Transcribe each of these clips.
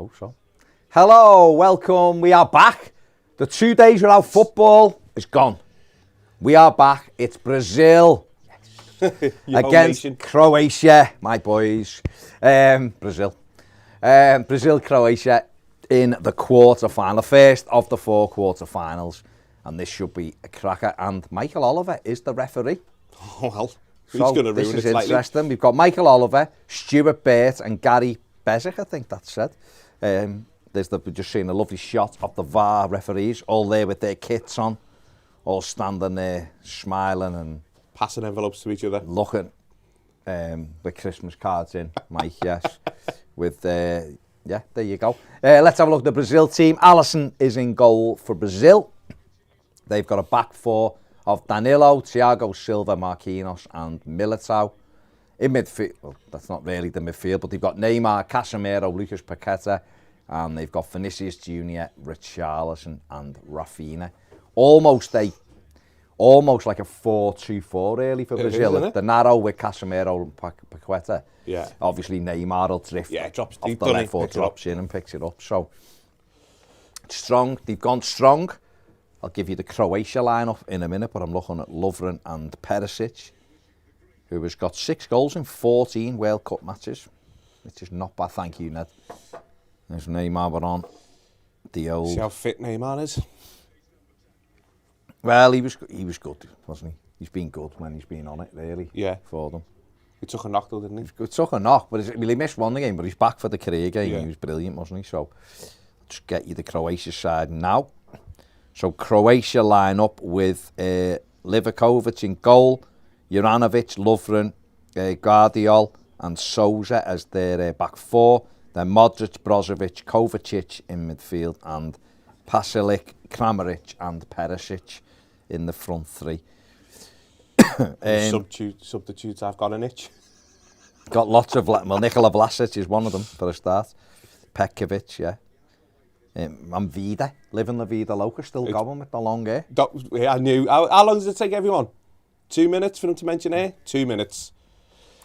hope so. Hello, welcome. We are back. The 2 days without football is gone. We are back. It's Brazil against Croatia, my boys. Brazil. Brazil-Croatia in the quarter-final. First of the 4 quarter-finals. And this should be a cracker. And Michael Oliver is the referee. Oh, well. Who's going to ruin it slightly? This is interesting. We've got Michael Oliver, Stuart Burt and Gary Bezic, I think that's said. We've just seen a lovely shot of the VAR referees, all there with their kits on, all standing there, smiling and... passing envelopes to each other. Looking with Christmas cards in, Mike, yes. Yeah, there you go. Let's have a look at the Brazil team. Alisson is in goal for Brazil. They've got a back four of Danilo, Thiago Silva, Marquinhos and Militao. In midfield, well, that's not really the midfield, but they've got Neymar, Casemiro, Lucas Paqueta, and they've got Vinicius Junior, Richarlison and Rafinha. Almost like a 4-2-4 really for Brazil. The narrow with Casemiro and Paqueta. Yeah. Obviously Neymar will drift drops off deep, the left foot, drops in and picks it up. So strong. They've gone strong. I'll give you the Croatia lineup in a minute, but I'm looking at Lovren and Perisic, who has got 6 goals in 14 World Cup matches, which is not bad. Thank you, Ned. There's Neymar, but on the old... See how fit Neymar is? Well, he was good, wasn't he? He's been good when he's been on it, really. Yeah. For them. He took a knock, though, didn't he? He took a knock, but he missed one game, but he's back for the career game. Yeah. He was brilliant, wasn't he? So, just get you the Croatia side now. So, Croatia line up with Livakovic in goal, Juranovic, Lovren, Guardiol and Souza as their back four. Then Modric, Brozovic, Kovacic in midfield and Pasalic, Kramaric and Perisic in the front three. Substitutes, I've got an itch. Got lots of... Well, Nikola Vlasic is one of them for a start. Petkovic, yeah. And Vida, living the Vida Loca, still going with the long hair. I knew. How long does it take everyone? 2 minutes for them to mention hair? 2 minutes.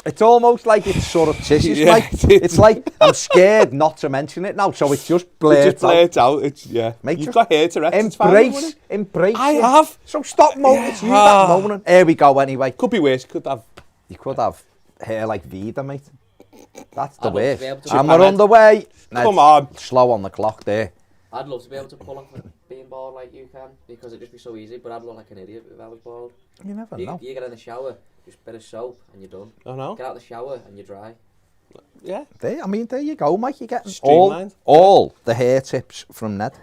It's almost like it's surreptitious, yeah, it's like I'm scared not to mention it now, so it's just blurts out. It's, yeah. Mate, you've got hair to rest. Embrace I have. So stop moaning. Yeah. It's you that moaning. Here we go anyway. Could be worse. You could have hair like Vida, mate. That's the worst. And we're on the way. Come on. Slow on the clock there. I'd love to be able to pull off being bald like you can, because it'd just be so easy, but I'd look like an idiot if I was bald. You never know. You get in the shower, just a bit of soap and you're done. I know. Get out of the shower and you're dry. Yeah. There you go, Mike. You're getting all the hair tips from Ned.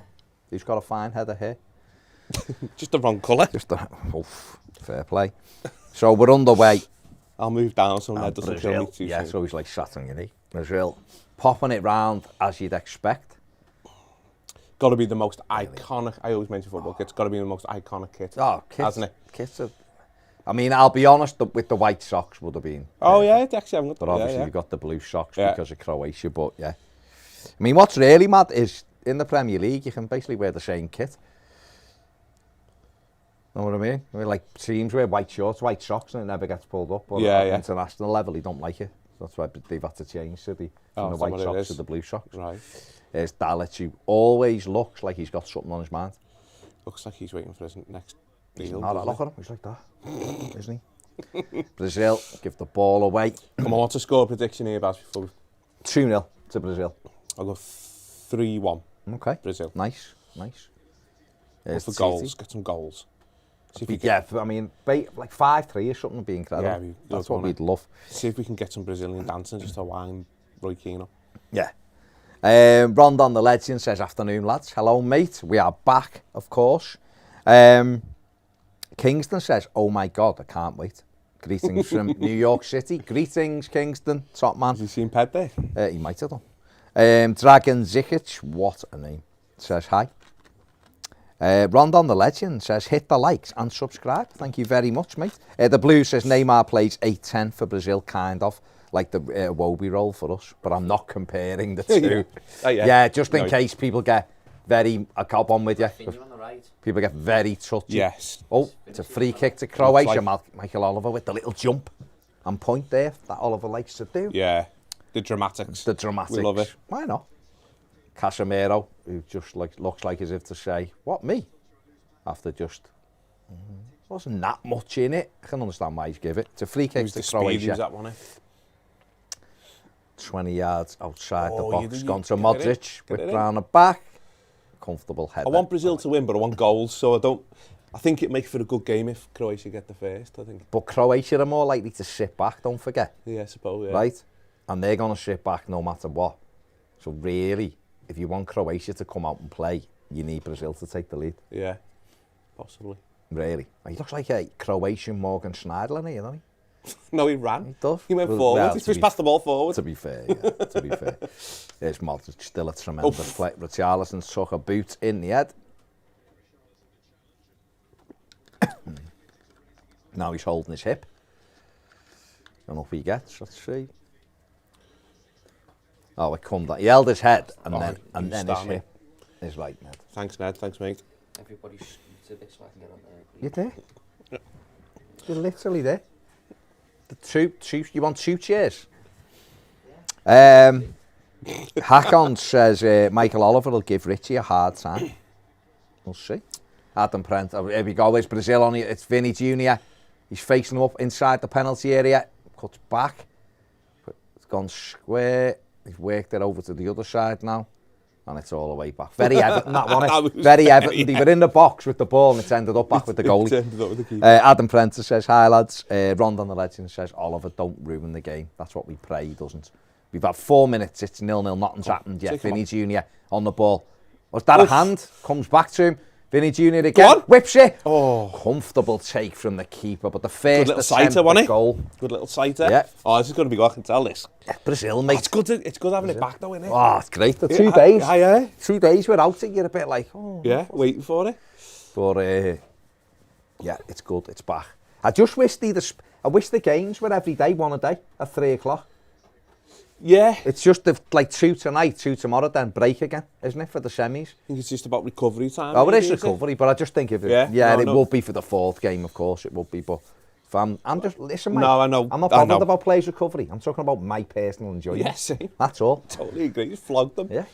He's got a fine head of hair. Just the wrong colour. Fair play. So we're underway. I'll move down so Ned doesn't kill me too soon. Yeah, so he's like sat on your knee. Brazil popping it round as you'd expect. Got to be the most iconic. I always mention football. It's got to be the most iconic kit. Oh, kits, hasn't it? Kits are, I mean, I'll be honest. With the white socks would have been. Oh yeah, it actually haven't got. But obviously you've got the blue socks because of Croatia. But yeah, I mean, what's really mad is in the Premier League you can basically wear the same kit. Know what I mean? I mean, like teams wear white shorts, white socks, and it never gets pulled up. But at international level, you don't like it. That's why they've had to change from the white socks to the blue socks. Right. There's Dalit, who always looks like he's got something on his mind. Looks like he's waiting for his next deal. Look at him, he's like that, isn't he? Brazil give the ball away. Come on, what's a score prediction here, Baz? 2-0 to Brazil. I'll go 3-1. Okay. Brazil. Nice. Go for goals, get some goals. I mean, like 5-3 or something would be incredible. Yeah, that's what we'd love. See if we can get some Brazilian dancing just to wind Roy Keane up. Yeah. Rondon the Legend says, afternoon lads. Hello mate, we are back, of course. Kingston says, oh my God, I can't wait. Greetings from New York City. Greetings, Kingston, top man. Has he seen Ped there? He might have done. Dragon Zikic, what a name, says hi. Rondon the Legend says, hit the likes and subscribe. Thank you very much, mate. The Blue says, Neymar plays 8-10 for Brazil, kind of. Like the Wobie role for us, but I'm not comparing the two. Yeah, just in case people get very... I'll cop on with you. On the right. People get very touchy. Yes. Oh, it's a free kick to Croatia. Michael Oliver with the little jump and point there that Oliver likes to do. Yeah, the dramatics. The dramatics. We love it. Why not? Casemiro, who just looks like as if to say, what, me? After just, wasn't that much in it. I can understand why he's give it. It's a free kick to Croatia. That one, 20 yards outside the box. Gone to Modric, whipped round the back. Comfortable header. I want Brazil to win, but I want goals, so I think it makes for a good game if Croatia get the first, I think. But Croatia are more likely to sit back, don't forget. Yeah, I suppose, yeah. Right? And they're going to sit back no matter what. So really, if you want Croatia to come out and play, you need Brazil to take the lead. Yeah, possibly. Really. He looks like a Croatian Morgan Schneiderlin here, doesn't he? No, he ran. He does. He went forward. He just passed the ball forward. To be fair, yeah. To be fair. There's Modric, still a tremendous play. Richarlison took a boot in the head. Now he's holding his hip. And off he gets. Let's see. Oh, it come down. He held his head and then his hip is right, Ned. Thanks, Ned. Thanks, mate. Everybody scoots a bit so I can get on there. You're there. You're literally there. The two, you want 2 chairs? Yeah. Hakon says Michael Oliver will give Richie a hard time. We'll see. Adam Prent, here we go, it's Brazil on it, it's Vinny Jr. He's facing up inside the penalty area, cuts back, it's gone square, he's worked it over to the other side now, and it's all the way back. Very Everton, that one. Very Everton. They were in the box with the ball and it's ended up back with the goalie. Ended up with the keeper. Adam Prentice says, hi lads. Rondon the Legend says, Oliver, don't ruin the game. That's what we pray he doesn't. We've had 4 minutes, it's 0-0, nothing's happened yet. Vinny Jr. on the ball. Was that a hand? Comes back to him. Vinny Jr. again, whips it. Oh, comfortable take from the keeper, but the first attempt at goal. Good little sighter. Yeah. Oh, this is going to be good, I can tell this. Yeah, Brazil, mate. Oh, it's good having it back though, isn't it? Oh, it's great. The 2 days. Yeah. 2 days without it, you're a bit like, oh. Yeah, waiting for it. But, yeah, it's good, it's back. I just wish I wish the games were every day, one a day, at 3 o'clock. Yeah. It's just like 2 tonight, 2 tomorrow, then break again, isn't it, for the semis? I think it's just about recovery time. Oh, it is recovery, but I just think if it, it will be for the 4th game, of course, it will be, but if I'm just, listen, mate, I know. I'm not bothered about players' recovery. I'm talking about my personal enjoyment. Yes, yeah, that's all. Totally agree, just flogged them. Yeah.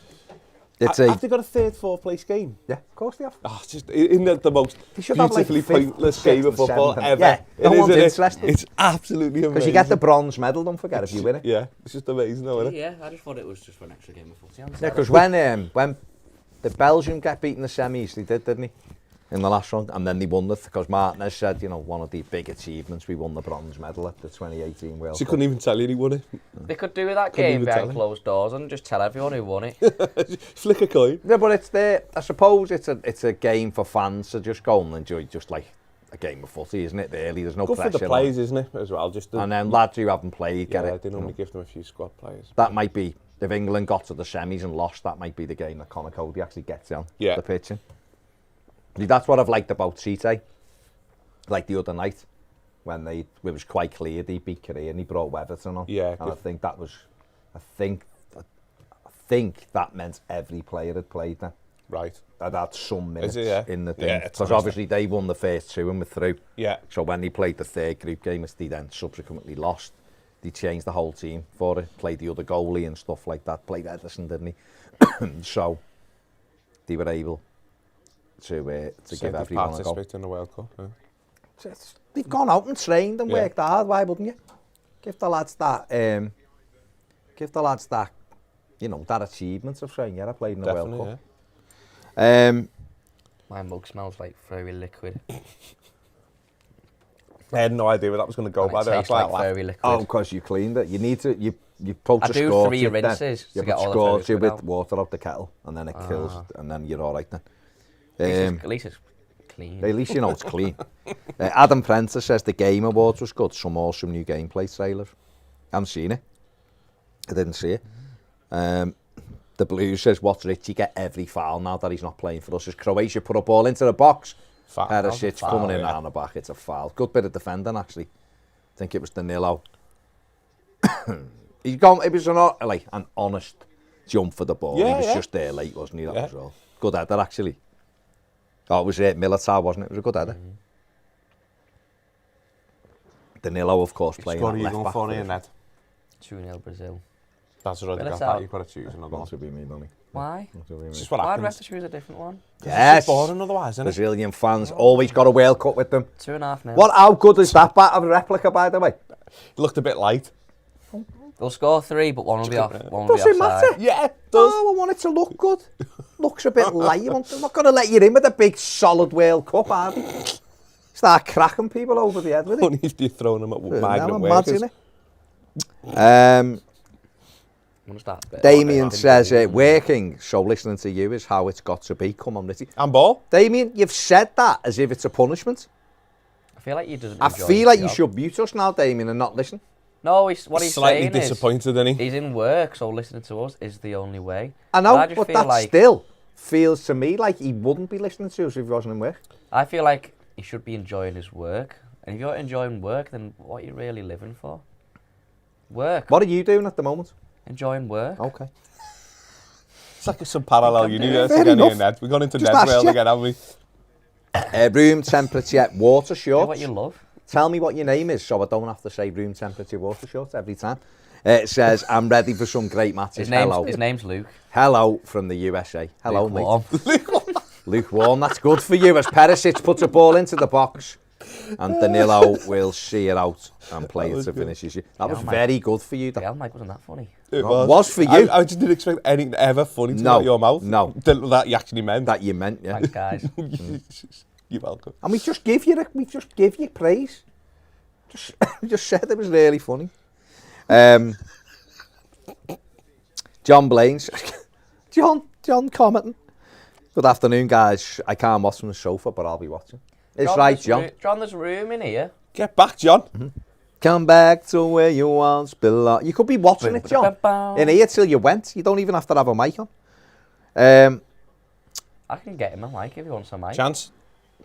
Have they got a 3rd, 4th place game? Yeah, of course they have. Oh, it's just in the most beautifully pointless game of football ever. Yeah, no one's interested. It's absolutely amazing. Because you get the bronze medal, don't forget, if you win it. Yeah, it's just amazing, though, isn't it? Yeah, I just thought it was just for an extra game of football. Yeah, because when the Belgium got beaten in the semis, they did, didn't he? In the last round, and then they won it because Martinez said, one of the big achievements, we won the bronze medal at the 2018 World Cup. So you couldn't even tell you he won it. They could do that game behind closed doors and just tell everyone who won it. Flick a coin. Yeah, but it's there. I suppose it's a game for fans to just go and enjoy, just like a game of footy, isn't it? Really, there's no pressure. Good for the players, isn't it? As well, and then lads who haven't played get it. They normally give them a few squad players. That might be if England got to the semis and lost. That might be the game that Conor Cody actually gets on the pitch in. That's what I've liked about Tite. Like the other night, when it was quite clear they beat Korea and he brought Everton on. Yeah, and I think that meant every player had played then. Right. That had some minutes in the thing. Yeah, because obviously they won the first 2 and were through. Yeah. So when they played the 3rd group game, which they then subsequently lost, they changed the whole team for it. Played the other goalie and stuff like that. Played Edison, didn't he? So they were able to give everyone a go. In the World Cup. Yeah. They've gone out and trained and worked hard. Why wouldn't you? Give the lads that. That achievement of saying, I played in the World Cup. Yeah. My mug smells like furry liquid. I had no idea where that was going to go. It tastes like furry liquid. Oh, because you cleaned it. You need to. You poach a scorch. I do 3 rinses to get all the furry liquid with out. water out the kettle, and then it kills, and then you're all right then. At least it's clean. At least you know it's clean. Adam Prentice says the Game Awards was good. Some awesome new gameplay trailers. I haven't seen it. I didn't see it. The Blues says, what's Richie get every foul now that he's not playing for us? As Croatia put a ball into the box. Perisic coming in on the back. It's a foul. Good bit of defending, actually. I think it was Danilo. It was an honest jump for the ball. He was just there late, wasn't he? That was all. Good header, actually. Oh, it was Militar, wasn't it? It was a good header. Danilo, of course, playing at left back. 2-0 Brazil. That's already got that. You've got to choose another one. That would be me, Donny. Why? It's just what Why do we happens. have to choose a different one? Yes. It's boring otherwise, isn't it? Brazilian fans always got a World Cup with them. 2.5 now. How good is that bat of a replica, by the way? It looked a bit light. They'll score 3, but one will be off. One will Does be it offside. matter? Yeah, it No, does. I want it to look good. Looks a bit light. I'm not going to let you in with a big solid World Cup, are you? Start cracking people over the head with it. Only if you're throwing them at migrant I'm workers. it. I'm gonna start a bit. Damien says, working, so listening to you is how it's got to be. Come on, Nitty. And ball. Damien, you've said that as if it's a punishment. I feel like you doesn't. I feel like you should mute us now, Damien, and not listen. No, what he's Slightly saying disappointed, isn't he? he's in work, so listening to us is the only way. I know, I just but feel that like- still feels to me like he wouldn't be listening to us if he wasn't in work. I feel like he should be enjoying his work, and if you're enjoying work, then what are you really living for? Work. What are you doing at the moment? Enjoying work. Okay. It's like some parallel university Fair again here, enough. Ned. We're going into Just Ned's asked world you. again, haven't we? Room temperature, water Do shorts. what you love. Tell me what your name is so I don't have to say room temperature water shorts every time. It says, I'm ready for some great matches. His name's Luke. Hello from the USA. Hello, mate. Lukewarm. Lukewarm, that's good for you as Perisic puts a ball into the box and Danilo will see it out and play it to finish his. That was Mike. very good for you. Yeah, Mike, wasn't that funny? It was for you. I just didn't expect anything ever funny to come No, out of your mouth. no. That you actually meant. That you meant, yeah. Thanks, guys. You're welcome. And we just give you praise. Just said it was really funny. John Blaines. John commenting. Good afternoon, guys. I can't watch from the sofa, but I'll be watching. It's right, John. John, there's room in here. Get back, John. Come back to where you once belong. You could be watching it, John. In here till you went. You don't even have to have a mic on. I can get him a mic if he wants a mic. Chance.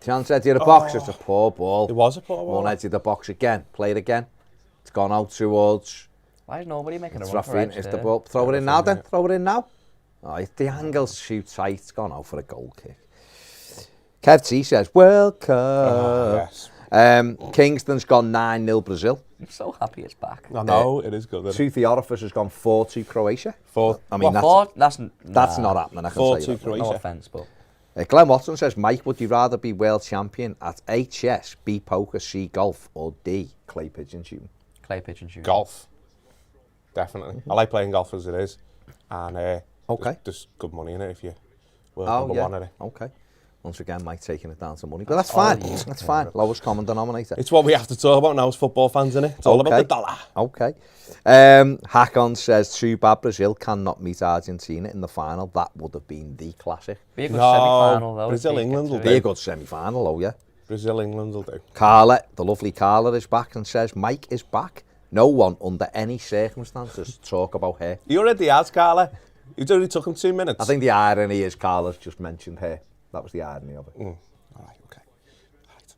Chance edge of the box. It's a poor ball. It was a poor ball. One edge of the box again. Play it again. It's gone out towards. Why is nobody making a It's run for Rafinha. edge It's the there? ball. Throw it in now then. Throw it in now. Oh, the angle's too tight. It's gone out for a goal kick. Kev T says, welcome. Yes. Kingston's gone 9-0 Brazil. I'm so happy it's back. I know, it is good. Isn't it? Toothy Orifice has gone 4-2 Croatia. I mean, That's not happening. I can 4-2 say that. Croatia. No offence, but Glenn Watson says, Mike, would you rather be world champion at HS, B poker, C golf, or D clay pigeon shooting? clay pigeon shooting. Golf. Definitely. I like playing golf as it is. And Okay. there's good money in it if you were number one at it. Okay. Once again, Mike taking it down to money. But that's fine. That's fine. Lowest common denominator. It's what we have to talk about now as football fans, isn't it? It's all about the dollar. Okay. Hakon says, too bad Brazil cannot meet Argentina in the final. That would have been the classic. Be a good semi-final though. Brazil-England will Be a do. good semi-final, oh yeah. Brazil-England will do. Carla, the lovely Carla, is back and says, Mike is back. No one under any circumstances talk about her. He already has, Carla. It only took him 2 minutes. I think the irony is Carla's just mentioned her. That was the irony of it. All right, okay.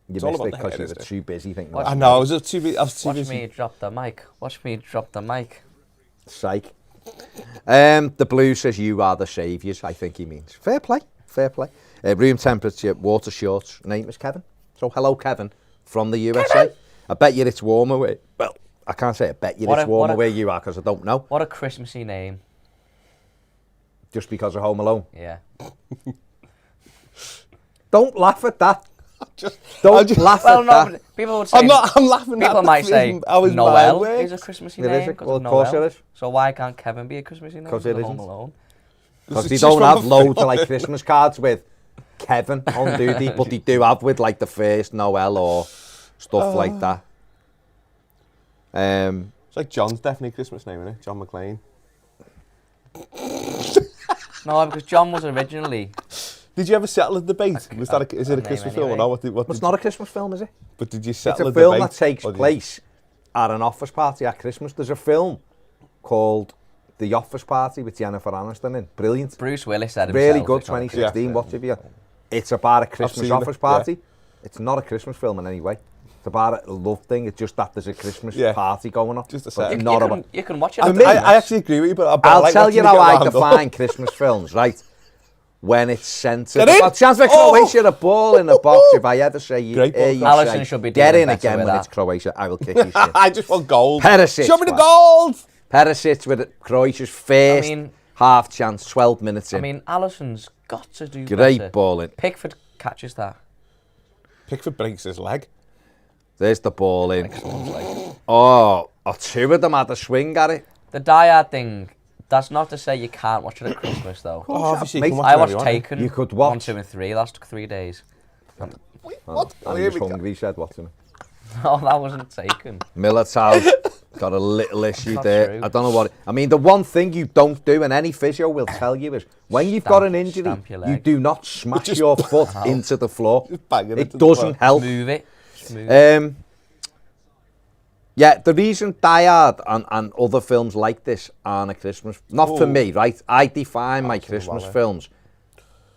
You It's all missed about it the because head, you isn't were it? too busy thinking Watch about I it. know, I was too Watch busy. me drop the mic. Watch me drop the mic. Psych. The Blue says, you are the saviours, I think he means. Fair play, fair play. Room temperature, water shorts. Name is Kevin. So hello, Kevin, from the USA. Kevin! I bet you it's warmer where... Well, I can't say I bet you it's warmer where you are because I don't know. What a Christmassy name. Just because of Home Alone. Yeah. Don't laugh at that. Don't laugh Well, at no, that. people would say... I'm laughing at People might say how his mind Noel works. is a Christmassy It is, name. well, of Noel. course it is. So why can't Kevin be a Christmassy name? 'Cause it Home isn't. Alone. Because they It's don't just have from a loads of film. like Christmas cards with Kevin on duty, but they do have with like the first Noel or stuff like that. It's like John's definitely a Christmas name, isn't it? John McClane. No, because John was originally... Did you ever settle a debate? Is it a name Christmas film or anyway. not? It's not a Christmas film, is it? But did you It's settle a a film debate? that takes or did you- place at an office party at Christmas. There's a film called The Office Party with Jennifer Aniston in. Brilliant. Bruce Willis said himself. Really good, it's not a 2016. Yeah. Watch it, yeah. It's about a Christmas seen office it, party. It's not a Christmas film in any way. It's about a love thing. It's just that there's a Christmas party going on. Just a But sec. it's You not can- about... You can watch it. For at me- Christmas. I actually agree with you, but I'll like tell watching you it how get I wound up. define Christmas films, right? When it's centred. Get in! Well, chance for Oh! Croatia, a ball in the box. If I ever say you, Great ball. you Alisson say, should be get doing in better again with when that. it's Croatia, I will kick you shit. I just want gold. Perisic, Show me the man. gold! Perisic with Croatia's first half chance, 12 minutes in. I mean, Alisson's got to do Great better. ball in. Pickford catches that. Pickford breaks his leg. There's the ball in. Oh, two of them had a swing at it. The diehard thing, that's not to say you can't watch it at Christmas, though. Obviously, I watched Taken. You could watch 1, 2 and 3 last 3 days. What? And he was hungry, he said, watching it. No, that wasn't Taken. Militao got a little issue Not there. true. I don't know what... I mean, the one thing you don't do, and any physio will tell you, is when you've got an injury, you do not smash your foot into the floor. It doesn't help. Move it. Just move it. Yeah, the reason Die Hard and other films like this aren't a Christmas... Not for me, right? I define my Christmas films.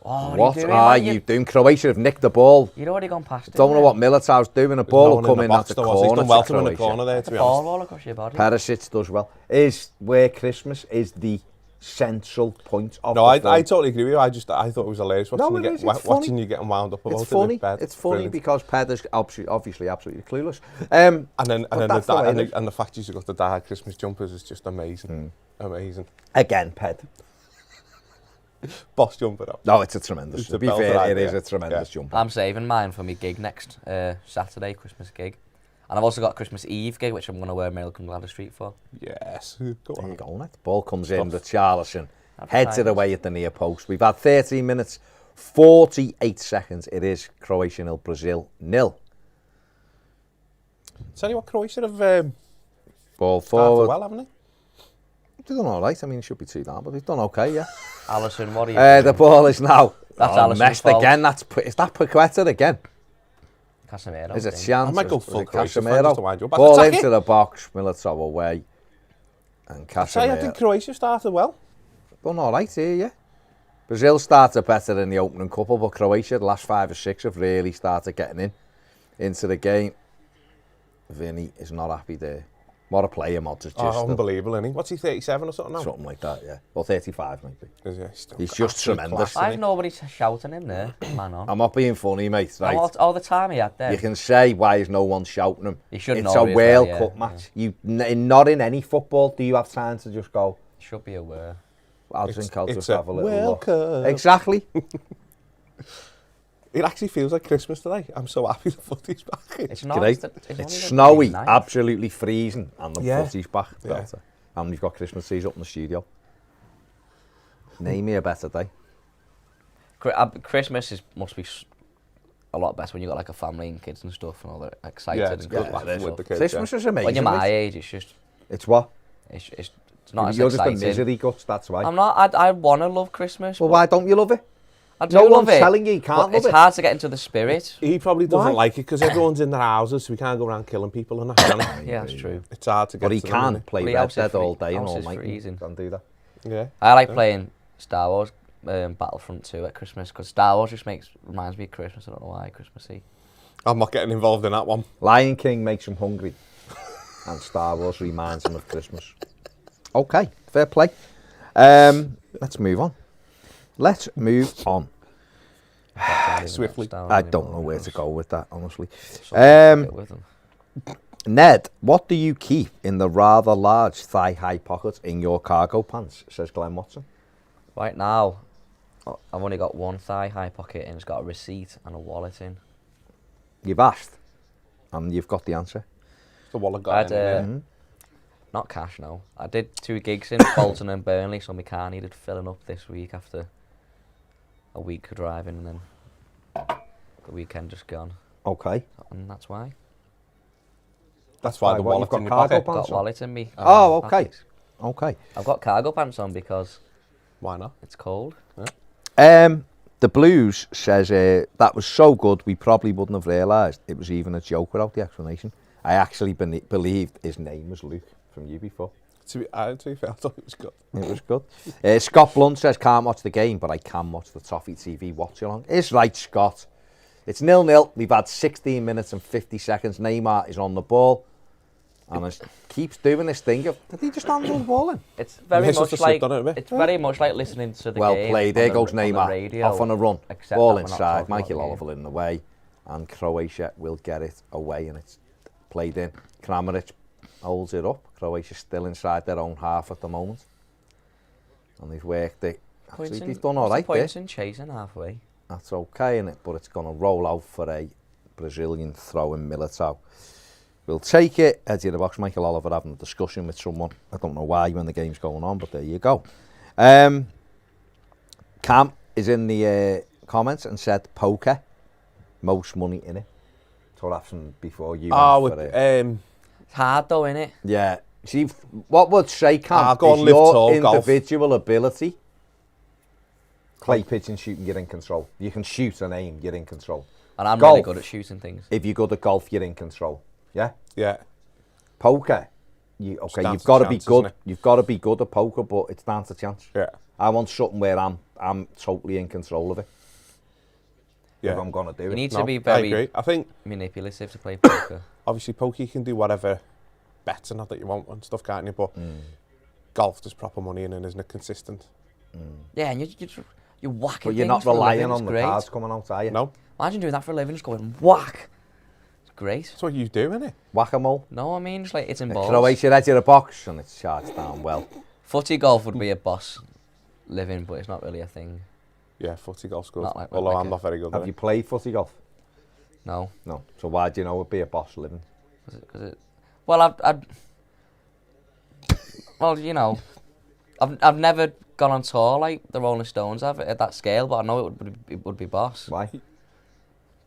Oh, What are you doing? Croatia have nicked the ball. You'd already gone past it. Don't know what Militao's doing. A ball will come in at the corner. He's done well to in the corner there, to be Ball honest. roll across your body. Perisic does well. Is where Christmas is the central point of No, the I film. totally agree with you. I thought it was hilarious watching you getting wound up about It's it funny. in bed. It's funny Brilliant. because Pedder's obviously absolutely clueless. And then that's the way it is. the fact you've got the Die Hard Christmas jumpers is just amazing. Amazing. Again, Ped. Boss jumper up. No, it's a tremendous. To be fair, it is a tremendous jumper. I'm saving mine for my gig next Saturday, Christmas gig. And I've also got a Christmas Eve gig, which I'm going to wear American Gladys Street for. Yes. Go There on. you go, mate. Ball comes in, the Charlison heads it away at the near post. We've had 13 minutes, 48 seconds. It is Croatia 0, Brazil 0. Tell you what, Croatia have Ball started forward. well, haven't they? They've done all right. I mean, it should be 2 down, but they've done okay, yeah. Alison, what are you doing? The ball is now. That's Alisson's messed fault. again. Is that Paqueta again? Casemiro. There's a I think. chance. I might go Was full it Croatia fan just to Casemiro? wind you up. Ball Attack into it. the box. Militao away. And Tell you, I think Casemiro. Croatia started well. Done all right here, yeah. Brazil started better in the opening couple, but Croatia, the last 5 or 6, have really started getting into the game. Vinny is not happy there. What a player, Modric. Unbelievable, isn't he? What's he, 37 or something now? Something like that, yeah. Well, 35 maybe. He's just absolute tremendous. class, Why isn't is he? nobody shouting him there? Man on. I'm not being funny, mate. Right. All the time he had there. You can say, why is no one shouting him? You should It's know a he is World there, Cup yeah, match. Not in any football do you have time to just go, Should be aware. I'll just It's have a little World look. Cup. Exactly. It actually feels like Christmas today. I'm so happy the footy's back. It's not. Great. It's It's only snowy, the 29th. absolutely freezing, and the Yeah. footy's back. Yeah. Belter. And we've got Christmas trees up in the studio. Name me a better day. Christmas must be a lot better when you got like a family and kids and stuff and all that excited Yeah, and it's good good laugh laugh and with stuff. the kids. Christmas is amazing. When you're my mate. age, it's just It's what? it's not as You're just exciting. a misery guts, that's why. I'm not. I want to love Christmas. Well, but why don't you love it? I do No love one's it. telling you can't but love it's it. hard to get into the spirit. He probably doesn't Why? like it because everyone's in their houses, so we can't go around killing people and that. Can he? Yeah, that's true. It's hard to get But he to them, can isn't play But he Red house is Dead all free- day and house all is night. freezing. Can't do that. it? Yeah. I like playing Star Wars Battlefront 2 at Christmas because Star Wars just reminds me of Christmas. I don't know why, Christmassy. I'm not getting involved in that one. Lion King makes him hungry, and Star Wars reminds him of Christmas. Okay, fair play. Let's move on. Swiftly. I don't know where to go with that, honestly. With them. Ned, what do you keep in the rather large thigh-high pocket in your cargo pants? Says Glenn Watson. Right now, I've only got one thigh-high pocket and it's got a receipt and a wallet in. You've asked, and you've got the answer. The wallet I got had, in. not cash, no. I did 2 gigs in Bolton and Burnley, so my car needed filling up this week after a week of driving, and then the weekend just gone. Okay. And that's why. That's why the What, wallet's you've in got your cargo pocket. pants Got on? wallet in me. Oh, okay. Pockets. Okay. I've got cargo pants on because Why not? it's cold. The Blues says that was so good we probably wouldn't have realised it was even a joke without the explanation. I actually believed his name was Luke from you before. To be fair, I thought it was good. It was good. Scott Blunt says can't watch the game, but I can watch the Toffee TV watch along. It's right, Scott. It's 0-0. We've had 16 minutes and 50 seconds. Neymar is on the ball. And it keeps doing this thing of, did he just handle the ball in? It's very Yes, much just like slipped on it a bit. it's very much like listening to the Well game. played. on There the- goes on the Neymar. radio, Off on a run. except Ball that we're not inside. talking about Mikey the game. Oliver in the way. And Croatia will get it away. And it's played in. Kramaric holds it up. Croatia's still inside their own half at the moment. And they've worked it. Actually, they've done all right there. Points in chasing halfway. That's okay, innit? But it's going to roll out for a Brazilian throw in Militao. We'll take it. Edge of the box, Michael Oliver having a discussion with someone. I don't know why when the game's going on, but there you go. Cam is in the comments and said poker, most money in it. So what happened before you went for it? It's hard though, innit? Yeah. See, what would say, Cam, go is and live your tall, individual golf. ability. Play, pitch and shooting, you're in control. You can shoot and aim, you're in control. And I'm Golf, really good at shooting things. if you're good at golf, you're in control. Yeah? Yeah. Poker, you've got to be good. You've got to be good at poker, but it's down to chance. Yeah. I want something where I'm totally in control of it. Yeah. If I'm gonna do You it. need No, to be I very agree. I think manipulative to play poker. obviously poker you can do whatever bets and that you want and stuff, can't you? But golf, there's proper money in it, isn't it? Consistent. Yeah, and you're whacking But you're things not for a relying living, on it's the great. cards coming out, are you? No, Imagine doing that for a living, just going whack. It's great. that's what you do, isn't it? Whack-a-mole. No, I mean, just like it's in balls. Croatia edge of the box and it's charged down well. Footy golf would be a boss living, but it's not really a thing. Yeah, footy golf's good. Not like- Although like I'm not very good at Have you it. played footy golf? No. No. So why do you know it'd be a boss living? Well, well, you know, I've never gone on tour like the Rolling Stones have at that scale, but I know it would be boss. Why?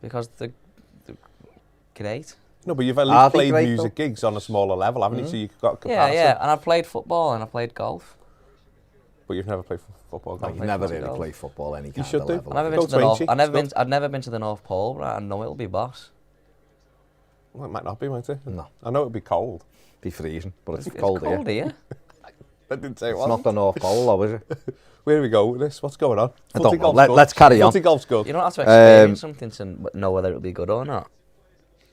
Because they're great. No, but you've at Are least they played great, music gigs on a smaller level, haven't you? So you've got a Yeah, comparison. yeah, and I've played football and I've played golf. But you've never played football. No, golf. you've never footy really golf. played football any kind should of do. level. I've never Go been to the 20, North. it's I've never been to the North Pole, but I know it'll be boss. Well, it might not be, might it? No. I know it'd be cold. Be freezing, but it's, It's cold here. cold here. I didn't say it It's wasn't. not the North Pole, though, is it? Where do we go with this? What's going on? I Footy don't know. golf's good. Let's carry on. Footy golf's good. You don't have to experience something to know whether it'll be good or not.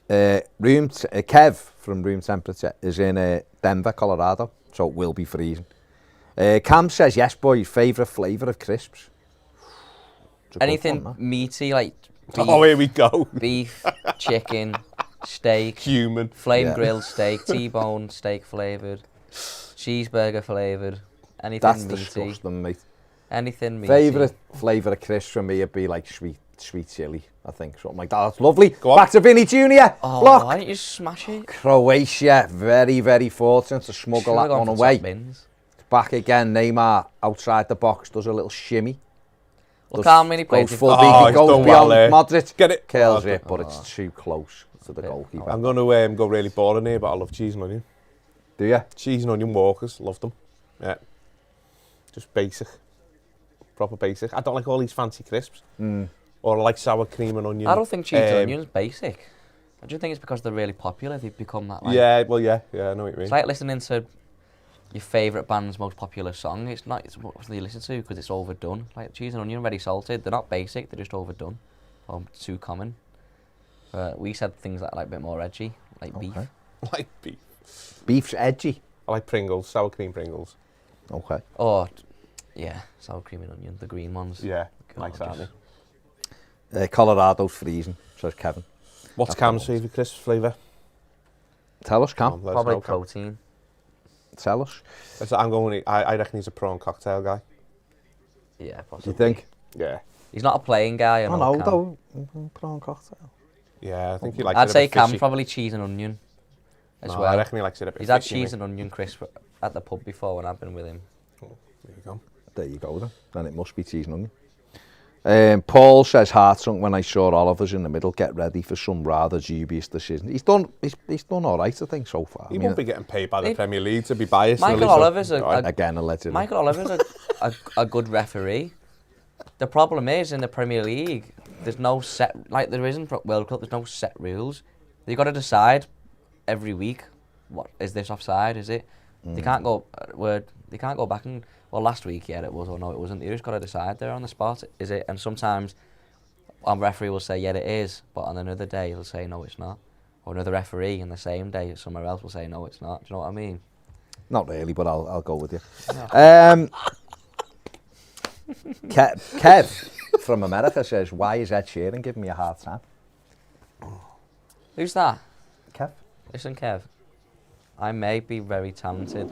Kev from Room Temperature is in Denver, Colorado, so it will be freezing. Cam says, yes, boy, favourite flavour of crisps? It's a good Anything one, meaty like beef, Oh, here we go. beef, chicken, steak, Human. flame Yeah. grilled steak, T-bone steak flavoured, cheeseburger flavoured, anything That's meaty. disgusting, mate. Anything meaty. Favourite flavour of crisps for me would be like sweet chilli, I think, something like that. That's lovely. Go on. Back to Vinny Jr. Oh, Block. why don't you smash it? Croatia, very, very fortunate to smuggle Should've that gone one for away. top bins. Back again, Neymar outside the box does a little shimmy. Look how many Goes plays. full Oh, beak, he's goes done beyond well there. Modric. Get it. Kills Oh, it, but it's too close to the goalkeeper. I'm going to go really boring here, but I love cheese and onion. Do you? Cheese and onion walkers, love them. Yeah. Just basic. Proper basic. I don't like all these fancy crisps. Or I like sour cream and onion. I don't think cheese and onion's basic. I just think it's because they're really popular. They've become that. Like, Yeah, well, yeah, I know what you mean. It's like listening to your favourite band's most popular song. It's not. It's what you listen to because it's overdone. Like cheese and onion, ready salted. They're not basic. They're just overdone. Or too common. We said things that are like a bit more edgy, like beef. Okay. I like beef. Beef's edgy. I like Pringles, sour cream Pringles. Okay. Or, yeah, sour cream and onion, the green ones. Yeah, nice, aren't Gorgeous. they? Colorado's freezing, says Kevin. What's That's Cam's the favourite crisp flavour? Tell us, Cam. Let us Probably know, Cam. protein. Tell us. I reckon he's a prawn cocktail guy. Yeah, Do possibly. you think? Yeah. He's not a playing guy. I know Cam. Ronaldo, prawn cocktail. Yeah, I think he likes it I'd a say bit Cam's fishy. probably cheese and onion as No, well. I reckon he likes it a bit He's had fishy, cheese mate. and onion crisp at the pub before when I've been with him. There you go. There you go then. Then it must be cheese and onion. Paul says, heart sunk when I saw Oliver's in the middle. Get ready for some rather dubious decisions. He's done all right, I think, so far. He won't be getting paid by the Premier League to be biased. Michael will he? So- Oliver's again, allegedly. Michael Oliver's a good referee. The problem is in the Premier League, there's no set, like there isn't for World Cup, there's no set rules. You've got to decide every week, what is this offside, is it? They can't go they can't go back and, well, last week, yeah, it was, or no, it wasn't. You just got to decide there on the spot, is it? And sometimes one referee will say, yeah, it is, but on another day he'll say, no, it's not. Or another referee in the same day somewhere else will say, no, it's not. Do you know what I mean? Not really, but I'll go with you. Kev from America says, why is Ed Sheeran giving me a hard time? Who's that? Kev? Listen, Kev. I may be very talented.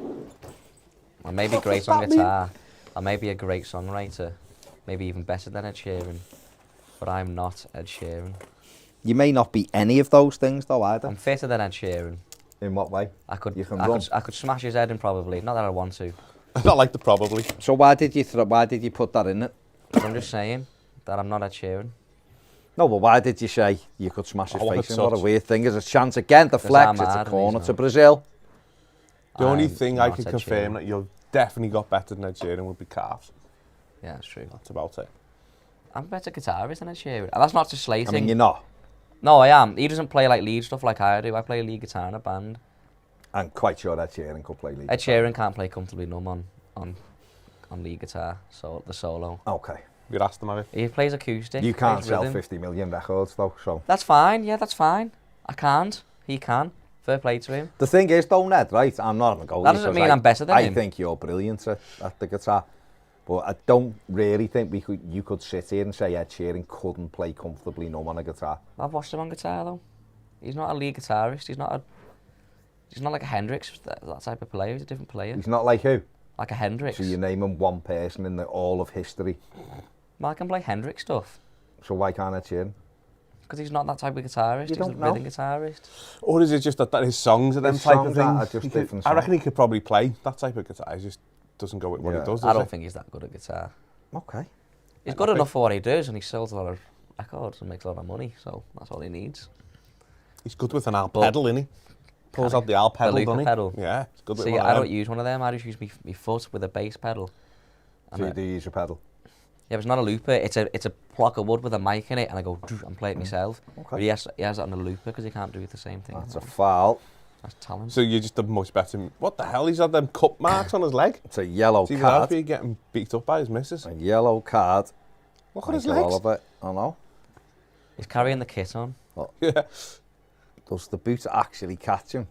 I may be great on guitar. I may be a great songwriter. Maybe even better than Ed Sheeran. But I'm not Ed Sheeran. You may not be any of those things, though, either. I'm fitter than Ed Sheeran. In what way? I could smash his head in probably. Not that I want to. I don't like the probably. So why did you put that in it? I'm just saying that I'm not Ed Sheeran. No, but why did you say you could smash his face in? What a touch. weird thing. There's a chance again, deflect, it's a corner to Brazil. The only thing I can confirm that you've definitely got better than Ed Sheeran would be calves. Yeah, that's true. That's about it. I'm a better guitarist than Ed Sheeran. And that's not just slating. I mean, you're not. No, I am. He doesn't play like lead stuff like I do. I play lead guitar in a band. I'm quite sure Ed Sheeran could play lead. Ed Sheeran can't play Comfortably Numb on lead guitar, so the solo. Okay. You asked him, have you? He plays acoustic. You can't sell rhythm. 50 million records, though, so... That's fine, yeah, that's fine. I can't. He can. Fair play to him. The thing is, though, Ned, right, I'm not having a go. That doesn't mean I'm better than him. I think you're brilliant at the guitar. But I don't really think you could sit here and say Ed Sheeran couldn't play Comfortably Numb on a guitar. I've watched him on guitar, though. He's not a lead guitarist. He's not like a Hendrix, that type of player. He's a different player. He's not like who? Like a Hendrix. So you name him one person in all of history. Well, I can play Hendrix stuff. So why can't Ed Sheeran? Because he's not that type of guitarist. He's a rhythm guitarist. Or is it just that his songs are them His type songs of things? are just different I reckon he could probably play that type of guitar. He just doesn't go with what he does I don't he? think he's that good at guitar. Okay. He's good enough for what he does, and he sells a lot of records and makes a lot of money, so that's all he needs. He's good with an Al pedal, isn't he? Pulls out the Al pedal, the doesn't he? pedal. Yeah, it's good with See, one I of don't them. use one of them. I just use my foot with a bass pedal. So you do use your pedal? Yeah, but it's not a looper. It's a block of wood with a mic in it, and I go and play it myself. Okay. But he has it on a looper because he can't do the same thing. That's a foul. That's talent. So you're just a much better... What the hell? He's had them cup marks on his leg. It's a yellow See, card. he's getting beat up by his missus. A yellow card. Look at his Michael legs. Oliver. I know. He's carrying the kit on. Yeah. Does the boot actually catch him?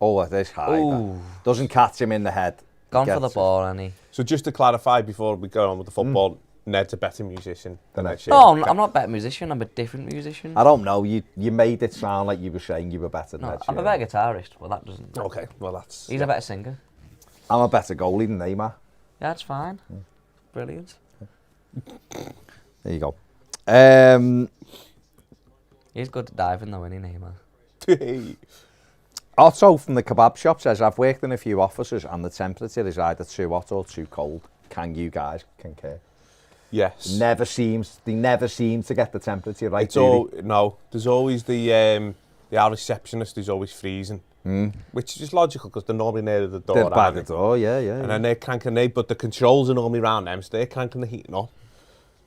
Oh, it is high. Ooh. Doesn't catch him in the head. Gone for Gets the it. ball, hasn't he? So just to clarify before we go on with the football, Ned's a better musician than Ed Sheeran. No, I'm not a better musician. I'm a different musician. I don't know. You made it sound like you were saying you were better than No, Ed I'm a Sheeran. better guitarist. Well, that doesn't... Okay, well that's... He's a better singer. I'm a better goalie than Neymar. Yeah, that's fine. Brilliant. There you go. He's good at diving though, isn't he, Neymar? Otto from the kebab shop says, I've worked in a few offices and the temperature is either too hot or too cold. Can you guys concur? Yes. They never seem to get the temperature right. It's all, no, there's always our receptionist is always freezing, which is logical because they're normally near the door. They're by aren't the they? door, yeah. And then they're cranking but the controls are normally around them, so they're cranking the heating up.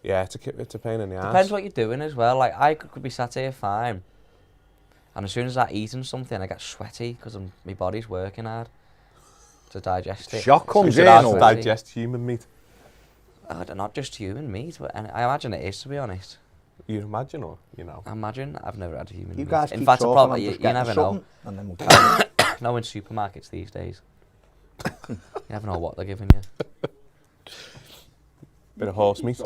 Yeah, it's a pain in the ass. Depends what you're doing as well. Like, I could be sat here fine, and as soon as I'm eating something, I get sweaty because my body's working hard to digest it. Shock comes in. To digest human meat. Not just human meat, but I imagine it is, to be honest. You imagine, or you know? I imagine. I've never had a human You meat. guys In keep fact, talking, probably, I'm you just getting never know. something, and then we'll carry on. No, in supermarkets these days. You never know what they're giving you. Bit of horse meat.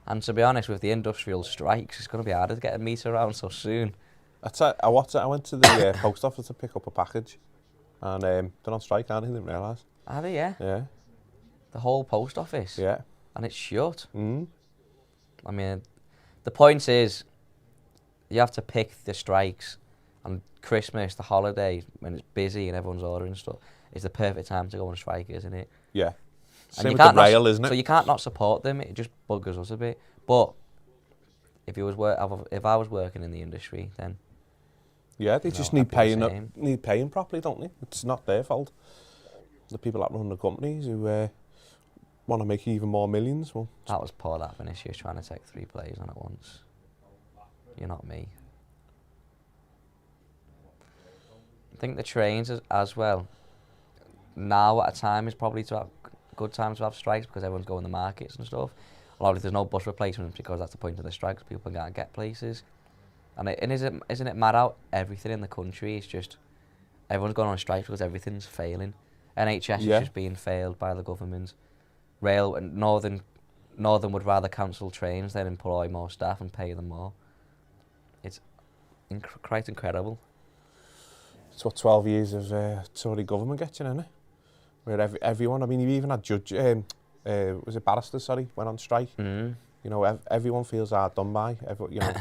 And to be honest, with the industrial strikes, it's going to be harder to get a meat around so soon. I went to the post office to pick up a package, and they're on strike, aren't they? Didn't realise. Are they, yeah? Yeah. The whole post office? Yeah. And it's shut. Mm. I mean, the point is, you have to pick the strikes, and Christmas, the holiday, when it's busy and everyone's ordering stuff, is the perfect time to go on strike, isn't it? Yeah. And Same you with can't the rail, isn't it? So you can't not support them. It just buggers us a bit. But if I was working in the industry, then yeah, they just need paying properly, don't they? It's not their fault. The people that run the companies who want to make even more millions. Well, that was poor. That Vinicius trying to take 3 players on at once. You're not me. I think the trains as well. Now at a time is probably to have good time to have strikes because everyone's going to the markets and stuff. A lot of there's no bus replacements because that's the point of the strikes. People can't get places. And isn't it mad out? Everything in the country is just everyone's going on strike because everything's failing. NHS is just being failed by the government. Rail and Northern would rather cancel trains than employ more staff and pay them more. It's quite incredible. It's what 12 years of Tory government gets you, isn't it? Where everyone, I mean, you even had was it barristers, sorry, went on strike. Mm. You know, everyone feels hard done by. You know,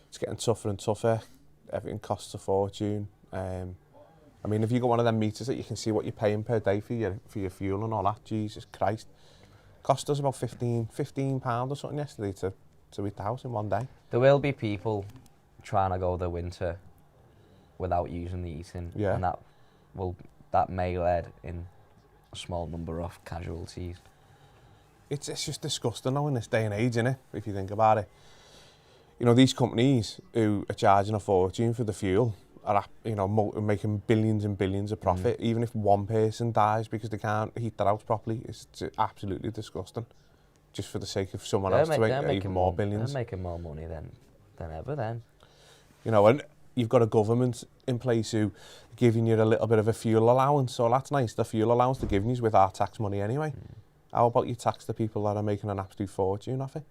it's getting tougher and tougher. Everything costs a fortune. I mean, if you got one of them meters that you can see what you're paying per day for your fuel and all that, Jesus Christ. Cost us about £15 or something yesterday to heat the house in one day. There will be people trying to go the winter without using the heating, and that may lead in a small number of casualties. It's just disgusting now in this day and age, isn't it? If you think about it, you know, these companies who are charging a fortune for the fuel are, you know, making billions and billions of profit. Even if one person dies because they can't heat their house properly, it's absolutely disgusting. Just for the sake of someone else to make even more billions. They're making more money than ever then. You know, and you've got a government in place who are giving you a little bit of a fuel allowance, so that's nice. The fuel allowance they're giving you is with our tax money anyway. How about you tax the people that are making an absolute fortune off it?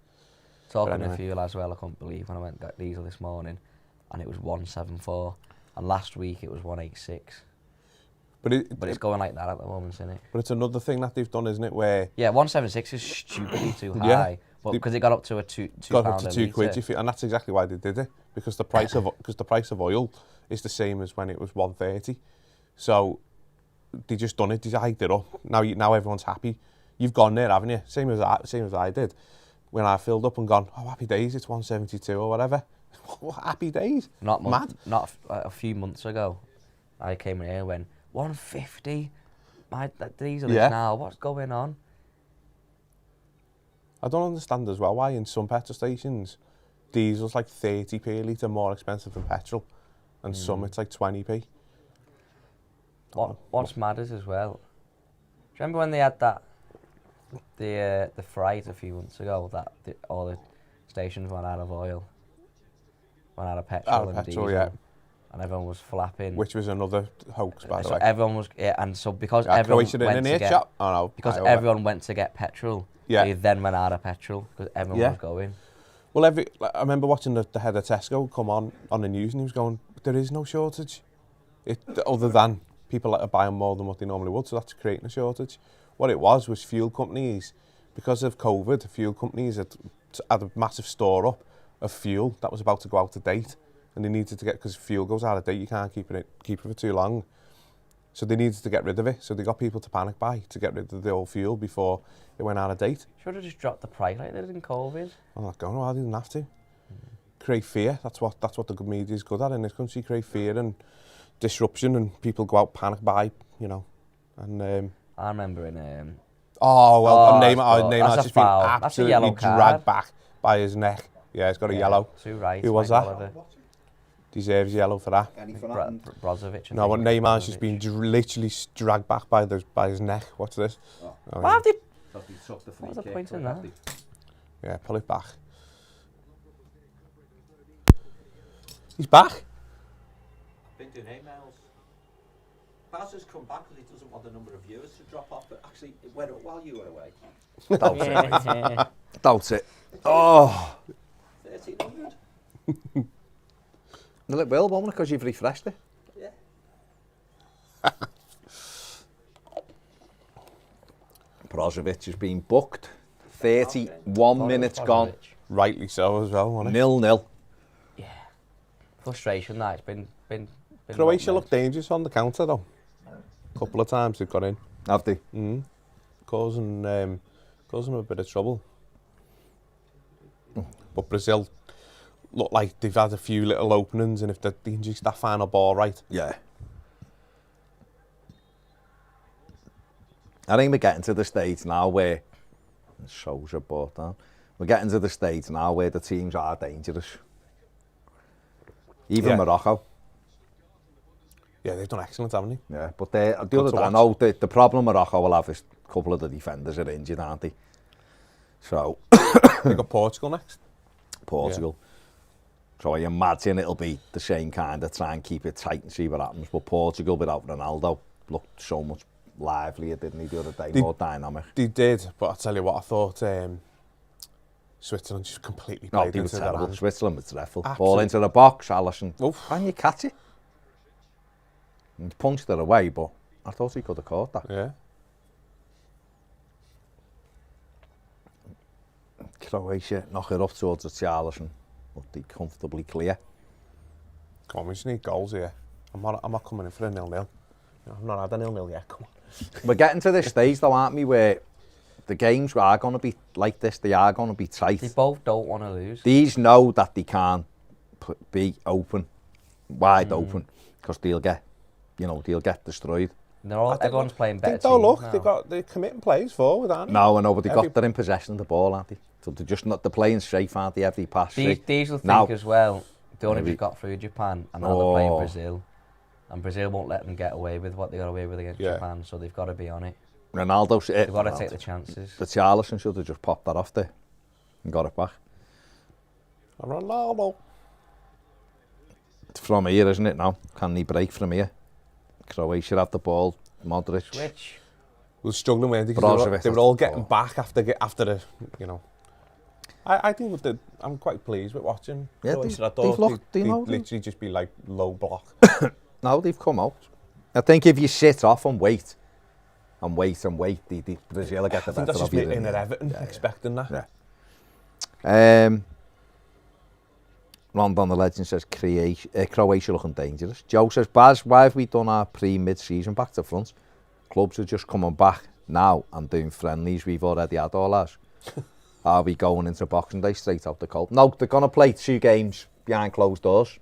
Talking of fuel as well, I couldn't believe when I went and got diesel this morning, and it was 174, and last week it was 186. But it's going like that at the moment, isn't it? But it's another thing that they've done, isn't it? Where 176 is stupidly too high, but because it got up to a two got pound up to £2, and that's exactly why they did it, because the price of oil is the same as when it was 130. So they just done it. They hiked it up. Now everyone's happy. You've gone there, haven't you? Same as I did. When I filled up and gone, oh, happy days, it's 172 or whatever. What happy days? Not a few months ago, I came in here and went, 150? That diesel is now, what's going on? I don't understand as well why in some petrol stations, diesel's like 30p a litre more expensive than petrol, and some it's like 20p. What's mad is as well, do you remember when they had the fright a few months ago, that all the stations went out of oil, went out of petrol and diesel, and everyone was flapping. Which was another hoax, by the way. Everyone was, and so because everyone went to get petrol, they then went out of petrol because everyone was going. Well, I remember watching the head of Tesco come on the news, and he was going, there is no shortage, other than people that are buying more than what they normally would, so that's creating a shortage. What it was fuel companies, because of COVID, fuel companies had a massive store up of fuel that was about to go out of date, and they needed to because fuel goes out of date, you can't keep it for too long. So they needed to get rid of it, so they got people to panic buy to get rid of the old fuel before it went out of date. Should have just dropped the price like they did in COVID. I'm not going, well, they didn't have to. Create fear, that's what the good media is good at in this country, create fear and disruption, and people go out panic buy, you know. And I remember in Neymar's just been absolutely dragged back by his neck. Yeah, he's got a yellow. Too right. Who was that? Deserves yellow for that. Brozovic. No, but Neymar's just been literally dragged back by his neck. What's this? Why have they? What's the point in that? Yeah, pull it back. He's back. I've been doing emails. Baz has come back because he doesn't want the number of viewers to drop off, but actually it went up while you were away. Doubt it. Oh. 1,300. Well, it will, won't it, because you've refreshed it? Yeah. Brozovic has been booked. 31 minutes gone. Rightly so as well, wasn't it? 0-0. Yeah. Frustration that. It's been Croatia looked dangerous on the counter though. A couple of times they've got in. Have they? Causing them a bit of trouble. But Brazil look like they've had a few little openings, and if they can just that final ball right. Yeah. I think we're getting to the stage now where shows are brought down. We're getting to the stage now where the teams are dangerous. Even Morocco. Yeah, they've done excellent, haven't they? Yeah, but the problem Morocco will have is a couple of the defenders are injured, aren't they? So they got Portugal next. Portugal. Yeah. So I imagine it'll be the same kind of try and keep it tight and see what happens. But Portugal without Ronaldo looked so much livelier, didn't he, the other day? More dynamic. They did, but I'll tell you what, I thought Switzerland just completely played into their hands. Switzerland was dreadful. Ball into the box, Alisson. Oof. Can you catch it? He punched it away, but I thought he could have caught that. Yeah. Croatia knock it up towards the Charlison, but they comfortably clear. Come on, we just need goals here. I'm not coming in for a 0-0. I've not had a 0-0 yet, come on. We're getting to this stage though, aren't we, where the games are going to be like this, they are going to be tight. They both don't want to lose. These know that they can't be open, wide open, because they'll get destroyed. Everyone's playing better teams look, they're committing plays forward, aren't they? No, I know, but they're in possession of the ball, aren't they? So they're playing safe, aren't they? Every pass. These will think as well, they only just got through Japan, and now they're playing Brazil. And Brazil won't let them get away with what they got away with against Japan, so they've got to be on it. They've got to take the chances. The Charlison should have just popped that off there and got it back. RONALDO. It's from here, isn't it now? Can they break from here? Croatia have the ball, Modric. Switch. Was struggling with it because they were all getting back after the, you know. I think I'm quite pleased with watching. Yeah, Croatia. They'd literally just be like low block. No, they've come out. I think if you sit off and wait, Brazil will get the better of you. I think that's just in at Everton, expecting that. Yeah. Rondon the Legend says Croatia looking dangerous. Joe says, Baz, why have we done our pre-mid-season back to front? Clubs are just coming back now and doing friendlies. We've already had all ours. Are we going into Boxing Day straight out the cold? No, they're going to play 2 games behind closed doors.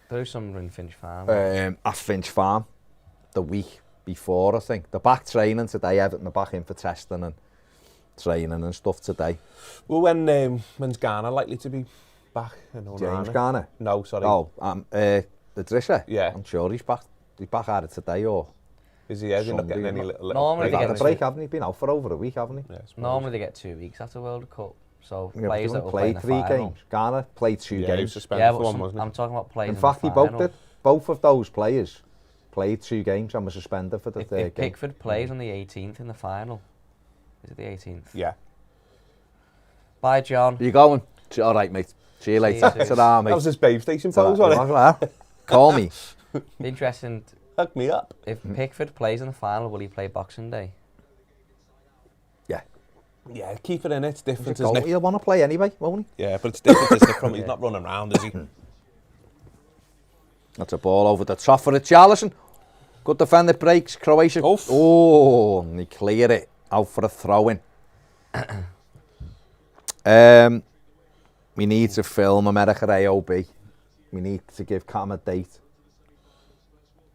Do some in Finch Farm. At Finch Farm, the week before, I think. They're back training today. Everton are back in for testing and training and stuff today. Well, when's Ghana likely to be back? James Garner? No, sorry. Oh, the Drisser? Yeah. I'm sure he's back. He's back at it today, or... Is he? Is he not getting any little Normally break? They get a break, haven't he? Been out for over a week, haven't he? Yeah, normally they get 2 weeks after World Cup. So Yeah, players that will play play 3 in the final. games. Ghana played 2 games. Suspended for one, wasn't he? I'm talking about players In fact, the he both final. did. Both of those players played 2 games and were suspended for the If 3rd game. Pickford plays on the 18th in the final, is it the 18th? Yeah. Bye, John. You going? All right, mate. See you later. Ta-ra, mate. That was his Babe Station pose, wasn't it? Call me. Interesting. Hook me up. If Pickford plays in the final, will he play Boxing Day? Yeah. Yeah, keep it in. It's different, isn't it? He'll want to play anyway, won't he? Yeah, but it's different, isn't it? From he's not running around, is he? That's a ball over the top for the Charlison. Good defender, breaks. Croatia. Oof. Oh, and they clear it out for a throw-in. We need to film America AOB. We need to give Cam a date.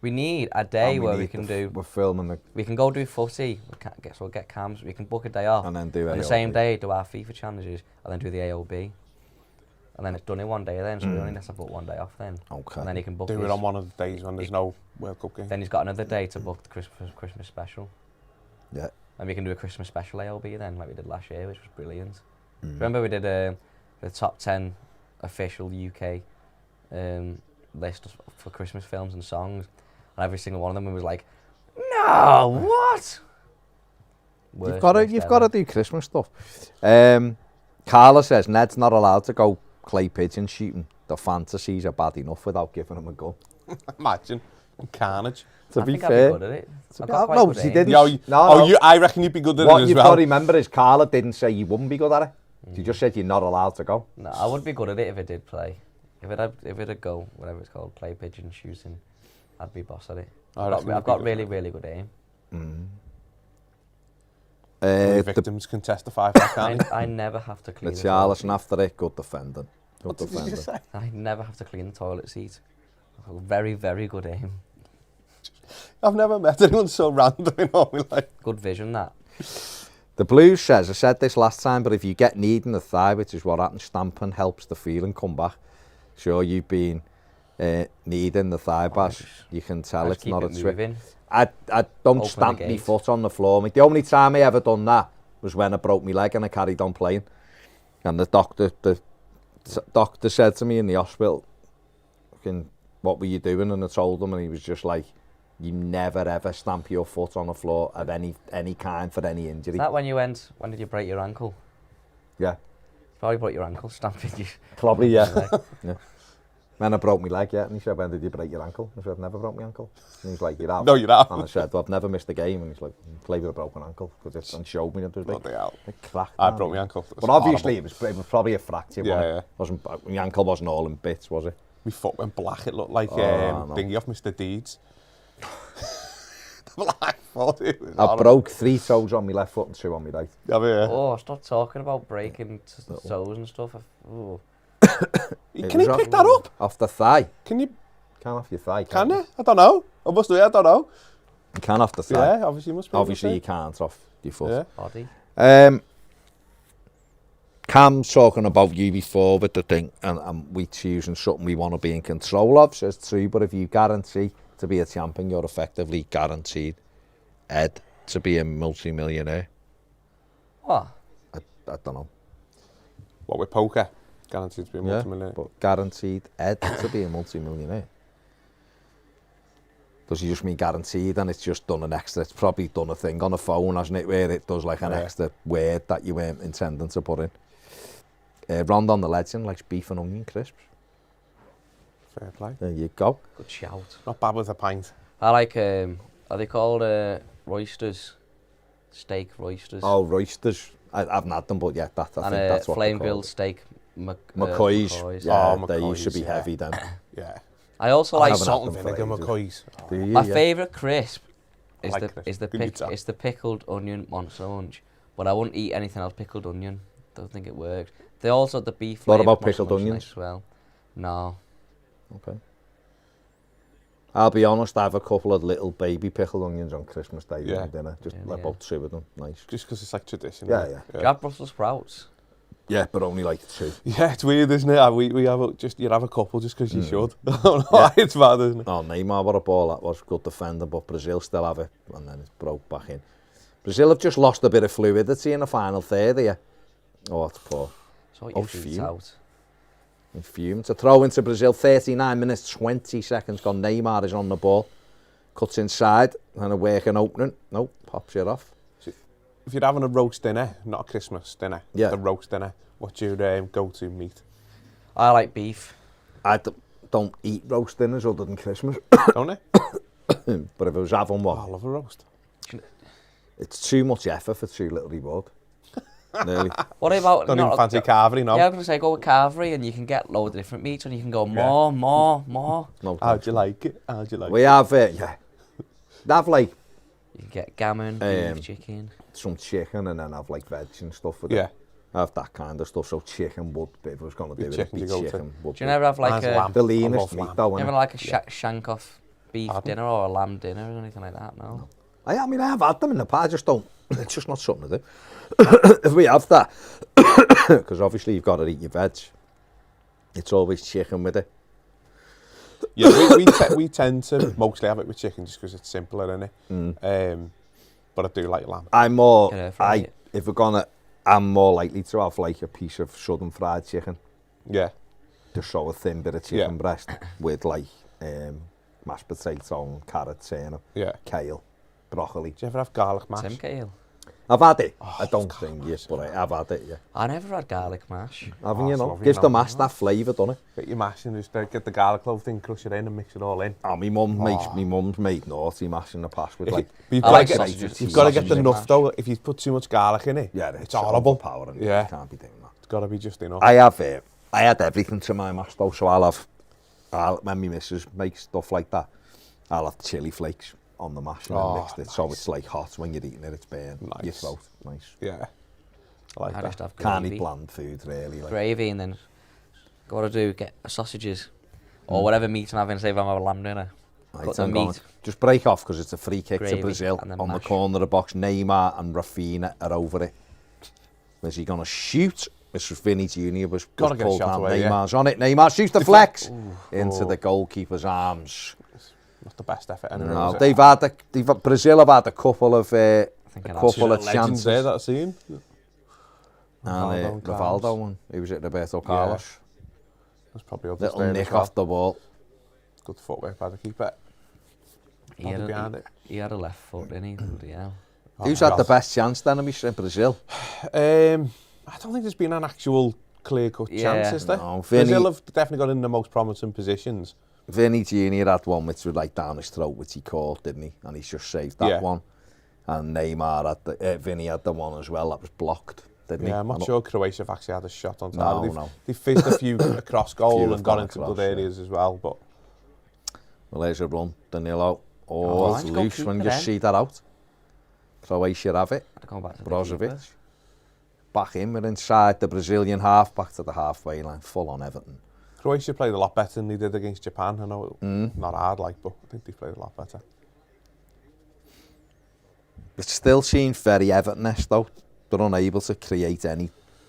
We need a day where we can do. We're filming the. We can go do footy. We'll get cams. We can book a day off. And then do on AOB. the same day, do our FIFA challenges, and then do the AOB. And then it's done in one day then, so we only have to book one day off then. Okay. And then he can book Do it on one of the days when there's no World Cup game. Then he's got another day to book the Christmas special. Yeah. And we can do a Christmas special AOB then, like we did last year, which was brilliant. Remember we did the top 10 official UK list for Christmas films and songs, and every single one of them was like, no, what? You've got to do Christmas stuff. Carla says Ned's not allowed to go clay pigeon shooting. The fantasies are bad enough without giving him a gun. Imagine carnage. To be I'd fair, be good at it. no, she didn't. I reckon you'd be good at it as well. What you've got to remember is Carla didn't say you wouldn't be good at it. She just said you're not allowed to go. No, I would be good at it if it did play. If it'd go, whatever it's called, clay pigeon shooting, I'd be boss at it. I've got really, really good aim. Victims can testify for that. I never have to clean the Charlison after it, good defending. What did you just say? I never have to clean the toilet seat. I've got very, very good aim. I've never met anyone so random in all my life. Good vision, that. The Blues says, I said this last time, but if you get kneed in the thigh, which is what happens, stamping helps the feeling come back. Sure, you've been kneed in the thigh, Baz. You can tell it's not a trick. I don't Open stamp my foot on the floor. The only time I ever done that was when I broke my leg and I carried on playing. And the doctor said to me in the hospital, what were you doing? And I told him, and he was just like, you never ever stamp your foot on the floor of any kind for any injury. Is that when did you break your ankle? Yeah. Probably broke your ankle stamping you. Probably, yeah. Yeah. Then I broke my leg, yeah, and he said, when did you break your ankle? I said, never broke my ankle. And he's like, you have? No, you have. And I said, well, I've never missed a game. And he's like, play with a broken ankle. And showed me it was big. Crack. I broke my ankle. But obviously it was probably a fracture. Yeah. My ankle wasn't all in bits, was it? My foot went black. It looked like thingy off Mr. Deeds. Black foot. I broke 3 toes on my left foot and 2 on my right. Oh, stop talking about breaking toes and stuff. Can he pick that up? Off the thigh. Can you? Can off your thigh. Can you? I don't know. I must do it. I don't know. You can off the thigh. Yeah, obviously you must be. Obviously you can't off your foot. Yeah. Body. Cam's talking about you before with the thing, and we choosing something we want to be in control of, says true, but if you guarantee to be a champion, you're effectively guaranteed, Ed, to be a multi-millionaire. What? I don't know. What, with poker? Guaranteed to be a multi-millionaire? But guaranteed, Ed, to be a multi-millionaire. Does he just mean guaranteed and it's just done an extra, it's probably done a thing on a phone, hasn't it, where it does like an extra word that you weren't intending to put in. Rondon the legend likes beef and onion crisps. Fair play. There you go. Good shout. Not bad with a pint. I like, are they called roysters? Steak roysters. Oh, roysters. I haven't had them, but yeah, I think that's what flame they're grilled called. steak. McCoy's. Yeah, they used to be heavy then. Yeah. I also like salt and vinegar McCoy's. My favourite crisp is like the pickled onion monster lunch, but I wouldn't eat anything else pickled onion. Don't think it works. They also the beef. What about pickled onions? As well. No. Okay. I'll be honest, I have a couple of little baby pickled onions on Christmas Day for dinner. Just about 2 of them. Nice. Just because it's like tradition. Yeah. Do you have Brussels sprouts? Yeah, but only like 2. Yeah, it's weird, isn't it? We have you have a couple just because you should. I don't know why it's bad, isn't it? Oh, Neymar, what a ball that was. Good defender, but Brazil still have it, and then it's broke back in. Brazil have just lost a bit of fluidity in the final third here. Oh, that's poor. Sort your feet out. And Fume to throw into Brazil, 39 minutes, 20 seconds gone. Neymar is on the ball. Cuts inside, and a working opening. Nope, pops it off. If you're having a roast dinner, not a Christmas dinner, the roast dinner, what's your go-to meat? I like beef. I don't eat roast dinners other than Christmas. Don't you? But if I was having one, I love a roast. It's too much effort for too little reward. Really. What about... Don't even fancy carvery, no? Yeah, I was going to say, go with carvery and you can get loads of different meats and you can go more. No, how'd you like it? We have, they have like... You can get gammon, beef, chicken. Some chicken and then have like veg and stuff with it. I have that kind of stuff, so chicken would be, if I was going to do it, it'd be chicken. Do you never have like the leanest meat though, you ever like a shank off beef dinner or a lamb dinner or anything like that? No. I mean, I have had them in the past, I just don't, it's just not something to do. If we have that, because obviously you've got to eat your veg, it's always chicken with it. Yeah, we tend to mostly have it with chicken just because it's simpler, isn't it? But I do like lamb. I'm more likely to have like a piece of southern fried chicken. Yeah. Just so a thin bit of chicken breast with like mashed potato and carrots, kale, broccoli. Do you ever have garlic mash? Tim kale. I've had it. I don't think yes, but I've had it, I never had garlic mash. Haven't you know? Gives the mash that flavour, doesn't it? Get your mash and just get the garlic clove thing, crush it in and mix it all in. Oh, my mum's made naughty mash in the past with like... You've got to get the enough though. If you put too much garlic in it, it's horrible. You can't be doing that. It's got to be just enough. I had everything to my mash though, so when my missus makes stuff like that, I'll have chili flakes on the mash and then mixed it, so it's like hot when you're eating it, it's burning your throat. Nice. Yeah. I like that. Have can't eat bland food really. Like. Gravy and then get sausages or whatever meat I'm having, say if I'm having a lamb dinner. Cut the meat. Just break off because it's a free kick Gravy to Brazil on mash. the corner of the box. Neymar and Rafinha are over it. Is he going to shoot? Mr. Vinny Jr. was pulled down. Neymar's on it. Neymar shoots the flex into the goalkeeper's arms. Not the best effort anyway. No, Brazil have had a couple of chances. There, that scene. And Rivaldo one. He was at Roberto Carlos. That's probably up little nick off the ball. Good footwork by the keeper. He had a left foot, didn't he? Who's had the best chance then in Brazil? I don't think there's been an actual clear-cut chance, is there? No, Brazil have definitely got in the most promising positions. Vinny Jr. had one which was like down his throat, which he caught, didn't he? And he's just saved that one. And Neymar had Vinny had the one as well that was blocked, didn't he? I'm not sure Croatia have actually had a shot on target. No. They fizzed a few across goal and got into good areas as well. But well, there's a run, Danilo. Oh, it's loose when you see that out. Croatia have it. Brozovic. Back in, we're inside the Brazilian half, back to the halfway line, full on Everton. Croatia played a lot better than they did against Japan. I know it not hard, but I think they played a lot better. It still seems very Everton-esque though. They're unable to create any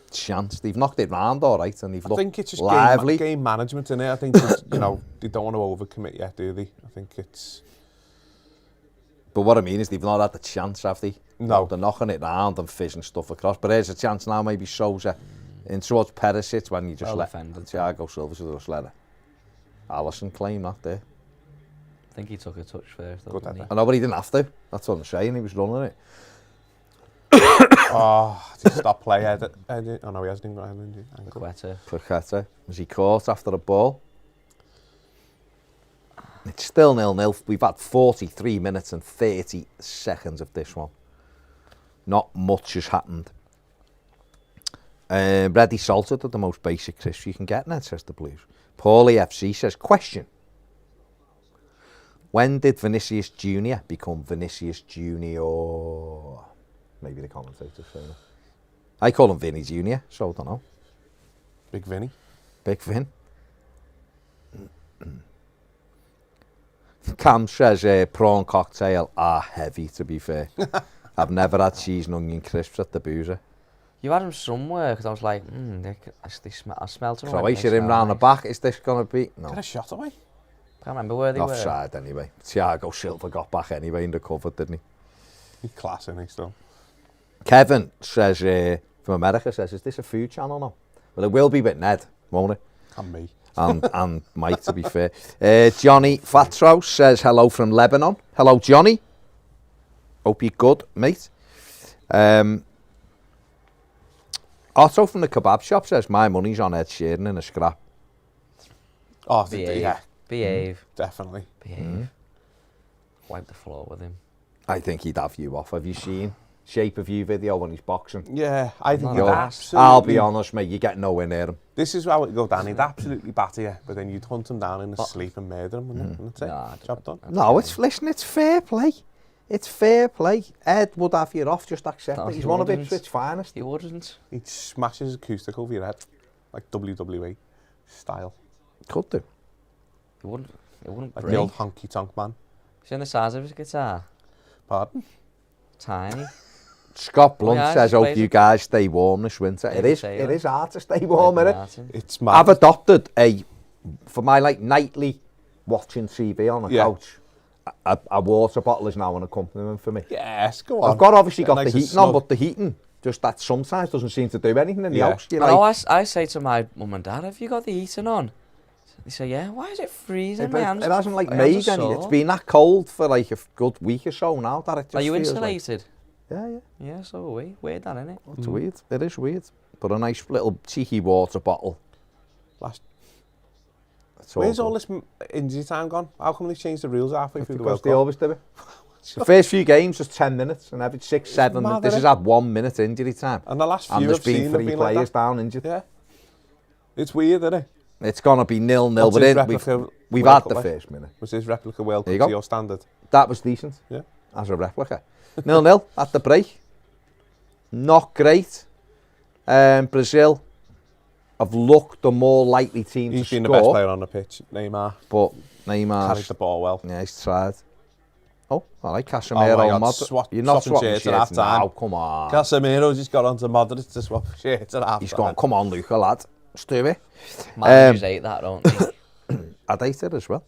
chance. They've knocked it round all right, and they've looked lively. I think it's just game management in it. I think it's, they don't want to overcommit yet, do they? I think it's. But what I mean is they've not had the chance, have they? No. They're knocking it round and fizzing stuff across. But there's a chance now, maybe Sousa in towards Perisic when you just let Thiago Silva just let it. Alisson claim that there. I think he took a touch first. I know, but he didn't have to. That's what I'm saying. He was running it. Just stop play. Oh no, he hasn't even got an ankle. Paqueta. Was he caught after the ball? It's still 0-0. We've had 43 minutes and 30 seconds of this one. Not much has happened. Ready salted are the most basic crisps you can get, Ned, says the Blues. Paulie FC says, question. When did Vinicius Jr. become Vinicius Junior? Maybe the commentators say that. I call him Vinny Jr., so I don't know. Big Vinny. Big Vin. Cam says prawn cocktail are heavy, to be fair. I've never had cheese and onion crisps at the Boozer. You had them somewhere, because I was like, I smelled them. Croatia in round the back, is this going to be? No. Get a shot away. I can't remember where they were. Offside anyway. Thiago Silva got back anyway in the cover, didn't he? He's class, isn't he, still? Kevin says, from America, says, is this a food channel now? Well, it will be with Ned, won't it? And me. and Mike, to be fair. Johnny Fatro says, hello from Lebanon. Hello, Johnny. Hope you're good, mate. Otto from the kebab shop says, my money's on Ed Sheeran in a scrap. Oh, Behave. Definitely. Behave. Wipe the floor with him. I think he'd have you off. Have you seen Shape of You video when he's boxing? Yeah, I think I'll be honest, mate, you get nowhere near him. This is how it go down. He'd absolutely batter you, but then you'd hunt him down in his sleep and murder him, wouldn't it? And that's it. Job done. No, it's fair play. It's fair play. Ed would have you off, just accept it. He's one of Ipswich's finest. He wouldn't. He'd smash his acoustic over your head, like WWE style. Could do. He wouldn't like break. The old honky tonk man. See the size of his guitar? Pardon? Tiny. Scott Blunt says, hope you guys stay warm this winter. It is hard to stay warm, isn't it? It's mad. I've adopted for my nightly watching TV on the couch, a water bottle is now an accompaniment for me. Yes, go on. I've obviously got the heating on, but the heating, just that sometimes doesn't seem to do anything in the house. I say to my mum and dad, have you got the heating on? They say, yeah, why is it freezing? It hasn't made any. It's been that cold for a good week or so now that it just Are you feels insulated? Yeah. Yeah, so are we. Weird that, isn't it? It's weird. It is weird. But a nice little cheeky water bottle. Where's all this injury time gone? How come they changed the rules halfway through the World Cup? Because they always do it. The first few games was 10 minutes, and every 6, 7, this is at 1 minute injury time. And the last few and there's I've been seen 3 players down injured. Yeah. It's weird, isn't it? It's going to be 0-0, but we've had the first minute. Was his replica World Cup to your standard? That was decent. Yeah. As a replica. 0-0 at the break. Not great. Brazil have looked the more likely team to score. He's been the best player on the pitch, Neymar. But Neymar carried the ball well. Yeah, he's tried. Oh, I like Casemiro. You're not swapping shirts at half time. No, come on. Casemiro just got onto Modric to swap shirts at half time. He's gone, come on, Luca, lad. Let's do it. Managers hate that, don't they? I'd hate it as well.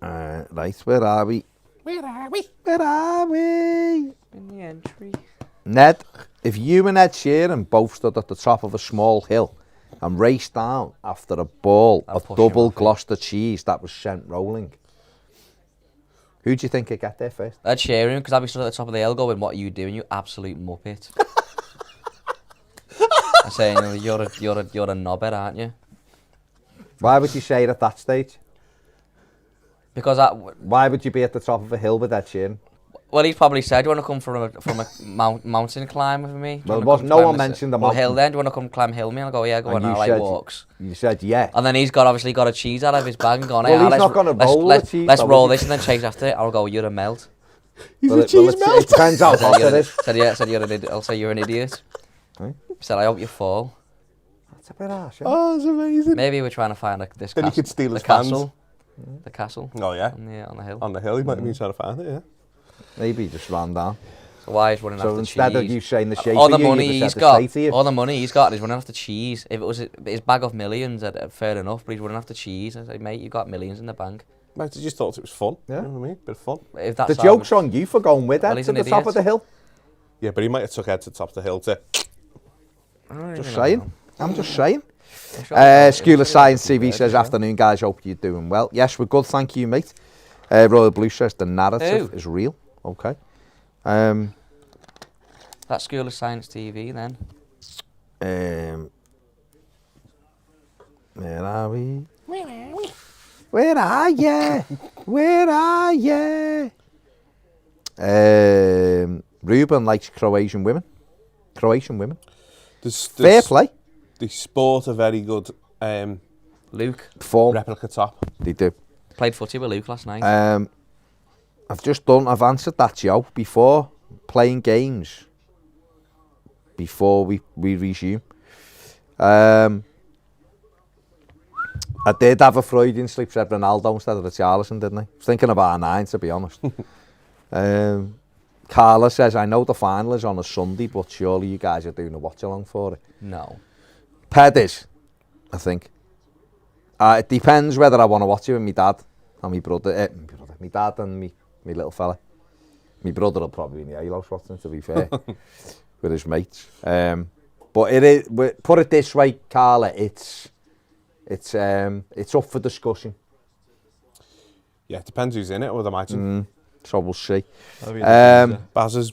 Right, where are we? Where are we? In the entry. Ned, if you and Ed Sheeran both stood at the top of a small hill and raced down after a ball of double Gloucester cheese that was sent rolling, who do you think would get there first? Ed Sheeran, because I'd be stood at the top of the hill going, what are you doing, you absolute muppet? saying you're a knobhead, aren't you? Why would you say it at that stage? Because why would you be at the top of a hill with that chin? Well, he's probably said, "Do you want to come from a mountain climb with me?" Well, no one mentioned the mountain. Hill then. Do you want to come climb hill with me? And I go, yeah, go on. I like walks. You said yeah. And then he's obviously got a cheese out of his bag and gone, well, he's not going to roll the cheese. Let's roll this and then chase after it. I'll go, you're a melt. He's a cheese melt. It depends how hot it is. I'll say you're an idiot. He said, I hope you fall. That's a bit harsh. Oh, that's amazing. Maybe we're trying to find this then castle. He could steal his castle. The castle. Oh, yeah. On the hill. On the hill, he might have been trying to find it, yeah. Maybe he just ran down. So why is running after cheese? So instead of you saying the shape all the money he's got, he's running after cheese. If it was his bag of millions, fair enough, but he's running after cheese. I say, mate, you've got millions in the bank. Mate, I just thought it was fun. Yeah. You know what I mean? Bit of fun. If that's the joke's on you for going with Ed to the top of the hill. Yeah, but he might have took Ed to the top of the hill to... Just saying. I'm just saying. School of Science TV says, afternoon guys, hope you're doing well. Yes, we're good, thank you, mate. Royal Blue says, the narrative is real. Okay. That School of Science TV then. Where are we? Where are you? Where are you? Ruben likes Croatian women. Fair play. They sport a very good Luke form. Replica top. They do. Played footy with Luke last night. I've answered that, Joe, before playing games. Before we resume. I did have a Freudian slip, said Ronaldo instead of the Charleston, didn't I? I was thinking of R9, to be honest. Carla says, I know the final is on a Sunday, but surely you guys are doing a watch-along for it. No. Ped is, I think. It depends whether I want to watch it with my dad and my brother. My dad and my little fella. My brother will probably be in the alehouse watching, to be fair, with his mates. But it is, put it this way, Carla, it's up for discussion. Yeah, it depends who's in it, I would imagine. So we'll see. Baz has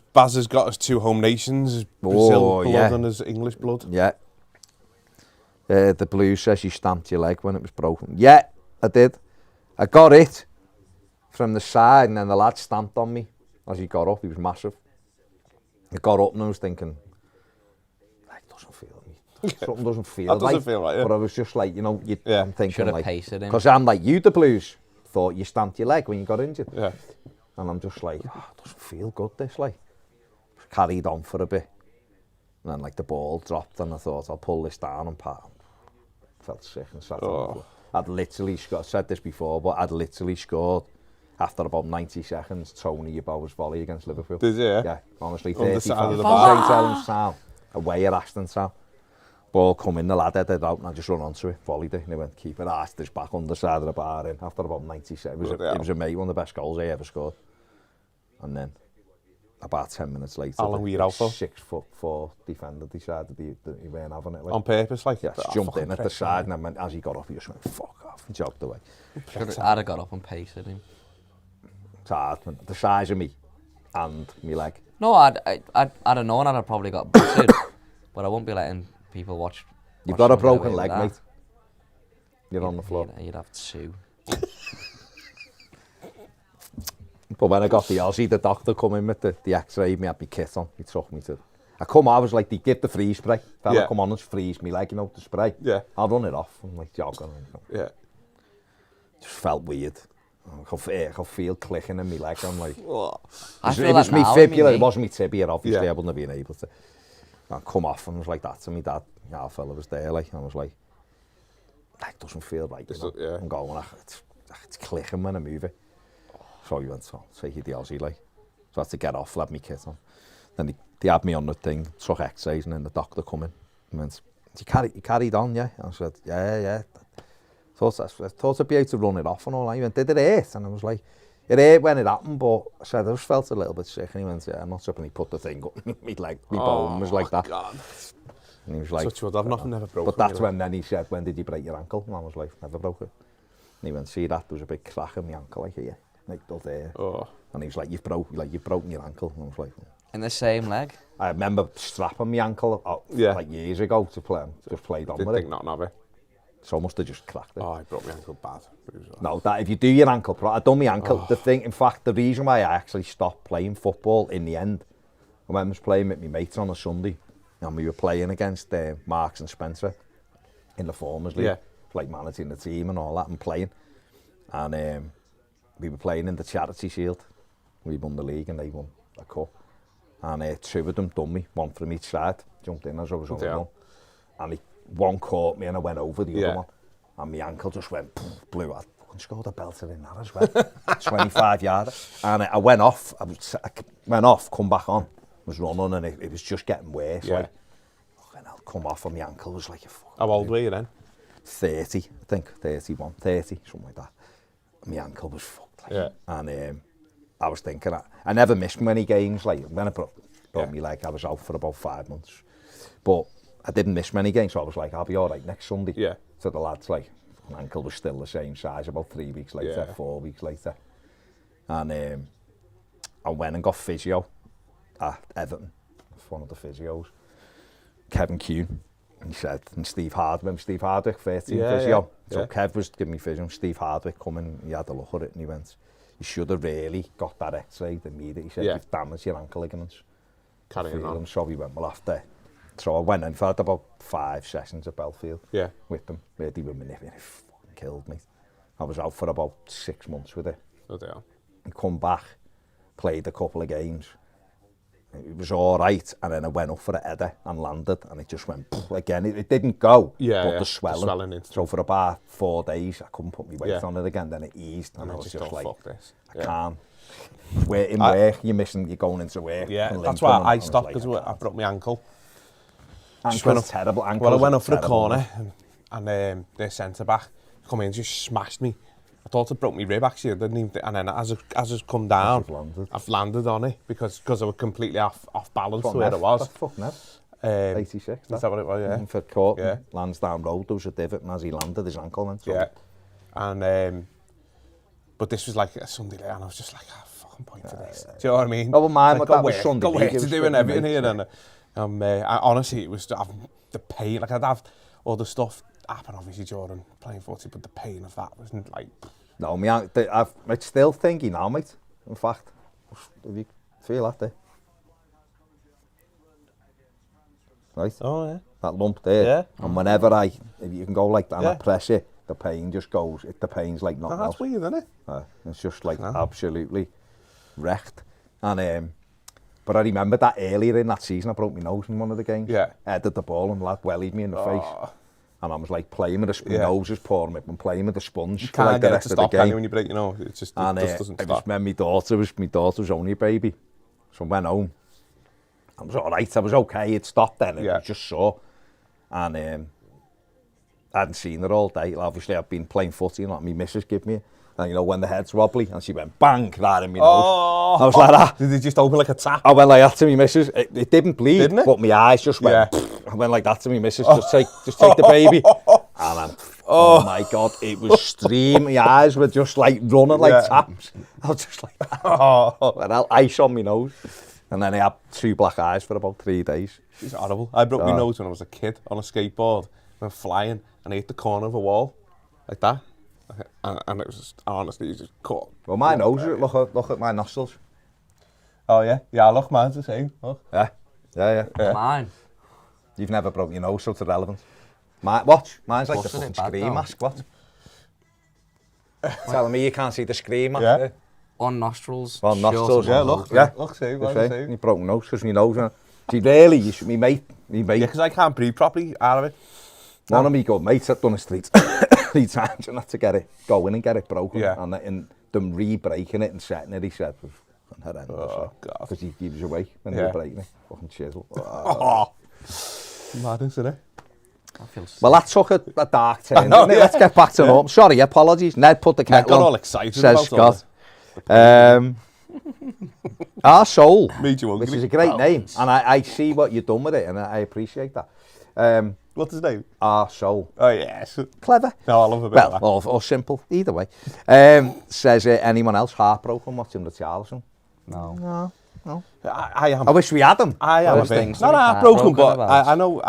got his two home nations, his Brazil blood and his English blood. Yeah. The Blues says you stamped your leg when it was broken. Yeah, I did. I got it from the side and then the lad stamped on me as he got up. He was massive. I got up and I was thinking, that doesn't feel me. Something doesn't feel that doesn't feel right, yeah. But I was just like, you know, I'm thinking like, because I'm like you, the Blues, thought you stamped your leg when you got injured. Yeah. And I'm just like, it doesn't feel good, this, like. Carried on for a bit. And then, like, the ball dropped and I thought, I'll pull this down and pat. Felt sick and sat on the floor. I'd literally said this before, but I'd literally scored after about 90 seconds, Tony Yeboah's volley against Liverpool. Did you? Yeah, honestly, on the side of the bar. Sound, away at Aston Town. Ball come in, the lad headed out and I just run onto it, volleyed it, and he went, keep it, asked this back on the side of the bar in after about 90 seconds. It was amazing, one of the best goals I ever scored. And then, about 10 minutes later, how long were you out for? 6'4" defender decided he weren't having it. Like, on purpose, like? Yeah, jumped in at the side and then as he got off, he just went, fuck off, and jogged away. I'd have got up and paced him. It's hard, man. The size of me and me leg. No, I'd have known I'd have probably got battered, but I won't be letting people watch. You've got a broken leg, mate. You're on the floor. You'd have two. But when I got the Aussie, the doctor come in with the X-ray, me had my kit on, he took me to... I come on, I was like, they give the freeze spray. Fella come on and freeze me leg, you know, the spray. Yeah. I'll run it off, I'm like jogging. Yeah. Just felt weird. I could feel clicking in my leg, I'm like... I it was me fibula, it wasn't me tibia, obviously, I wouldn't have been able to... I come off and I was like that to me dad. Our fella was there, like, and I was like, that doesn't feel right, you know? Yeah. I'm going, it's clicking when I move it. So he went, take you the Aussie, like. So I had to get off, left my kit on. Then they had me on the thing, took X-rays, and then the doctor come in and went, you carried on, yeah? And I said, yeah. I thought I'd be able to run it off and all that. He went, did it hurt? And I was like, it hurt when it happened, but I said, I just felt a little bit sick. And he went, yeah, I'm not sure. And he put the thing up, my leg, my bone was like that. God. And he was like, such would, I've nothing ever broken. But that's when then he said, when did you break your ankle? And I was like, never broke it. And he went, see that, there was a big crack in my ankle, like here. Like, there. Oh. And he was like, you've broken your ankle. And I was like, In the same leg? I remember strapping my ankle like years ago to play. Just played on with it. Didn't think nothing of it. So I must have just cracked it. Oh, I broke my ankle bad. No, that if you do your ankle, I done my ankle. The thing, in fact, the reason why I actually stopped playing football in the end, when I was playing with my mates on a Sunday, and we were playing against Marks and Spencer in the Formers League, like managing the team and all that, and playing. And we were playing in the Charity Shield. We won the league and they won a cup. And two of them done me, one from each side, jumped in as I was on the run. And one caught me and I went over the other one. And my ankle just went, blew out. I fucking scored a belter in that as well. 25 yards. And I went off, come back on. Was running and it was just getting worse. Like, I'll come off and my ankle was like a fucking... How old were you then? 30, I think, 31, 30, something like that. And my ankle was fucked. Like. And I was thinking, I never missed many games. Like, when I broke my leg, I was out for about 5 months. But I didn't miss many games, so I was like, I'll be all right next Sunday. So the lads, like, my ankle was still the same size about 3 weeks later, 4 weeks later. And I went and got physio at Everton, one of the physios, Kevin Kuhn. And he said, and Steve Hardwick, 13 physio. So Kev was giving me physio, Steve Hardwick coming, he had a look at it and he went, you should have really got that x-rayed immediately. He said, you've damaged your ankle ligaments. Carrying on. So we went, we'll have to. So I went and had about 5 sessions at Belfield with them. They were manipulating, it fucking killed me. I was out for about 6 months with it. Oh, dear. And come back, played a couple of games. It was all right, and then I went up for a header and landed, and it just went again. It didn't go, but the swelling. So for about 4 days, I couldn't put my weight on it again. Then it eased, and I was just like, I can't. In work, you're going into work. Yeah, that's why I stopped, because I broke my ankle. Ankle's terrible. Well, I went up for a corner, and their centre back come in, just smashed me. I thought it broke my rib actually, I didn't even and then as it's come down, I've landed on it because I was completely off balance to where it was. That's fucking it. 86. Is that what it was? Yeah. For court, lands down road, there was a divot, and as he landed, his ankle went through. Yeah. And but this was like a Sunday night, and I was just like, fucking point for this. Do you know what I mean? Oh, well, mine, like, that was Sunday. Got work to do and everything here, and honestly, it was the pain. Like I'd have all the stuff happen obviously during playing footy, but the pain of that wasn't like. No, I'm still thinking now, mate. In fact, if you feel that there. Right? Oh, yeah. That lump there. Yeah. And whenever if you can go like that and I press it, the pain just goes, the pain's like nothing else. That's weird, isn't it? It's just like absolutely wrecked. And but I remember that earlier in that season, I broke my nose in one of the games. Yeah. Headed the ball and the lad wellied me in the face. And I was like playing with my nose was pouring up and playing with the sponge. You can't like get it to stop, can you, when you break your nose? It just doesn't stop. When my daughter was only a baby. So I went home. I was all right, I was okay, it stopped then, it was just sore. And I hadn't seen her all day. Obviously, I've been playing footy and my missus gave me it. And you know, when the head's wobbly, and she went bang, right in my nose. I was like that. Did it just open like a tap? I went like that to my missus. It didn't bleed, didn't it? But my eyes just went. I went like that to my missus. Just take the baby. And oh my God, it was streaming. My eyes were just like running like taps. I was just like, and ice on my nose. And then I had 2 black eyes for about 3 days. It's horrible. I broke my nose when I was a kid on a skateboard. Went flying and I hit the corner of a wall like that. And it was just, honestly, just caught. Well, my nose, look at my nostrils. Oh, yeah? Yeah, look, mine's the same. Look. Yeah. Mine. You've never broken your nose, so it's irrelevant. Watch, mine's like the fucking screen mask, what? Telling me you can't see the screen mask? Yeah. On nostrils. On nostrils, yeah, look. Yeah. Look, same. You broke my nose, because my nose, see, really, you should, me mate. Yeah, because I can't breathe properly out of it. One of me good mates had done a 3 times and had to get it going and get it broken. Yeah. And them re-breaking it and setting it, he said, was horrendous. Oh, God. Because he was away when they were breaking it. Fucking chisel. Mad, isn't it? Well, that took a dark turn. Let's get back to normal. Sorry, apologies. Ned put the kettle on. Got all excited says about Scott. Our Soul, which is a great name. And I see what you've done with it, and I appreciate that. What's his name? Our Soul. Oh, yes. Clever. No, I love a bit of that. Or simple, either way. Says, anyone else heartbroken watching the Charleston? No. No. I am. I wish we had them. I am a Those bit. things Not we can't heartbroken, broken but about. I know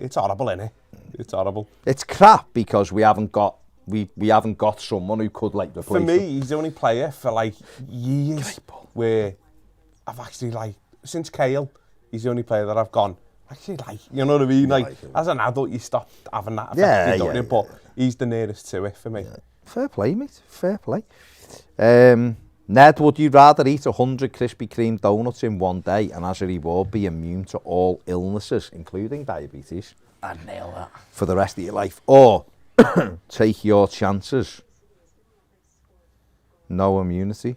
it's horrible, innit? It's horrible. It's crap because we haven't got someone who could like replace For me, him. he's the only player for like years where I've actually like, since Kale, he's the only player that I've gone, actually like, you know what I mean? Like as an adult, you stop having that effect, don't you? But he's the nearest to it for me. Yeah. Fair play, mate. Fair play. Ned, would you rather eat 100 Krispy Kreme donuts in one day and as a reward be immune to all illnesses, including diabetes, I'd nail that. for the rest of your life? Or take your chances? No immunity.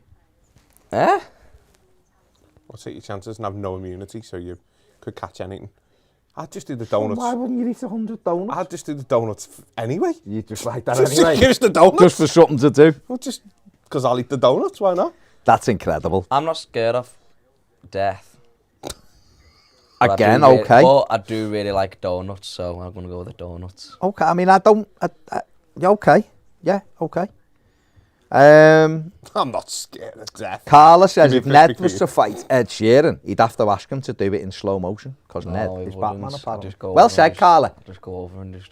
Eh? I'll take your chances and have no immunity so you could catch anything. I'd just do the donuts. Why wouldn't you eat 100 donuts? I'd just do the donuts anyway. You just like that Just anyway. give us the donuts. Just for something to do. Well, just because I'll eat the donuts, why not? That's incredible. I'm not scared of death. But Again, I do okay. But I do really like donuts, so I'm going to go with the donuts. Okay, I mean, yeah, okay. Yeah, okay. I'm not scared of death. Carla says if Give me Ned Krispy was Kreme. to fight Ed Sheeran, he'd have to ask him to do it in slow motion, because No, Ned he is wouldn't. Batman, I'd apparently. just go Well over said, and Carla. Just go over and just...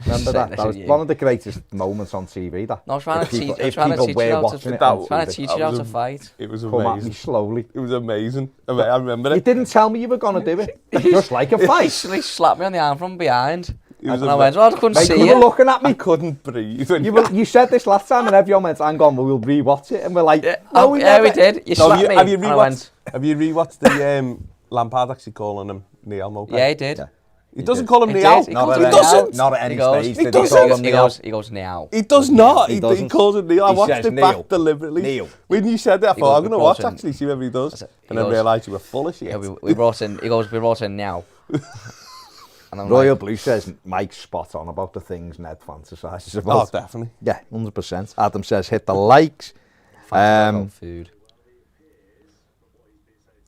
Remember that? Say That was you. one of the greatest moments on TV, that. No, I was trying If to people- teach, I was if trying to people teach were you how watching to, it on trying to TV. teach you how to fight. It was Come at me amazing. slowly. It was amazing. I remember You it. didn't tell me you were going to do it. Just like a fight. He slapped me on the arm from behind. It was And I went, well, I couldn't Mate, see you were you. looking at I me. couldn't breathe. You said this last time and everyone went, hang on, we'll re-watch it. And we're like, Yeah, no, we yeah, never. we did. You So slapped me. have you and I went, rewatched? Have you rewatched the Lampard actually calling him Neil Moped? yeah, he did. Yeah. He doesn't call him He Neil. did. He Not calls at him any- doesn't. Not at any He goes- stage He did he doesn't. call him Neil. He goes now. He does not. He He doesn't. calls him Neil. I He watched says it Neil. back deliberately. Neil. When you said that, I He thought, I'm goes, going to we watch brought in- actually, see whether he does. He And then goes- realised you were full of shit. Yeah, we brought in, he goes, we brought in now. And I'm Royal like, Blue says Mike's spot on about the things Ned fantasises Oh, about. definitely. Yeah, 100%. Adam says hit the likes. about food.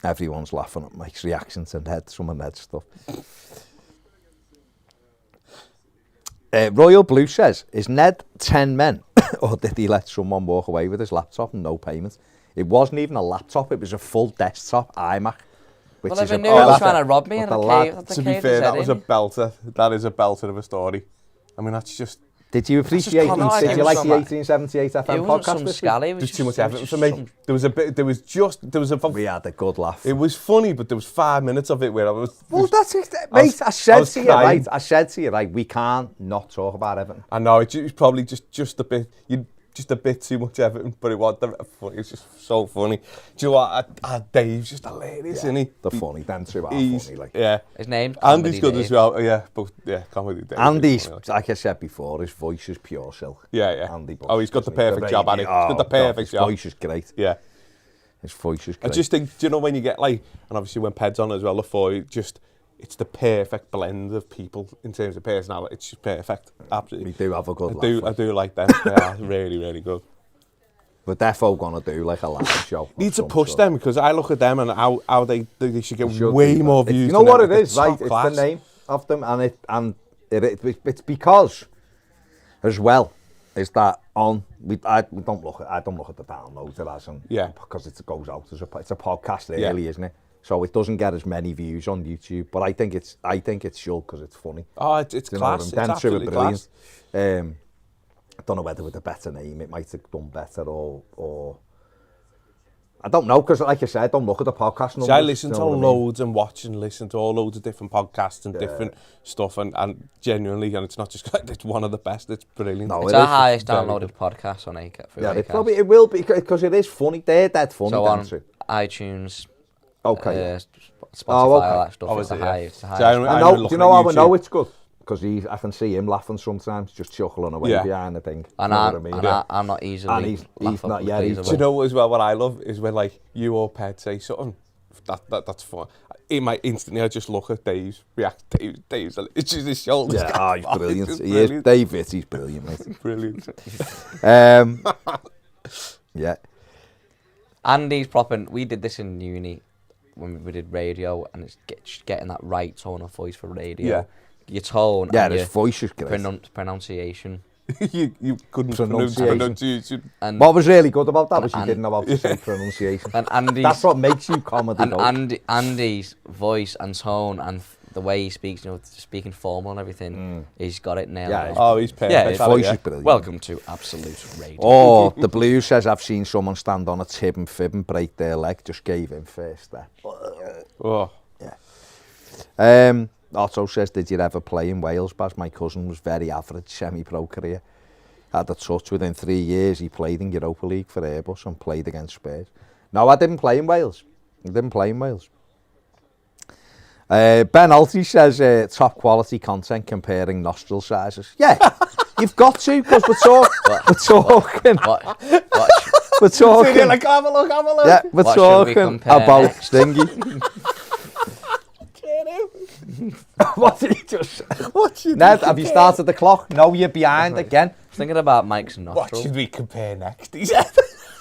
Everyone's laughing at Mike's reaction to Ned, some of Ned's stuff. Royal Blue says, is Ned 10 men or did he let someone walk away with his laptop and no payment? It wasn't even a laptop, it was a full desktop iMac. Which Well, is if I a knew he was belter. trying to rob me But in the a lad- cave, at the To be cave fair, he's that head was a in. belter. That is a belter of a story. I mean, that's just... Did you appreciate common did you sense. like the Some- 1878 FM It wasn't podcast some this week? scally. It was There's too much just- Everton it for was me. some- There was a bit... There was a... We had a good laugh. It was funny, but there was 5 minutes of it where I was... Well, that's it, I mate. was- I I said was to you, crying. right? I said to you, right? We can't not talk about Everton. I know, it was probably just a bit... Just a bit too much Everton, but it was just so funny. Do you know what? Dave's just hilarious, isn't he? The funny, them two are He's, funny. Like. yeah. His name's Andy's Comedy good Dave. as well. Yeah, but yeah, comedy Dave. Andy's, Funny, like. like I said before, his voice is pure silk. Yeah, yeah. Andy Bush, Oh, he's got the isn't he? perfect job at it. He's got the God, perfect his job. voice is great. Yeah. His voice is I great. just think, do you know when you get like, and obviously when Ped's on as well, it's the perfect blend of people in terms of personality. It's just perfect. Absolutely. We do have a good laugh. I like. do like them. They are really, really good. We're defo going to do like a live show. of Need to some push sort. them because I look at them and how they should get We should way do that. more It's- views. You know than what them. it is, Top right? class. It's the name of them, and it's because as well is that I don't look at the downloads it as because it goes out as it's a podcast really, isn't it? So it doesn't get as many views on YouTube, but I think it's should because it's funny. Oh, it's You know what I class. mean? It's Them two are absolutely class. brilliant. I don't know whether with a better name it might have done better or I don't know because like I said, I don't look at the podcast numbers. See, I listen you to know what I mean? loads and watch and listen to all loads of different podcasts and different stuff and genuinely, and it's not just it's one of the best. It's brilliant. No, It's it our is. highest very downloaded good. podcast on Acast. Yeah, it will be because it is funny. They're dead funny. So them on two. iTunes, okay. Spotify, Oh, okay. all that stuff. Oh, it's is the it, yeah. highest. See, I I know. remember Do you looking know at how I know YouTube. it's good? Because I can see him laughing sometimes, just chuckling away Yeah. behind the thing. And, You know I'm, what I mean? and Yeah. I'm not easily And he's not- yeah, he's- Do you know as well what I love is when like you or Ped say something that's fun. In my instantly I just look at Dave's react. Dave's it's just his shoulders. Yeah, go he's back. brilliant. It's just He is brilliant. Dave Vitt, he's brilliant, mate. Brilliant. Yeah. Andy's proper. We did this in uni when we did radio, and it's getting that right tone of voice for radio. Yeah. Your tone Yeah, and his your voice is great. pronunciation. you couldn't Pronunciation. And What was really good about that was you didn't know how to say pronunciation. And Andy's, That's what makes you comedy. and Andy's voice and tone and the way he speaks, speaking formal and everything, he's got it nailed. Yeah, he's perfect. Yeah, his voice is brilliant. Welcome to Absolute Radio. Oh, the Blue says I've seen someone stand on a tib and fib and break their leg. Just gave him first step. Oh. Yeah. Otto says, did you ever play in Wales, Baz? My cousin was very average, semi-pro career. Had a touch within 3 years. He played in Europa League for Airbus and played against Spurs. No, I didn't play in Wales. Ben Alty says, top quality content comparing nostril sizes. Yeah, you've got to, because we're talking. We're talking. Like, have a look. Yeah, we're talking about Stingy. What did he just say? Ned, have you started the clock? No, you're behind again. Thinking about Mike's nostril. What should we compare next? He said.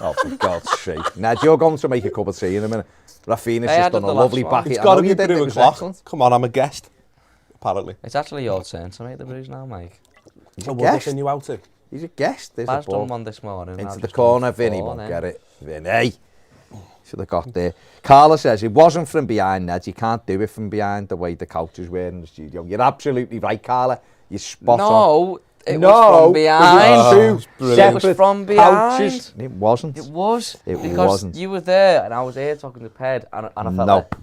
Oh, for God's sake. Ned, you're going to make a cup of tea in a minute. Rafinha's Hey, just done a lovely back. It's got to be through a clock. Come on, I'm a guest. Apparently. It's actually your turn to make the brews now, Mike. So what are you out to? He's a guest. There's Baz a ball done one this morning. into I've the just corner. done Vinny four won't then. get it. Vinny. Should have got there. Carla says, it wasn't from behind, Ned. You can't do it from behind the way the couches were in the studio. You're absolutely right, Carla. You're spot on. No, it was from behind. It was from behind. Couches. It wasn't. It was. It because wasn't. you were there and I was here talking to Ped and I felt like...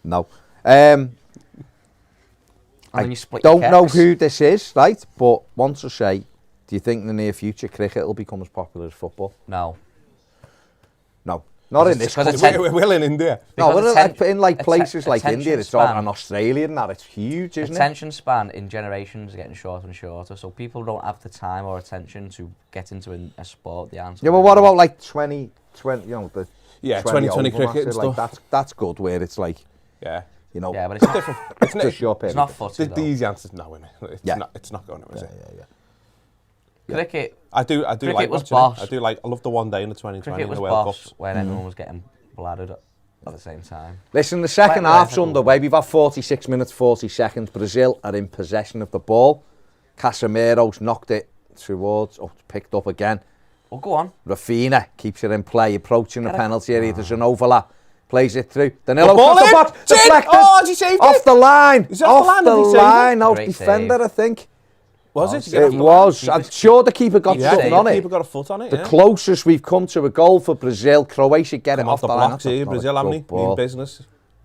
No. And I then you split don't your know keks. who this is, right? But want to say, do you think in the near future cricket will become as popular as football? No. No. Not in this Because country. We're in India. No, Because well, in like places like attention India, it's span. all, and Australia and that, it's huge, isn't it? Attention span in generations is getting shorter and shorter, so people don't have the time or attention to get into a sport. The answer. Yeah, well, what about like 20, you know, the 2020 cricket and like stuff. that's good, where it's like, Yeah. you know, Yeah, but it's not different. it's just your It's period. not footy The though. easy answer's no, isn't it? It's not going to, is it? Yeah. Cricket. I do Cricket like was watching boss. it. I love the one day in the 2020 Cricket in was the World boss Cups. when everyone was getting bladdered at the same time. Listen, the second Quite half's rare. underway. We've had 46 minutes, 40 seconds. Brazil are in possession of the ball. Casemiro's knocked it towards, picked up again. Well, go on. Rafinha keeps it in play, approaching the Get it. penalty area. There's an overlap. Plays it through. Danilo ball cross the in. box. It's in. Deflected. Oh, has he saved Off it? the line. Is it off the line? Did he save it? line. Out Great defender, save. I think. Was it? It was. I'm sure the keeper got Yeah, something on the it. keeper got a foot on it. The Yeah. closest we've come to a goal for Brazil. Croatia get it Come off off the the line. blocks That's here, not a Brazil, haven't good he? Mean ball. business.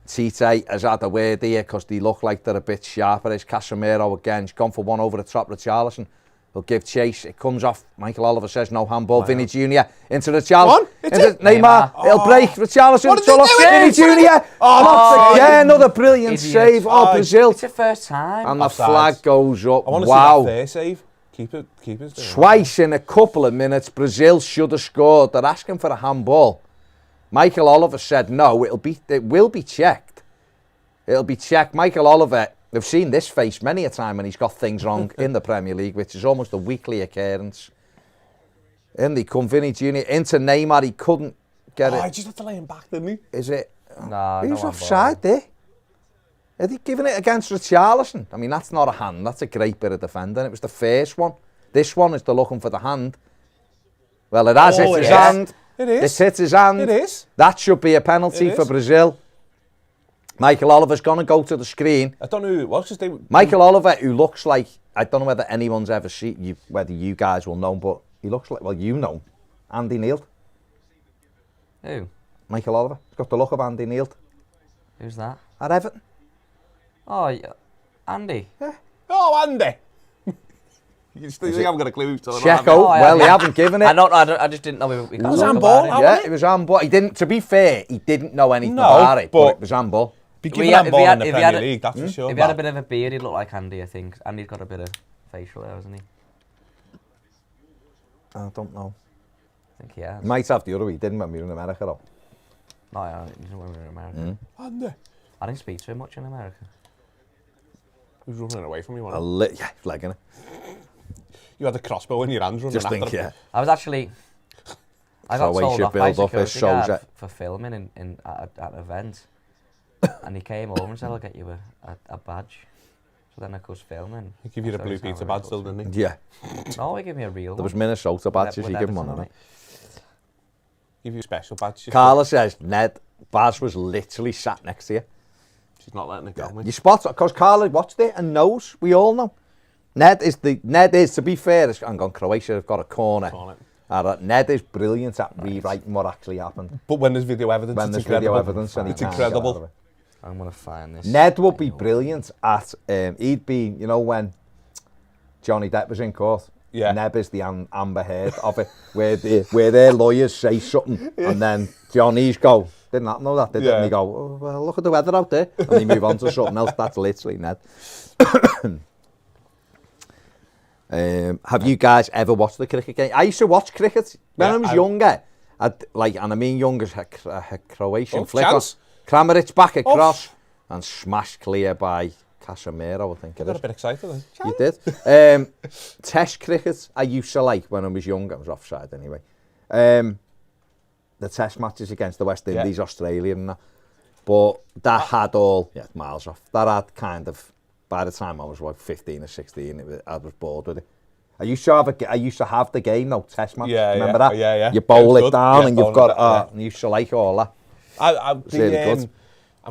Tite has had a word here because they look like they're a bit sharper. It's Casemiro again. He's gone for one over the top of Richarlison. He'll give chase. It comes off. Michael Oliver says no handball. Vinny Jr. into Richarlison. One? It's Into it. Neymar. It'll break. Richarlison. What did Still they off. do? Vinny Jr. Oh, again. Another brilliant Idiot. save. Oh, Brazil. It's the first time. And the Offside. flag goes up. I want to Wow. see that fair save. Keeper's doing it. Twice in a couple of minutes, Brazil should have scored. They're asking for a handball. Michael Oliver said no. It will be checked. It'll be checked. Michael Oliver, we've seen this face many a time when he's got things wrong in the Premier League, which is almost a weekly occurrence. In they come, Vinny Jr. into Neymar. He couldn't get I it. just had to lay him back, didn't he? Is it? Nah, Who's no handball. offside there? Are they giving it against Richarlison? I mean, that's not a hand. That's a great bit of defending. It was the first one. This one is they're looking for the hand. Well, it has. Oh, It's his it is. hand. It is. It's hit his hand. It is. That should be a penalty It for is. Brazil. Michael Oliver's going to go to the screen. I don't know who it was. Just they, Michael Oliver, who looks like, I don't know whether anyone's ever seen, whether you guys will know, but he looks like, well, you know, Andy Neal. Who? Michael Oliver. He's got the look of Andy Neal Who's that? at Everton. Oh, yeah. Andy. Oh, Andy. You haven't got a clue who's talking Checo. about. Oh, I Well, they haven't. haven't given it. I just didn't know we was can't talk handball, about it. how- Yeah, it was handball. He didn't, to be fair, he didn't know anything No, about it, but but it was handball. Be If given he had- that ball in the if he had Premier a- League, that's for sure. If he had a bit of a beard, he'd look like Andy, I think. Andy's got a bit of facial hair, hasn't he? I don't know. I think he has. He might have the other week, didn't when we were in America though. No, yeah, he's when we were in America. Andy. I didn't speak to him much in America. Who's running away from you? Yeah, legging it. You had the crossbow in your hands running Just after think, him. yeah. I was actually... I got Croatia told off by build up his security guard soldier. for filming at an event. And he came over and said, I'll get you a badge. So then I goes filming. He gave you the blue pizza badge still, didn't he? Yeah. No, he gave me a real one. There was Minnesota badges, you give him one of them. Give you a special badge. Carla says, Ned, Baz was literally sat next to you. She's not letting it go, mate. You spot it, because Carla watched it and knows, we all know. Ned is, to be fair, I'm going, Croatia have got a corner. Ned is brilliant at rewriting what actually happened. But when there's video evidence, when it's there's incredible. video evidence, and it's incredible. I'm going to find this. Ned would be brilliant at, he'd be, you know, when Johnny Depp was in court. Yeah. Neb is the Amber Heard of it, where their lawyers say something, and then Johnny's go, didn't that know that, did it? And he go, oh, well, look at the weather out there, and they move on to something else. That's literally Ned. Have you guys ever watched the cricket game? I used to watch cricket when I was younger. And I mean young as a Croatian flicker. Kramaric back across and smashed clear by Casemiro, I think it is. Got a bit excited then. You did. Test cricket I used to like when I was young. I was offside anyway. The test matches against the West Indies, Australia and that. But that had all, miles off. That had kind of, by the time I was like 15 or 16, I was bored with it. I used to have the game, though, test match. Remember that? Yeah. You bowl it down and you've got, and you used to like all that. I'm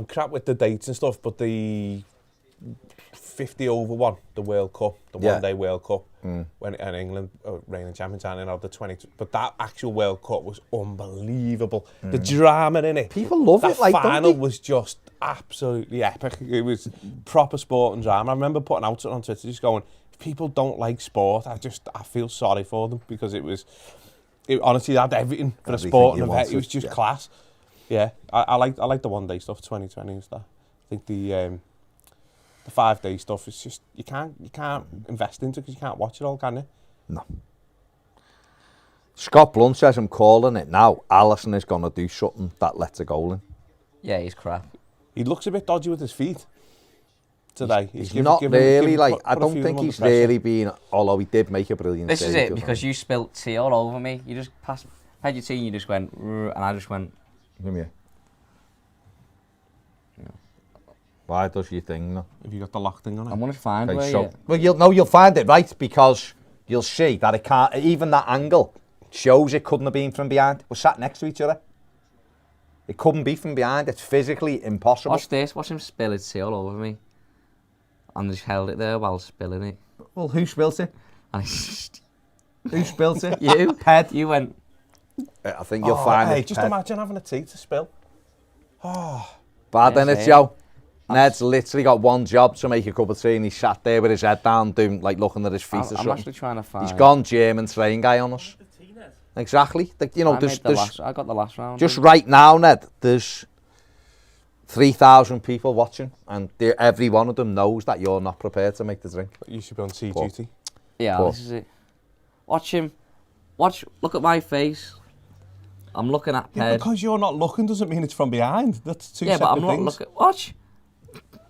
crap with the dates and stuff, but the 50 over one, the World Cup, the one-day World Cup, when in England, reigning champions, and the 20. But that actual World Cup was unbelievable. The drama in it. People love it, like, the final don't they? was just absolutely epic. It was proper sport and drama. I remember putting out on Twitter, just going, if people don't like sport, I feel sorry for them, because it honestly had everything for a sport and event. It was just class. Yeah, I like the one-day stuff, 2020 and stuff. I think the 5-day stuff is just you can't invest into because you can't watch it all, can you? No. Scott Blunt says, I'm calling it now. Alisson is going to do something that lets a goal in. Yeah, he's crap. He looks a bit dodgy with his feet today. He's not really like. I don't think he's really been. Although he did make a brilliant. This is it, because you spilt tea all over me. You just had your tea and you just went, and I just went. Give me a. Why does your thing now? Have you got the lock thing on it? I'm going to find where Well, you'll find it, right? Because you'll see that it can't, even that angle shows it couldn't have been from behind. We're sat next to each other. It couldn't be from behind. It's physically impossible. Watch this. Watch him spill his tea all over me. And just held it there while spilling it. Well, who spilled it? Who spilled it? You. Ped. You went. I think you'll find it. Just imagine having a tea to spill. Bad then it's Joe. Ned's literally got one job, to make a cup of tea, and he sat there with his head down, doing, like, looking at his feet or something. I'm actually trying to find. He's gone German train guy on us. Exactly. You know, I got the last round. Just right now, Ned, there's 3,000 people watching, and every one of them knows that you're not prepared to make the drink. You should be on tea duty. Yeah, this is it. Watch him. Look at my face. I'm looking at Ped. Yeah, because you're not looking doesn't mean it's from behind. That's two separate things. Yeah, but I'm not looking. Watch.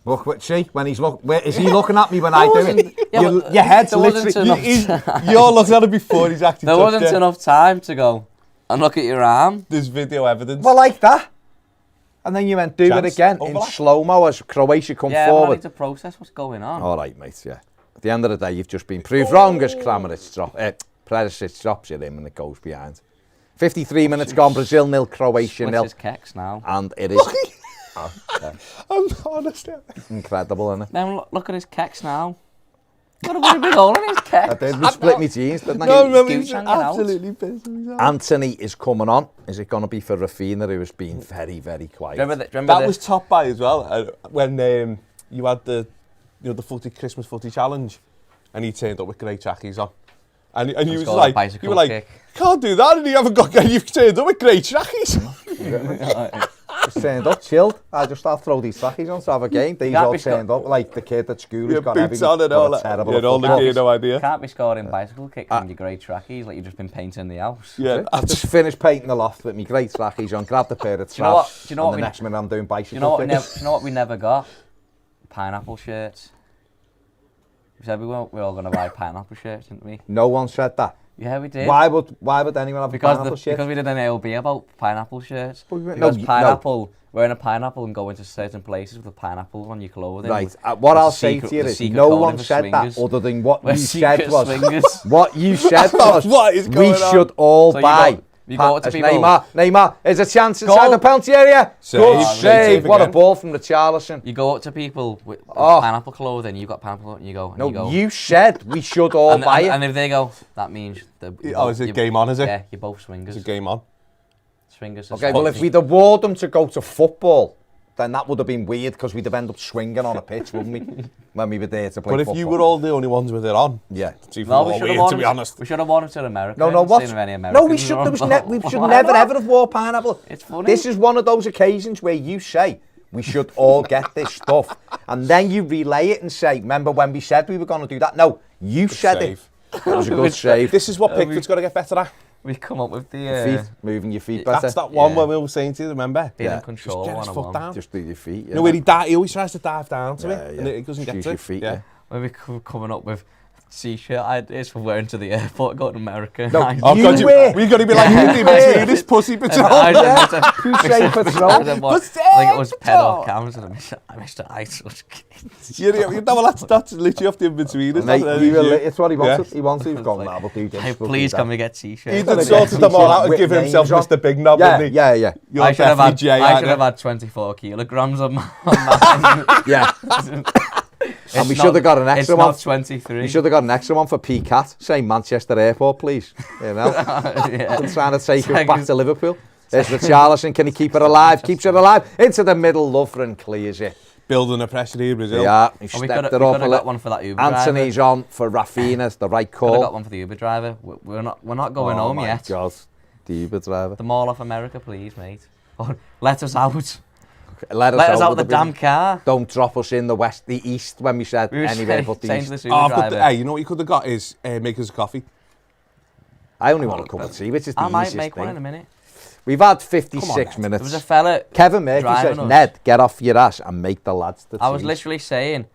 Look, see, when he's is he looking at me when I do it? Your head's literally. You're looking at it before he's actually. There wasn't enough time to go and look at your arm. There's video evidence. Well, like that. And then you went do it again in slow-mo as Croatia come forward. Yeah, I need to process what's going on. All right, mate, yeah. At the end of the day, you've just been proved wrong as Perisic drops it in and it goes behind. 53 minutes gone, Brazil 0, Croatia 0. His kecks now. And it is... I'm honest. Incredible, isn't it? Then look at his kecks now. Got a big hole in his kecks. I did. We split my jeans, didn't I? No, remember, he's absolutely pissed himself. Anthony is coming on. Is it going to be for Rafinha, who has been very, very quiet? That was top by as well. When you had the Christmas footy challenge, and he turned up with grey trackies on. And you was like, you were like, can't do that, and you've turned up with grey trackies. Just turned up, chilled. I'll throw these trackies on to have a game. These all turned up, like the kid at school who's got everything. On and all that. No idea. Can't be scoring bicycle kicks in your grey trackies like you've just been painting the house. Yeah, I've just finished painting the loft with my grey trackies on, grabbed a pair of traps, and the next minute I'm doing bicycle kicks. You know what we never got? Pineapple shirts. We said we were all going to buy pineapple shirts, didn't we? No one said that. Yeah, we did. Why would anyone have a pineapple shirt? Because we did an AOB about pineapple shirts. Because pineapple, wearing a pineapple and going to certain places with a pineapple on your clothing. Right, what I'll say to you is no one said that other than what you said was... What you said was, we should all buy... You go up to people... Neymar, there's a chance inside the penalty area. Good save. What a ball from the Charlison. You go up to people with pineapple clothing, you've got pineapple, and you go... No, you said we should all buy it. And if they go, that means... is it game on, is it? Yeah, you're both swingers. It's a game on. Swingers. Okay, well, if we'd award them to go to football, then that would have been weird because we'd have ended up swinging on a pitch, wouldn't we? When we were there to play football. But if you were all the only ones with it on, yeah. It's even more weird, to be honest. We should have worn them to America. No, what? No, we should never ever have wore pineapple. It's funny. This is one of those occasions where you say, we should all get this stuff. And then you relay it and say, remember when we said we were going to do that? No, you said it. It was a good save. This is what Pickford's got to get better at. We come up with the... feet, moving your feet better. That's that one where we were saying to you, remember? Being in control. Just get his foot down. Just do your feet. No, where he always tries to dive down to it, and it doesn't get to it. Your feet, yeah. When we're coming up with t-shirt ideas for wearing to the airport, going to America. No, we've got to be like, you wear this pussy patrol. Touche patrol. I think it was pedal cams and Mr. Ice's kids. That's literally off the in-between. It's what he wants. He wants to go, nah, but do this. Hey, please can we get t-shirts? He done sorted them all out and give himself Mr. Big Knob, didn't he? Yeah. I should have had 24 kilograms on my Yeah. And we should have got an extra one. It's not 23. We should have got an extra one for PCAT, saying Manchester Airport, please. You know? I'm trying to take us back to Liverpool. There's the Charlison, can he keep it alive? Keeps it alive. Into the middle, Lover, and clears it. Building a pressure here, Brazil. Yeah, he stepped it up a little. Got one for that Uber Anthony's driver. on for Rafinha's the right call. Could have got one for the Uber driver. We're not going home yet. God, the Uber driver. The Mall of America, please, mate. Or let us out. Let us out of the damn car. Don't drop us in the east when we said anywhere but the east. Hey, you know what you could have got is make us a coffee. I only want a cup of tea, which is the easiest thing. I might make one in a minute. We've had 56 minutes. There was a fella. Kevin Murphy says, Ned, get off your ass and make the lads the tea. I was literally saying,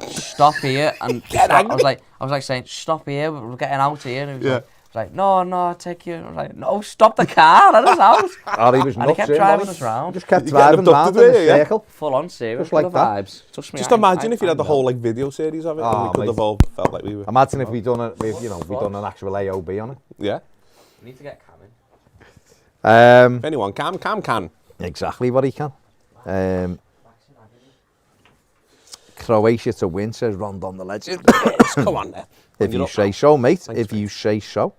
stop here and stop. I was like saying, stop here. We're getting out here. And he was like, no, I'll take you. I was like, no, stop the car. Let us out. Oh, he was and he kept driving us round. Just kept driving round in a circle. Full on serious. Just like that. Vibes. Just imagine if you had the whole video series of it. And we could have all felt like we were. Imagine if we'd done an actual AOB on it. Yeah. We need to get Cam in. If anyone can. Exactly what he can. Croatia to win, says Rondon the legend. Come on, Ned. If you say so, mate. Thanks, if you say so.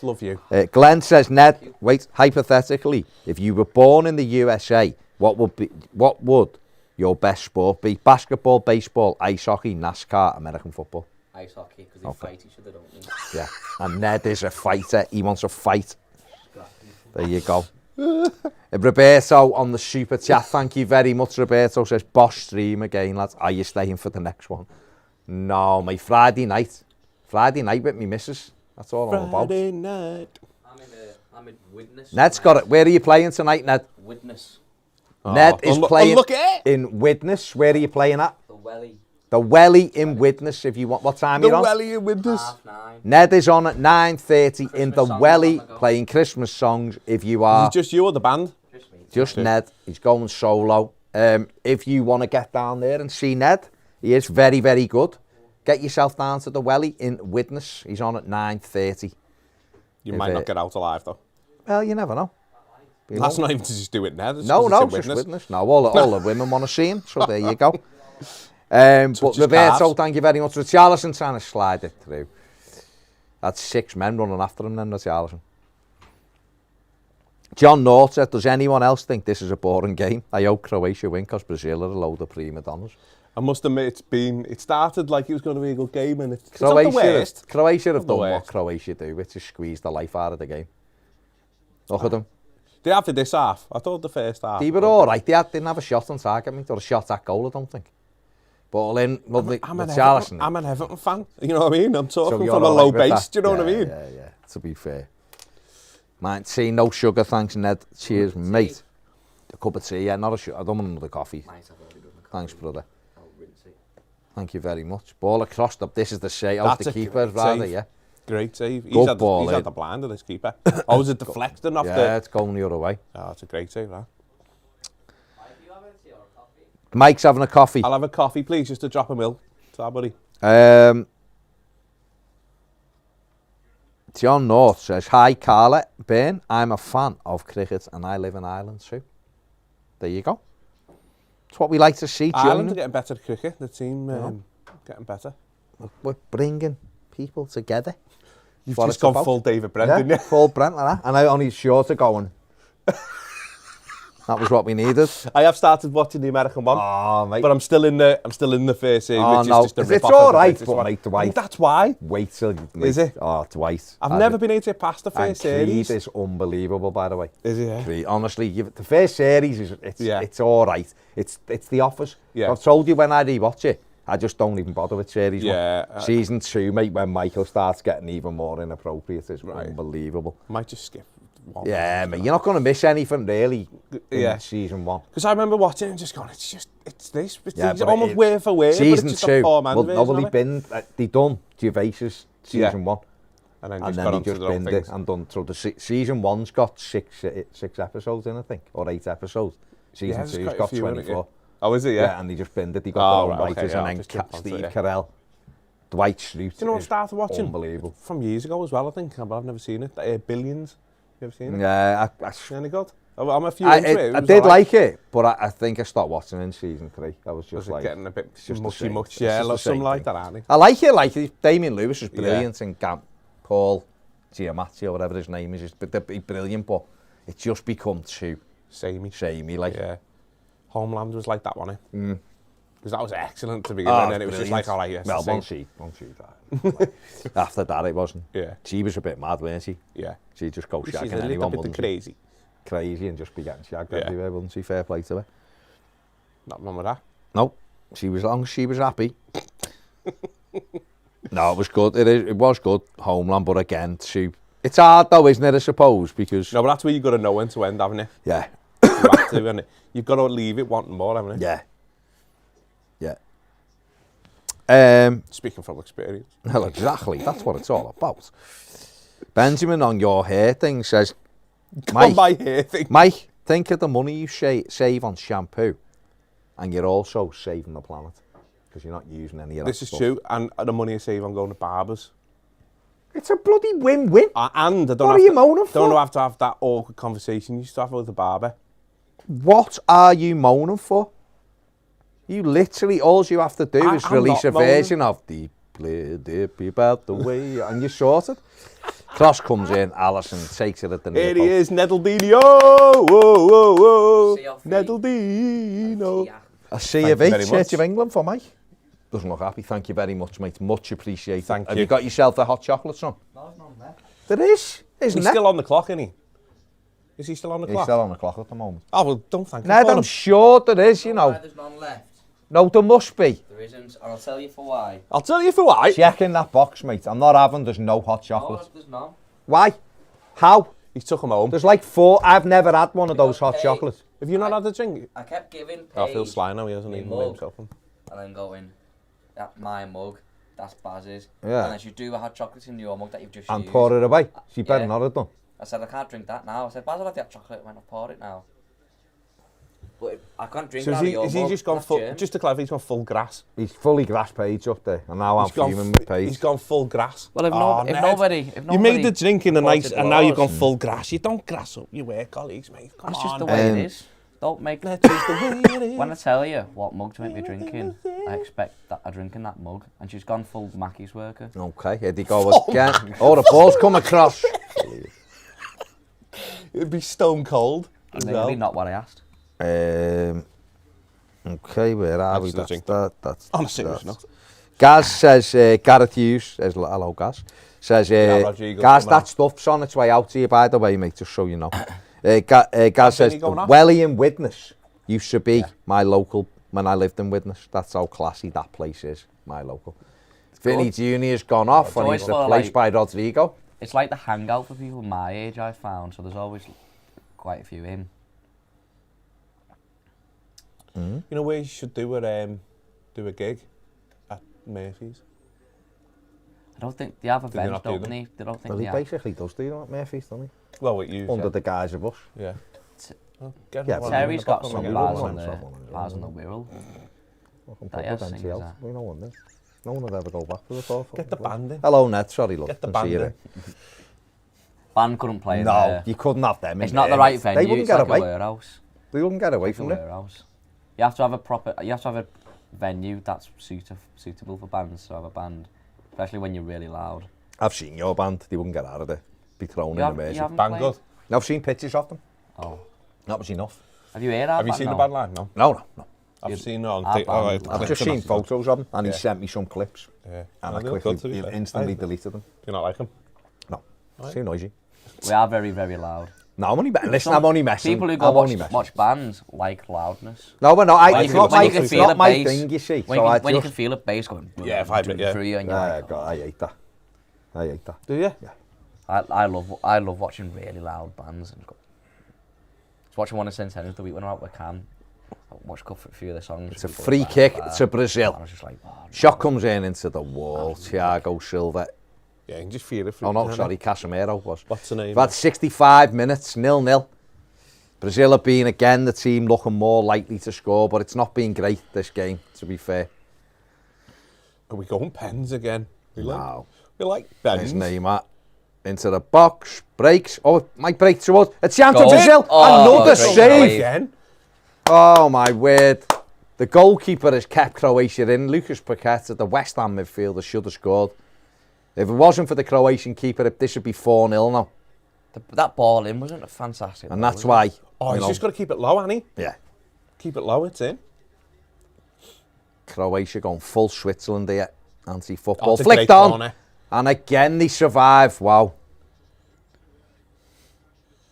Love you. Glenn says, Ned, wait, hypothetically, if you were born in the USA, what would your best sport be? Basketball, baseball, ice hockey, NASCAR, American football? Ice hockey, because they fight each other, don't they? Yeah, and Ned is a fighter. He wants a fight. There you go. Roberto on the super chat. Thank you very much, Roberto. Says, boss stream again, lads. Are you staying for the next one? No, mate. Friday night with me missus. That's all I'm about. Friday night. I'm in Witness. Ned's got it. Where are you playing tonight, Ned? Witness. Ned is playing in Witness. Where are you playing at? The Welly. The Welly in Witness, if you want. What time are you on? The Welly in Witness. 9:30. Ned is on at 9:30 in the Welly playing Christmas songs. If you are... Is it just you or the band? Just Ned. He's going solo. If you want to get down there and see Ned, he is very, very good. Get yourself down to the Welly in Witness. He's on at 9:30. You might not get out alive, though. Well, you never know. That's not even to just do it, Ned. No, just Witness. No, all the women want to see him, so there you go. But Roberto, thank you very much. Richarlison trying to slide it through. That's 6 men running after him then, Richarlison. John North said, does anyone else think this is a boring game? I hope Croatia win because Brazil are a load of prima donnas. I must admit, it started like it was going to be a good game, and it's not the worst. Croatia have done what Croatia do, which is squeeze the life out of the game. Look at them. They have this half. I thought the first half. They were all right. They didn't have a shot on target, mate, or a shot at goal, I don't think. But I'm an Everton fan. You know what I mean? I'm talking from a low base. Do you know what I mean? Yeah. To be fair. Might see no sugar, thanks, Ned. Cheers, mate. A cup of tea, yeah, not a sugar. I don't want another coffee. Thanks, brother. Thank you very much. Ball across the... This is the shade out the keeper, rather, yeah. Great save. Good ball, He's had the blind of this keeper. Oh, was it deflecting off the... Yeah, it's going the other way. Oh, it's a great save, that. Mike's having a coffee. I'll have a coffee, please, just to drop a milk. To our buddy. John North says, hi, Carla. Ben, I'm a fan of cricket and I live in Ireland too. There you go. It's what we like to see, Ireland are getting better at cricket. The team getting better. We're bringing people together. You've just gone full David Brent, didn't you? Full Brent like that. And I only short of going. That was what we needed. I have started watching the American one. Oh, mate. But I'm still in the first series, which is just a rip-off. It's all right, but mate, Dwight. That's why. Wait till you... Is it? Oh, Dwight. I've never been able to get past the first series. Creed is unbelievable, by the way. Is it? Yeah? Creed, honestly, the first series is it's all right. It's The Office. Yeah. I've told you when I rewatch it, I just don't even bother with series one. Season 2, mate, when Michael starts getting even more inappropriate, it's unbelievable. Might just skip. Yeah, mate, you're not going to miss anything really in season 1. Because I remember watching it and just going, it's this. It's almost word for word. Season but it's 2, they done Gervais's season 1. And then He just binned it and done through the season 1's got six episodes in, I think, or 8 episodes. Season 2's got 24. Oh, is it? Yeah, and he just binned it. He got their own writers and then Steve Carell, Dwight Schrute. Do you know what I started watching? Unbelievable. From years ago as well, I think, but I've never seen it. Billions. You ever seen it? Yeah, any good? I'm a few into it. I did like it, but I think I stopped watching in season 3. I was just like... getting a bit much. Yeah, something like that, aren't it? I like it, Damien Lewis is brilliant and Paul Giamatti or whatever his name is, he's brilliant, but it's just become too... Samey, like... Yeah. Homeland was like that, wasn't it? Because that was excellent to begin with, and then it was just like, all right, yes. Well, once she died. After that, it wasn't. Yeah. She was a bit mad, wasn't she? Yeah. She'd just go shagging anyone, She's a little bit crazy. Crazy and just be getting shagged everywhere, wasn't she? Fair play to her. Not wrong with that. No, she was, as long as she was happy. No, it was good. It was good, Homeland, but again, it's hard though, isn't it, I suppose, because... No, but that's where you've got to know when to end, haven't you? Yeah. You have to, haven't you? You've got to leave it wanting more, haven't you? Yeah. Speaking from experience. Well, exactly. That's what it's all about. Benjamin on your hair thing says, My hair thing. Mike, think of the money you save on shampoo, and you're also saving the planet because you're not using any of that. This is true, and the money I save on going to barbers. It's a bloody win-win. And I don't what are you moaning for? Don't have to have that awkward conversation you used to have with the barber. What are you moaning for? You literally, all you have to do is release a version of the Dippy about the way, and you're sorted. Cross comes in, Allison takes it at the Here nipple. he is, Nedeldino. Whoa. Nedeldino. A C of H, Church of England for Mike. Doesn't look happy. Thank you very much, mate. Much appreciated. Thank you. Have you got yourself a hot chocolate, son? No, there's none there. There is, isn't He's there? still on the clock, isn't he? Is he still on the clock? He's still on the clock at the moment. Oh, well, don't thank him Ned, for I'm him. sure there is, you know. There's none left. No, there must be. There isn't, and I'll tell you for why. I'll tell you for why. Check in that box, mate. I'm not having, there's no hot chocolate. No, there's none. Why? How? He took him home. There's like 4. I've never had one of those hot chocolates. Have you not had a drink? I kept giving Paige I feel sly now, he hasn't my even mug, made himself one. and then going, that's my mug, that's Baz's. Yeah. And then you do a hot chocolate in your mug that you've just And used. pour it away. She better Yeah. not have done. I said, I can't drink that now. I said, Baz, I'll have the hot chocolate. I went, I'll pour it now. But I can't drink So it out of your is he mug. just gone That's full, germs. just to clarify, he's gone full grass. He's fully grass Page up there, and now I'm fuming with Page. He's gone full grass. Well, if Ned, nobody... You made the drink in the night, supported and now you've gone yours. full grass. You don't grass up your work colleagues, mate. Come That's on. just the way it is. Don't make... That's just the way it is. When I tell you what mug to make me drinking, I expect that I drink in that mug. And she's gone full Mackey's worker. Okay, here they go again. Oh, the ball's come across. It'd be stone cold. as Maybe well. not what I asked. Okay, where are we? That's That's On a serious note. Gaz says, Gareth Hughes says, hello Gaz, says, Rodrigo, Gaz, come that on. stuff's on its way out to you, by the way, mate, just so you know. Gaz says, he going off? Welly in Widnes used to be my local, when I lived in Widnes. That's how classy that place is, my local. Vinny Junior's gone off and always he's sort of replaced like- by Rodrigo. It's like the hangout for people my age, I found. So there's always quite a few in. You know where you should do a gig? At Murphy's. I don't think they have a Did they bench, not do don't them? they? They don't think Well, they he have. basically does do that, Murphy, doesn't he? Well, it you Under the guise of us. Yeah. Get Yeah, one Terry's in the got bottom some again. bars one on on the top one as well, bars on the yeah. wheel. Welcome That to yes, the singers NCL. are. We know one, no one would ever go back to the top. Get the band in. Hello, Ned. Sorry, look. Get the can band see you in. Band couldn't play in No, there. you couldn't have them. It's in not the there. right venue. They wouldn't It's get like away. a warehouse. They wouldn't get away It's a from it. warehouse. You have to have a proper. You have to have a venue that's suitable for bands to have a band, especially when you're really loud. I've seen your band. They wouldn't get out of there. Be thrown You in the haven't measure. Band played? good. I've seen pictures of them. Oh, That was enough. have you heard our Have you band? seen No. the band live? No. No. I've seen it on our TikTok. band, I've just seen photos of them, and he Yeah. sent me some clips, Yeah. and No, I they look good, to be quickly, fair. instantly Do deleted them. you not like them? No, Right. too noisy. We are very, very loud. No, I'm only listen. I'm only messing. People who go I'm only messing. watch bands like loudness. No, but no, When it's you not can- when my, you can it's feel not a my bass. thing, you see. When, So you, I can, when you just, can feel a bass going Yeah, vibrate, yeah. through you, and you're like, God, I hate that. I hate that. Do you? Yeah. I love watching really loud bands. And I was watching one of Centennials the week when I went out with Cam. I watched a few of the songs. It's a before free the kick band, to Brazil. and I was just like, oh, Shot comes in into the wall. Thiago Silva. Yeah, you can just feel it through. Oh no, can't sorry, you? Casemiro was. What's the name? We've had 65 minutes, 0-0. Brazil have been again the team looking more likely to score, but it's not been great this game, to be fair. Are we going pens again? No. We like There's pens. Neymar into the box, breaks. Oh, it might break towards. A chance for Goal. Brazil. Oh, Another great save. Again. Oh my word. The goalkeeper has kept Croatia in. Lucas Paqueta, the West Ham midfielder, should have scored. If it wasn't for the Croatian keeper, this would be 4-0 now. that ball in wasn't a fantastic. And ball, that's was it? why. Oh, you he's know, just got to keep it low, Annie. yeah. Keep it low, it's in. Croatia going full Switzerland here. Anti-football. Oh, it's a Flicked great on. corner. And again, they survive. Wow.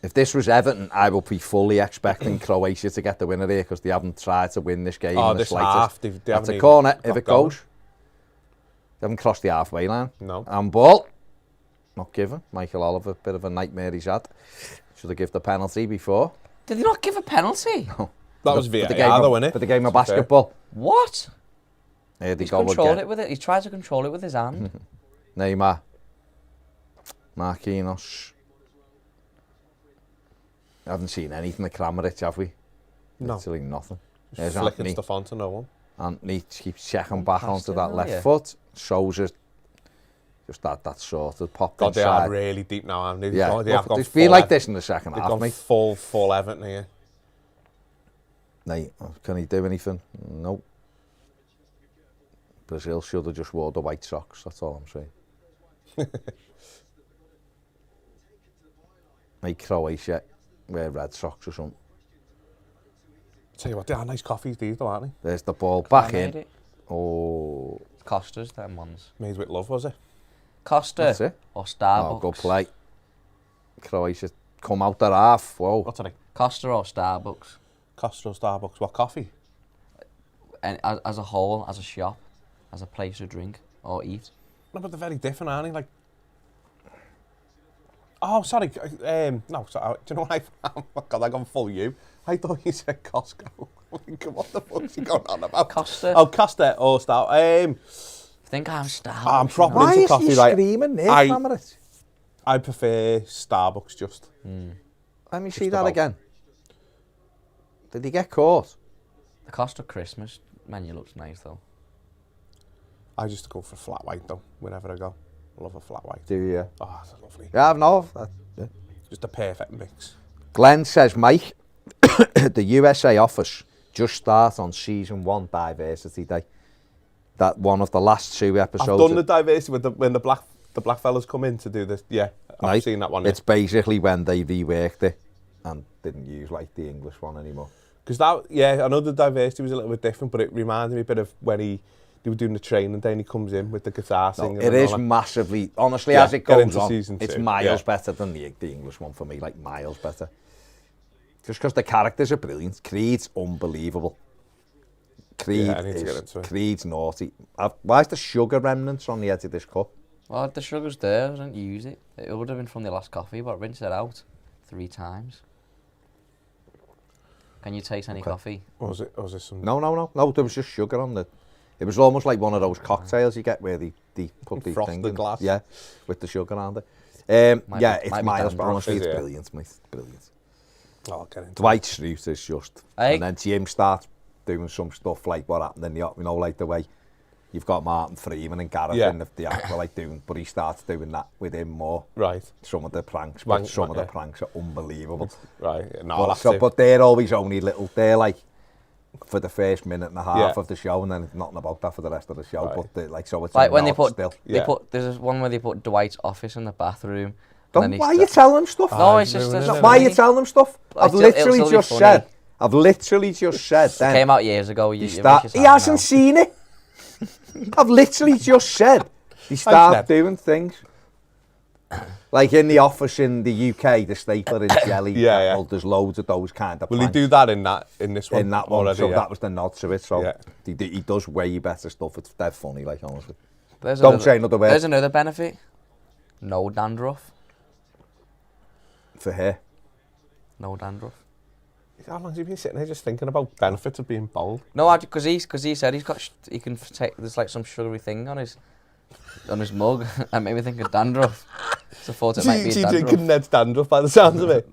If this was Everton, I would be fully expecting Croatia to get the winner here because they haven't tried to win this game. Oh, in the this slightest. half, they That's haven't a even corner. If got it going. goes, they haven't crossed the halfway line. No. And ball. Not given. Michael Oliver, bit of a nightmare he's had. Should have given the penalty before. Did they not give a penalty? That was For the VAR, game though, of, innit? for the game of To be fair. basketball. What? Here they He's go controlled again. it with it. He tried to control it with his hand. Neymar. Marquinhos. Haven't seen anything of Kramaric, have we? No. Literally nothing. Just There's flicking Anthony. stuff onto no one. Anthony keeps checking back Past onto it that now, left yeah. foot. Souza just that sort of popped God, they inside. are really deep now, haven't they? Yeah, They have gone it's been full like this in the second They've half, gone mate. full Everton here. Can he do anything? Nope. Brazil should have just wore the white socks, that's all I'm saying. Make Croatia wear red socks or something. Tell you what, they are nice coffees, these though, aren't they? There's the ball back Made in. it. Oh, Costa's them ones. Made with love, was it? Costa that's it. or Starbucks. Oh, good play. Croatia come out their half. Whoa. What's it? Costa or Starbucks. Costa or Starbucks. What, coffee? And as a whole, as a shop, as a place to drink or eat. No, but they're very different, aren't they? Like, oh, sorry. No, sorry. Do you know what I found? Oh, God, I gone full you. I thought you said Costco. What the fuck's he going on about? Costa. Oh, Costa or Star. I think I'm Starbucks. I'm proper Why into is coffee. he Like, screaming there, I- Kramaric? I prefer Starbucks just. Let me see Just that about. again. Did he get caught? The Costa Christmas menu looks nice though. I just go for flat white though, whenever I go. I love a flat white. Do you? Oh, it's lovely. Yeah, I've no. Just a perfect mix. Glenn says, Mike, the USA office just start on season 1 Diversity Day. That one of the last 2 episodes. I've done the diversity with when the black fellas come in to do this. Yeah, I've Right. seen that one. It's basically when they reworked it and didn't use like the English one anymore. Because that, yeah, I know the diversity was a little bit different, but it reminded me a bit of when they were doing the training day and he comes in with the guitar No, singing. it and is all that. massively, honestly, Yeah, as it get goes into on, season it's 2, miles yeah. better than the English one for me, like miles better. Just because the characters are brilliant. Creed's unbelievable. Creed Yeah, I need to get into it. Creed's naughty. Why is the sugar remnants on the edge of this cup? Well, the sugar's there. I didn't use it. It would have been from the last coffee, but rinse it out 3 times. Can you taste any coffee? Or was it some... No, there was just sugar on the... It was almost like one of those cocktails you get where they put the Frost thing the in. glass. Yeah, with the sugar around it. Might It's be miles, dandruff. but honestly, it's Is it? brilliant, mate. Brilliant. I'll get into Dwight Schrute is just... Hey. And then Jim starts doing some stuff like what happened in the... You know, like the way you've got Martin Freeman and Gareth in the actual, like, doing... But he starts doing that with him more. Right. Some of the pranks, but some of the pranks are unbelievable. Right. No, But they're always only little... They're like... For the first minute and a half of the show, and then nothing about that for the rest of the show. Right. But like, so it's Like when they put, still. there's one where they put Dwight's office in the bathroom. Why are you telling them stuff? No, it's just there's Why are you telling them stuff? I've literally just said. I've literally just said. It came out years ago. He hasn't seen it. I've literally just said. He start doing things. Like in the office in the UK, the stapler in jelly. Well, there's loads of those kind of. Will he do that in this one? In that one, already, so that was the nod to it. So he does way better stuff. It's dead funny, like honestly. Don't say another word. There's another benefit. No dandruff. For her. No dandruff. How long have you been sitting here just thinking about benefits of being bald? No, because he said he can take. There's like some sugary thing on his mug. And made me think of dandruff. So I thought it might be Is he dandruff. drinking Ned's dandruff by the sounds of it?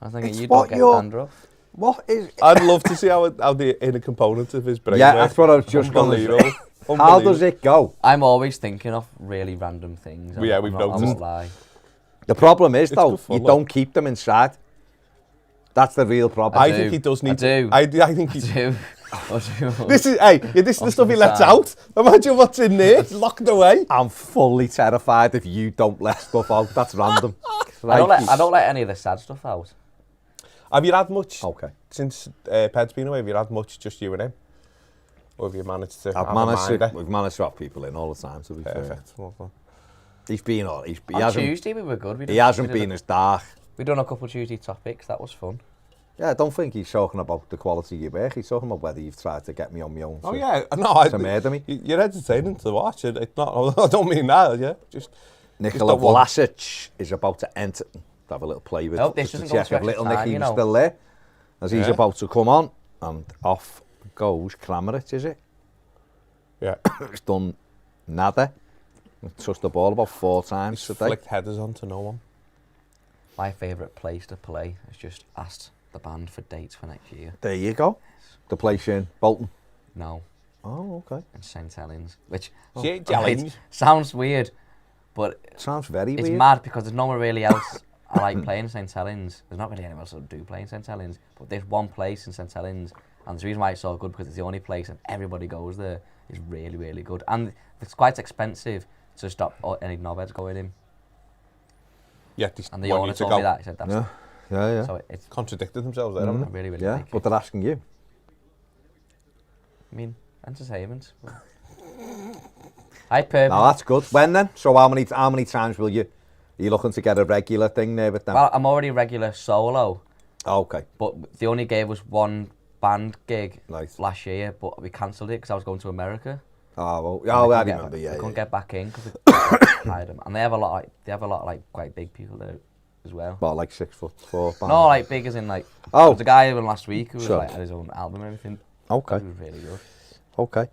I was thinking you don't get dandruff. What is? I'd love to see how the inner components of his brain. Yeah, that's what I was just going to say. How How does it go? I'm always thinking of really random things. Yeah, we've noticed. I won't lie. The problem is, though, good fun, you don't keep them inside. That's the real problem. I think he does need to. I think he... do. This is the stuff he lets out. Imagine what's in there. It's locked away. I'm fully terrified if you don't let stuff out. That's random. I don't let any of the sad stuff out. Have you had much, Okay. since Ped's been away, have you had much just you and him? Or have you managed to We've managed to have people in all the time, to be fair. Perfect. Well done. He's been on. On Tuesday we were good. He hasn't been as dark. We done a couple of Tuesday topics. That was fun. Yeah, I don't think he's talking about the quality of your work. He's talking about whether you've tried to get me on my own. Oh yeah, no, to murder me. You're entertaining to watch it. It's not. I don't mean that. Yeah, just. Nikola Vlasic is about to enter. Have a little play with. Nope, this doesn't go to little time, Nicky was still there, as he's Yeah. about to come on, and off goes Kramaric, is it? Yeah. He's done nada. Touched the ball about 4 times He's today. flicked headers onto no one. My favourite place to play is just asked the band for dates for next year. There you go. The place in Bolton. No, Oh, okay. in St Helens, which Challenge. sounds weird, but Sounds very it's weird. mad because there's no one really else I like playing in St Helens. There's not really anyone else that do play in St Helens, but there's one place in St Helens, and the reason why it's so good because it's the only place and everybody goes there. Is really, really good, and it's quite expensive to stop any knobheads going in. Yeah, And the owner told me that. He said that's Yeah. so it's contradicted themselves there, haven't I really, really Yeah, like it. but they're asking you. I mean, entertainment. I pay. No, that's good. When then? So how many times will you? Are you looking to get a regular thing there with them? Well, I'm already regular solo, Okay. but they only gave us one band gig Nice. last year, but we cancelled it because I was going to America. Oh, well, And I we remember. Yeah. couldn't get back in because we hired them, and they have a lot of like quite big people there as well. About like 6'4" band. No, like big as in like. Oh. There was a guy even last week who was Sure. like had his own album and everything. Okay. He was really good. Okay.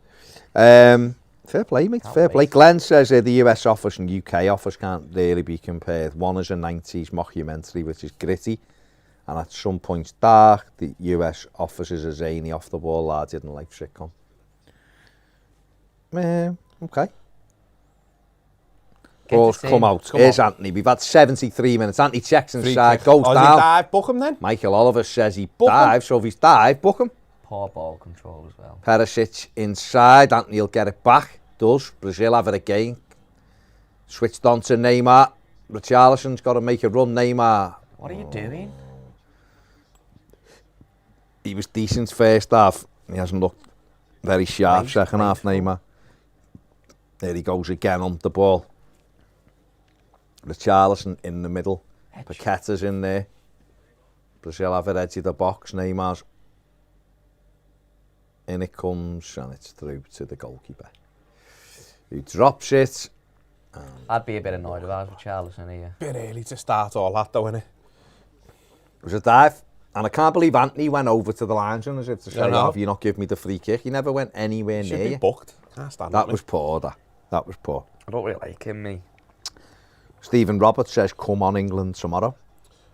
Fair play, mate. Can't Fair play. wait. Glenn says the US office and UK office can't really be compared. One is a 90s mockumentary, which is gritty, and at some points dark. The US office is a zany, off-the-wall lad. Didn't like sitcom. Okay. Balls come out. Here's Anthony. We've had 73 minutes. Anthony checks inside, goes down. down. Dive, book him then. Michael Oliver says he Book him. dives, so if he's dived, book him. Poor ball control as well. Perisic inside, Anthony will get it back. Does. Brazil have it again. Switched on to Neymar. Richarlison's got to make a run. Neymar. What are you doing? He was decent first half. He hasn't looked very sharp second half, Neymar. There he goes again on the ball. Richarlison in the middle. Paqueta's in there. Brazil have it edge of the box. Neymar's. In it comes, and it's through to the goalkeeper, who drops it. I'd be a bit annoyed if I was with Charlison here. Bit early to start all that, though, innit? It was a dive, and I can't believe Anthony went over to the linesman as if to say, I know. "Have you not given me the free kick?" He never went anywhere Should near be you. booked. Can't stand That was poor. That was poor. I don't really like him, me. Stephen Roberts says, come on England tomorrow.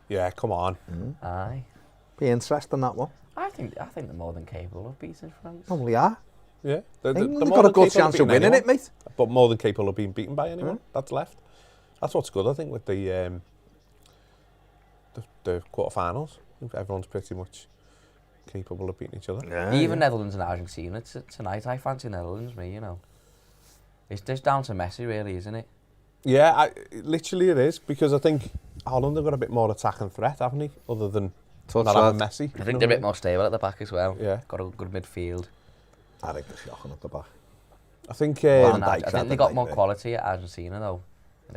Yeah, come on. Aye. Be interesting, that one. I think they're more than capable of beating France. Probably are. Yeah. England have got a good chance of winning it, mate. But more than capable of being beaten by anyone that's left. That's what's good, I think, with the quarterfinals. Everyone's pretty much capable of beating each other. Yeah, Even Netherlands and Argentina tonight. I fancy Netherlands, me, you know. It's just down to Messi, really, isn't it? Yeah, literally it is, because I think Holland have got a bit more attack and threat, haven't he? Other than not having Messi. I think they're a bit more stable at the back as well. Yeah. Got a good midfield. I think they're shocking at the back. I think I think they got more quality at Argentina, though.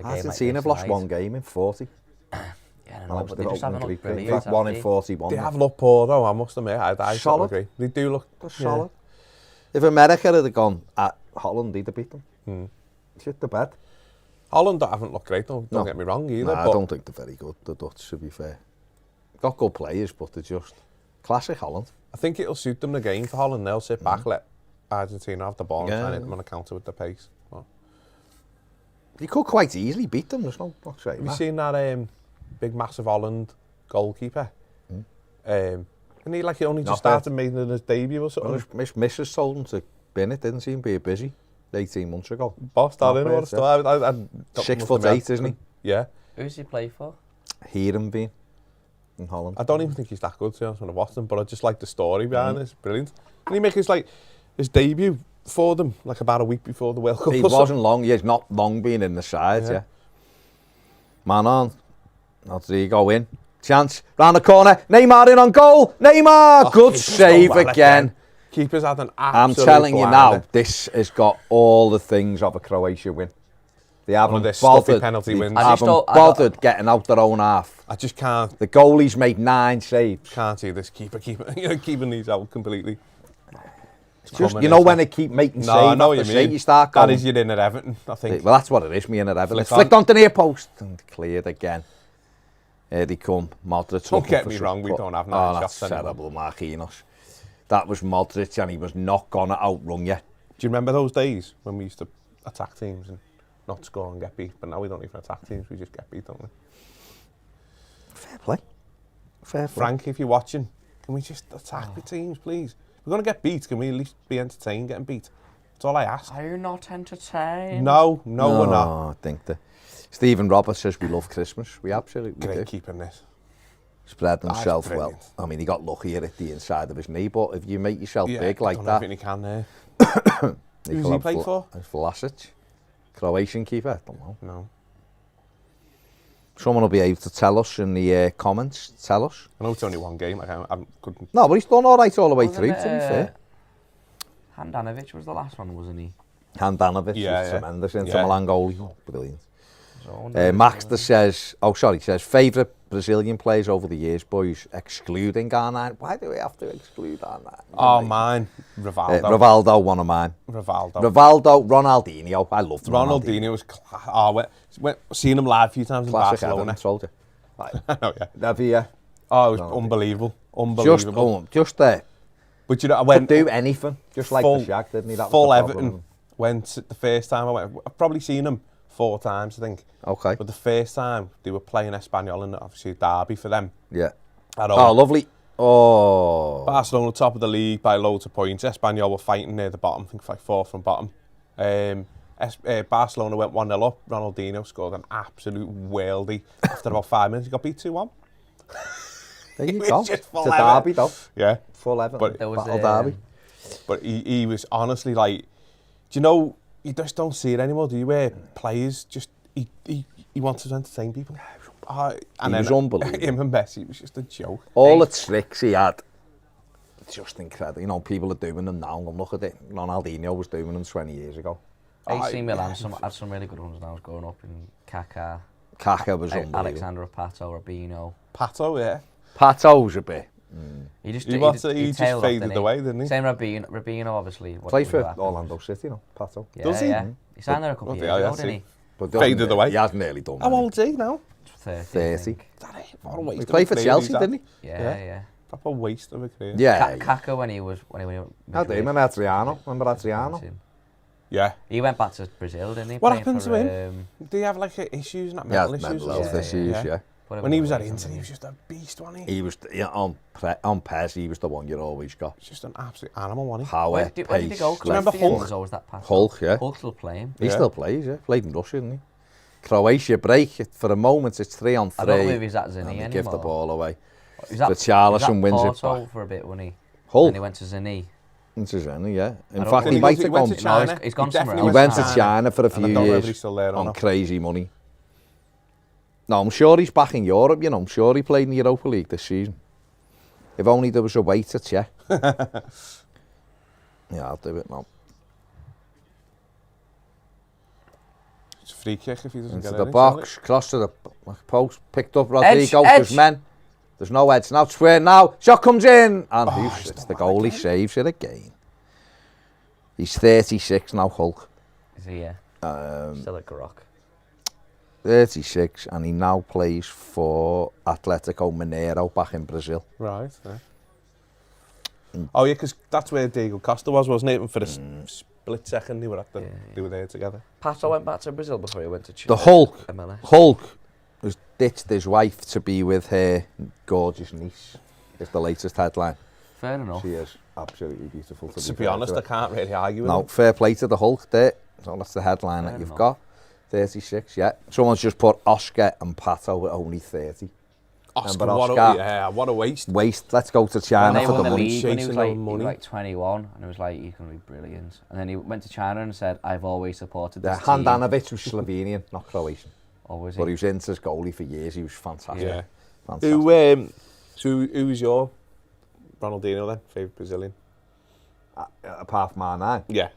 Argentina have lost one game in 40. Yeah, no, but they just haven't looked brilliant. In fact, 1 in 41. They have looked poor, though, I must admit. I solid. Agree. They do look solid. If America had gone at Holland, they'd have beat them. Shit the bed. Holland haven't looked great, don't get me wrong either. I don't think they're very good, the Dutch, to be fair. Got good players, but they're just classic Holland. I think it'll suit them the game for Holland. They'll sit back, let Argentina have the ball and try and hit them on a counter with the pace. Well, you could quite easily beat them, there's no saying have you seen that big, massive Holland goalkeeper? And he only just started making his debut or something. Well, his missus told him to bin it, didn't seem to be busy 18 months ago. Boss that in, what a story. 6'8", isn't he? Yeah. Who's he play for? Heerenveen in Holland. I don't even think he's that good, to be honest, when I watched him, but I just like the story behind it. It's brilliant. And he makes his debut for them, about a week before the World Cup. He wasn't long, he's not long been in the side, yeah. Man on. Rodrigo in. Chance, round the corner, Neymar in on goal, Neymar! Good save again. Keeper's had an absolute I'm telling you now, this has got all the things of a Croatia win. They haven't bothered getting out their own half. I just can't. The goalie's made 9 saves. Can't see this keeper keeping these out completely. It's just, when they keep making saves, you start going. That is your in at Everton, I think. Well, that's what it is, me in at Everton. It's flicked onto the near post and cleared again. Here they come, Modric. Don't get me wrong, we don't have 9 shots anymore. Terrible, Marquinhos. That was Modric and he was not going to outrun you. Do you remember those days when we used to attack teams and not score and get beat? But now we don't even attack teams, we just get beat, don't we? Fair play. Frank, if you're watching, can we just attack the teams, please? If we're going to get beat, can we at least be entertained getting beat? That's all I ask. Are you not entertained? No, we're not. I think that Stephen Roberts says we love Christmas. We absolutely do. Great keeping this. Spread himself well. I mean, he got luckier at the inside of his knee, but if you make yourself big like that... I think he can there. Who's he play for? Vlasic. Croatian keeper? I don't know. No. Someone will be able to tell us in the comments. Tell us. I know it's only one game. I couldn't... No, but he's done all right all the way through, to be fair. Handanovic was the last one, wasn't he? Handanovic was tremendous. Inter Milan goalie. Brilliant. Maxter says, favourite Brazilian players over the years, boys, excluding R9. Why do we have to exclude R9? Oh, mine. Rivaldo. Rivaldo, one of mine. Rivaldo, Ronaldinho. I loved Ronaldinho. Was seen him live a few times in Barcelona. Told you. Oh, yeah. Have you? Oh, it was unbelievable. Unbelievable. Just there. But you know, I went... Could do anything. Just like the Shag, didn't he? That full Everton. Went the first time I went. I've probably seen him 4 times, I think. Okay. But the first time, they were playing Espanyol and obviously derby for them. Yeah. Oh, lovely. Oh. Barcelona top of the league by loads of points. Espanyol were fighting near the bottom, I think like 4th from bottom. Barcelona went 1-0 up. Ronaldinho scored an absolute worldie. After about 5 minutes, he got beat 2-1. There you go. It's a derby, though. Yeah. Full Everton. Battle derby. But he was honestly like, do you know, you just don't see it anymore, do you? Where players just, he wants to entertain people. And he was unbelievable. Him and Messi, it was just a joke. All the tricks he had, just incredible. You know, people are doing them now. Look at it. Ronaldinho was doing them 20 years ago. AC Milan had some really good ones when I was growing up. In Kaká was unbelievable. Alexander Pato, Robinho. Pato, yeah. Pato was a bit. He just faded away, didn't he? Same Robinho, obviously. Plays for Orlando City, you know, Pato. Yeah, does he? Yeah. He signed there a couple of years ago, didn't he? But faded away. He has nearly done. How old is he now? 30. He played for Chelsea, didn't he? Yeah. Proper waste of a career. Yeah. Kaká when he was... I do remember Adriano. Yeah. He went back to Brazil, didn't he? What playing happened for, to him? Did he have like issues, not mental issues? mental health issues, yeah. When he was at Inter, he was just a beast, wasn't he? He was, on PES, he was the one you always got. Just an absolute animal, wasn't he? Power, Where did he go? Do you remember Hulk? Or was that past? Hulk, yeah. Hulk still playing. He still plays, yeah. Played in Russia, didn't he? Croatia break, for the moment it's 3-on-3. I don't know if he's at Zenit and they anymore. give the ball away. So Charlison wins it Porto back. for a bit, wasn't he? Hulk. And he went to Zenit. Into Zenit, yeah. In I don't fact, know. he might have went gone. to China. He's gone somewhere He else. went to China for a few I don't know if he's years still there or on not. crazy money. No, I'm sure he's back in Europe, you know. I'm sure he played in the Europa League this season. If only there was a way to check. Yeah, I'll do it now. It's a free kick if he doesn't Into get the it. box, cross to the post, picked up Rodrigo, Edge. there's men. There's no heads now, square now, shot comes in, and it's the goal, he saves it again. He's 36 now, Hulk. Is he, yeah? Still a grok. 36, and he now plays for Atletico Mineiro back in Brazil. Right, yeah. Oh yeah, because that's where Diego Costa was, wasn't it? And for a split second, they were there together. Pato went back to Brazil before he went to The Hulk, MLS. Hulk has ditched his wife to be with her gorgeous niece, is the latest headline. Fair enough. She is absolutely beautiful. To be honest, I can't really argue with No, him. fair play to the Hulk there. So that's the headline Fair that you've enough. got. 36, yeah. Someone's just put Oscar and Pato at only 30. Oscar, Remember what a waste. Waste. Let's go to China When they for won the the money. league when he was Chasing like, money. 21, and it was like, you're going to be brilliant. And then he went to China and said, I've always supported this Yeah, team. Handanovic was Slovenian, not Croatian. Or was But he? he was Inter's goalie for years. He was fantastic. Yeah. Fantastic. Who was your Ronaldinho then? Favourite Brazilian? Apart from R9. Yeah.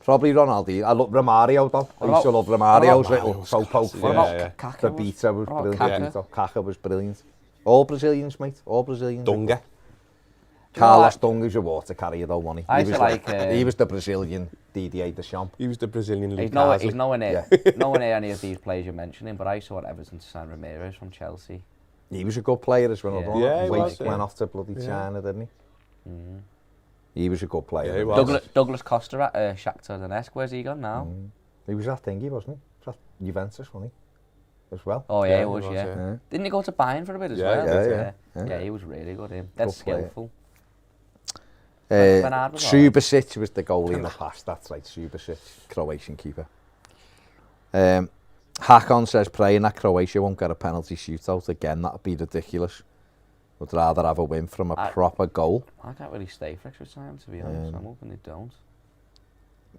Probably Ronaldo. I love Romario though. I used to love Romario's little so-poke classic. for Yeah, us. yeah. Kaká The was- Beta was oh, brilliant. Kaká. Kaká was brilliant. All Brazilians, mate. All Brazilians. Dunga. Carlos Dunga's a water carrier though, wasn't he? I He used was to like, he was the Brazilian Didier Deschamps. He was the Brazilian He's Lucas. nowhere near, nowhere near any of these players you're mentioning, but I used to want Everton to sign Ramirez from Chelsea. He was a good player as well. Yeah. Yeah, he Went was, yeah. off to bloody Yeah. China, didn't he? He was a good player. Yeah, he was. Douglas Costa at Shakhtar Donetsk, where's he gone now? He was that thingy, wasn't he? He was at Juventus, wasn't he? As well. Oh yeah, Yeah, he was, he was, yeah. yeah. Didn't he go to Bayern for a bit as Yeah, well? he did, yeah. Yeah, he was really good, him. That's Good player. skillful. Bernard was Subasic was the goalie in the past. That's right, Subasic, Croatian keeper. Hakon says praying that Croatia won't get a penalty shootout again. That'd be ridiculous. Would rather have a win from a proper goal. I can't really stay for extra time, to be honest. I'm hoping they don't.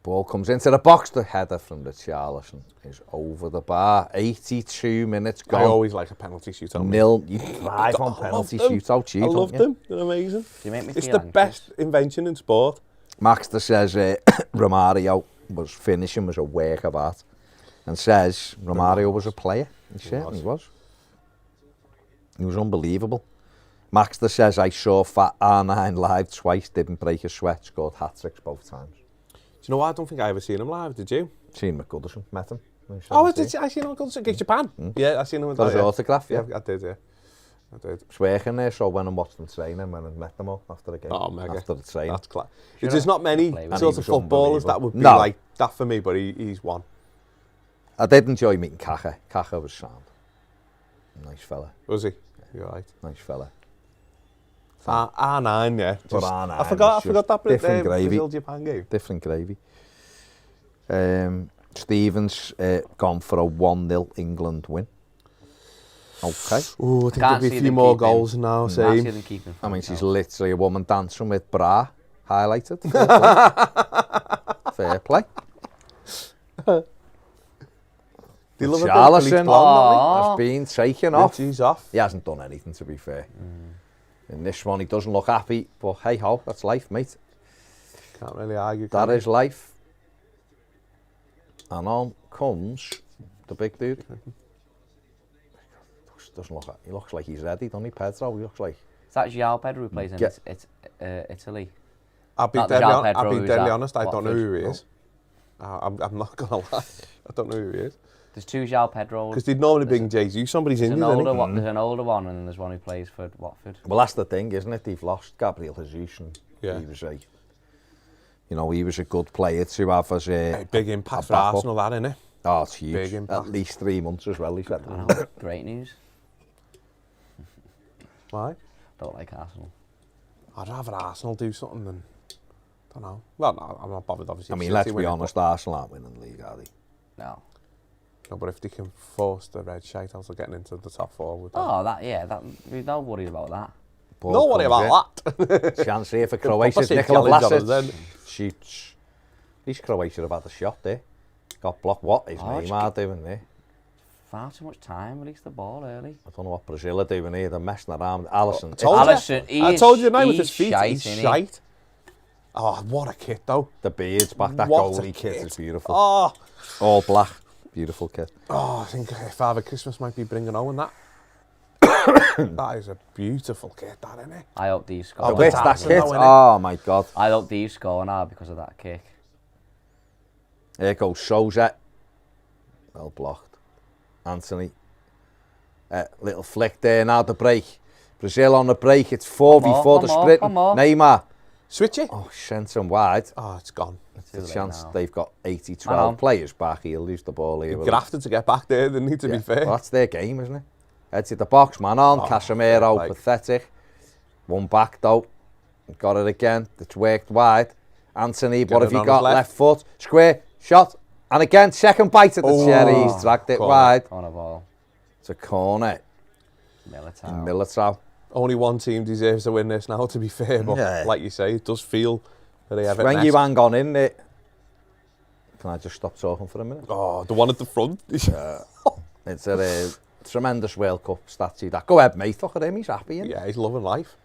Ball comes into the box. The header from the Charlison is over the bar. 82 minutes gone. I always like a penalty shootout. Nil. You thrive on penalty shootout. I love them. They're amazing. You make me It's feel the best invention in sport. Maxter says Romario finishing was a work of art, and says Romario was a player. He certainly was. He was unbelievable. Maxter says I saw Fat R9 live twice, didn't break a sweat, scored hat-tricks both times. Do you know what? I don't think I ever seen him live, did you? Seen McGuderson, met him. Oh, I seen him against Japan. Yeah, I seen him. Got his autograph, yeah. I did, yeah. I did. I was working there, so when I watched them training, when I met them all after the game. Oh, mega. After the training. That's class. There's not many play with sort him. of footballers that would be No. like that for me, but he's one. I did enjoy meeting Kaká. Kaká was sound. Nice fella. Was he? You're right. Nice fella. R9, yeah. But R9 I forgot that different gravy. Brazil-Japan game. Different gravy. Stevens gone for a 1-0 England win. Okay. Oh, I think Can't there'll be see a few them more keeping- goals now, Can't see same. them keeping I mean, she's themselves. literally a woman dancing with bra highlighted. Fair play. They love a bit of Charlison police blonde, has been taken don't off. they? She's off. He hasn't done anything, to be fair. In this one, he doesn't look happy, but hey ho, that's life, mate. Can't really argue. That is life. And on comes the big dude. Doesn't look. He looks like he's ready, doesn't he, Pedro? He looks like. Is that João Pedro who plays in Get- Italy? I'll be Not the deadly, João Pedro I'll be who's deadly at honest, I don't know Watford. who he is. I'm not going to lie. I don't know who he is. There's two João Pedros. Because they'd normally bring Jesus. Somebody's There's Indian, an isn't older he? one. There's an older one, and there's one who plays for Watford. Well, that's the thing, isn't it? They've lost Gabriel Jesus, and Yeah. he was a You know, he was a good player to have as a big impact for Arsenal, that, innit? Oh, it's huge. Big impact. At least 3 months as well, he said. I know. Great news. Why? Don't like Arsenal. I'd rather Arsenal do something than... don't know. Well, no, I'm not bothered, obviously. I mean, City let's be winning, honest, Arsenal aren't winning the league, are they? No. No, but if they can force the red shite out of getting into the top 4 with Oh, we're not worried about that. No worry about that. Chance here for Croatia's Nikola Vlasic. Shoots. At least Croatia have had a shot there. Got blocked. What is Neymar doing there? Far too much time, release the ball early. I don't know what Brazil are doing here. They're messing around. Alisson. I told you now with his feet, he's shite. Oh, what a kit though. The beard's back. That goalie kit is beautiful. Oh. All black. Beautiful kit. Oh, I think Father Christmas might be bringing Owen that. That is a beautiful kit, that, isn't it? I hope these score. Oh, where's that kit? Oh, my God. I hope these score now because of that kick. Here goes Souza. Well blocked. Anthony. Little flick there, now the break. Brazil on the break. It's 4v4 the sprint. Neymar. Switch it. Oh, sent him wide. Oh, it's gone. It's a chance now. They've got 12 players back. He'll lose the ball here. He grafted to get back there, didn't he, to be fair? Well, that's their game, isn't it? Heads to the box, man on. Casemiro, pathetic. One back, though. Got it again. It's worked wide. Anthony, what have you got? Left foot. Square. Shot. And again, second bite at the cherry. He's dragged it wide. Corner ball. It's a corner. Militao. Only one team deserves to win this now, to be fair. But like you say, it does feel that they have it. When you hang on in it. Can I just stop talking for a minute? Oh, the one at the front. It's a tremendous World Cup statue. Go ahead, mate. Look at him. He's happy. Yeah, he's loving life.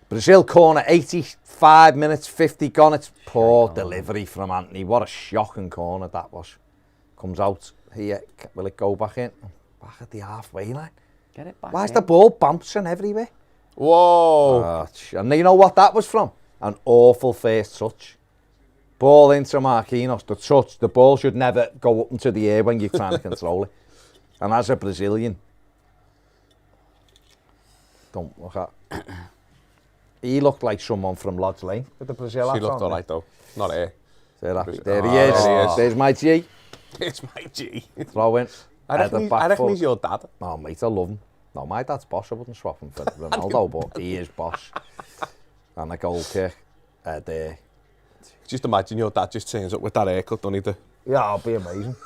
Brazil corner, 85 minutes, 50 gone. It's poor delivery from Anthony. What a shocking corner that was. Comes out here. Will it go back in? Back at the halfway line. Get it back. Why is the ball bouncing everywhere? Whoa. And you know what that was from? An awful first touch. Ball into Marquinhos. The touch, the ball should never go up into the air when you're trying to control it. And as a Brazilian, don't look at. He looked like someone from Lodge Lane with the Brazil accent. He looked alright though. Not here. There he is. There's my G. It's my G. Throw in. I reckon he's your dad. Oh, mate, I love him. No, my dad's boss. I wouldn't swap him for Ronaldo, but he is boss. And a goal kick. Just imagine your dad just turns up with that haircut, don't he? Yeah, it'll be amazing.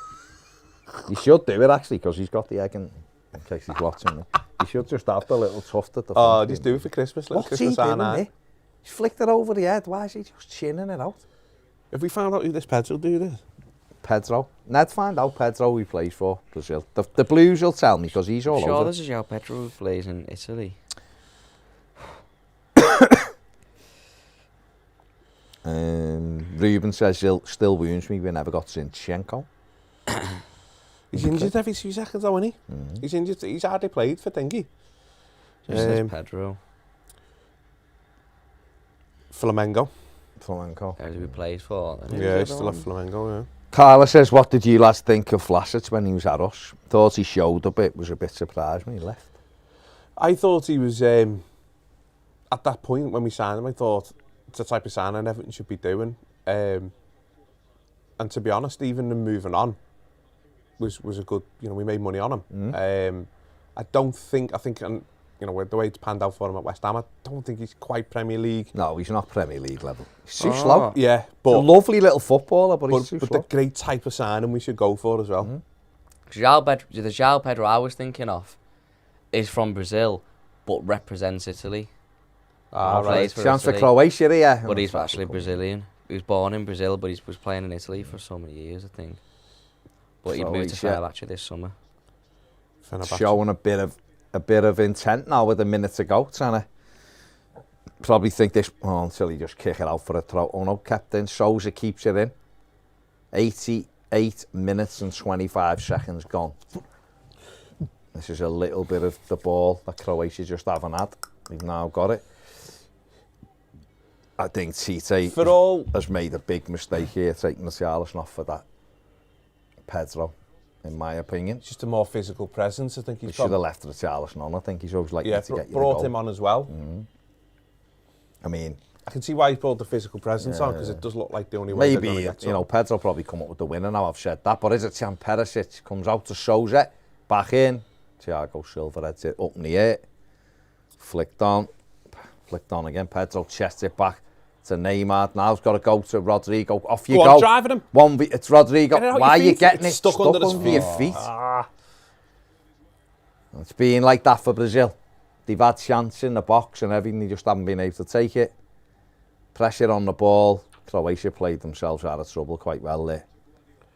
He should do it, actually, because he's got the egg in case he's watching me. He should just have the little tuft at the front. Oh, just do it for Christmas. What's Christmas he doing there? He's flicked it over the head. Why is he just chinning it out? Have we found out who this Pedro dude is? Pedro. Let's find out Pedro who plays for Brazil. The Blues will tell me, because he's all over. Sure, this is how Pedro who plays in Italy. Ruben says still wounds me. We never got Zinchenko. He's injured every 2 seconds, though, isn't he? Mm-hmm. He's injured. He's hardly played for Dingy. Just says Pedro. Flamengo. Who he plays for? Yeah, he's still at Flamengo, yeah. Carla says, what did you lads think of Vlasic when he was at us? Thought he showed a bit, was a bit surprised when he left. I thought he was, at that point when we signed him, I thought it's the type of signing Everton should be doing. And to be honest, even them moving on was a good, we made money on him. Mm-hmm. I think, and the way it's panned out for him at West Ham, I don't think he's quite Premier League. No, he's not Premier League level. He's too slow. Yeah, but a lovely little footballer, but he's too slow. But the great type of signing we should go for as well. Mm-hmm. The João Pedro I was thinking of is from Brazil, but represents Italy. Right. Chance for Croatia, yeah. But he's actually Brazilian. He was born in Brazil, but he was playing in Italy for so many years, I think. But he'd moved to Fenerbahce this summer. Showing a bit of intent now with a minute to go, trying to probably think this until he just kick it out for a throw. Oh no, captain Souza keeps it in. 88 minutes and 25 seconds gone. This is a little bit of the ball that Croatia just haven't had. We've now got it. I think Tite has made a big mistake here, taking the Alisson off for that Pedro, in my opinion. Just a more physical presence, I think he should have left the Alisson on. I think he's always likely to get you brought him on as well. Mm-hmm. I mean, I can see why he pulled the physical presence on, because it does look like the only way they're going to get you know, Pedro probably come up with the winner now, I've said that, but is it Jan Perisic comes out to Souza, back in, Thiago Silva heads it up in the air, flicked on again, Pedro chests it back to Neymar, now he's got to go to Rodrigo, off you go. Driving him. It's Rodrigo, why are you getting it stuck under your feet? It's been like that for Brazil. They've had chance in the box and everything, they just haven't been able to take it. Pressure on the ball. Croatia played themselves out of trouble quite well there.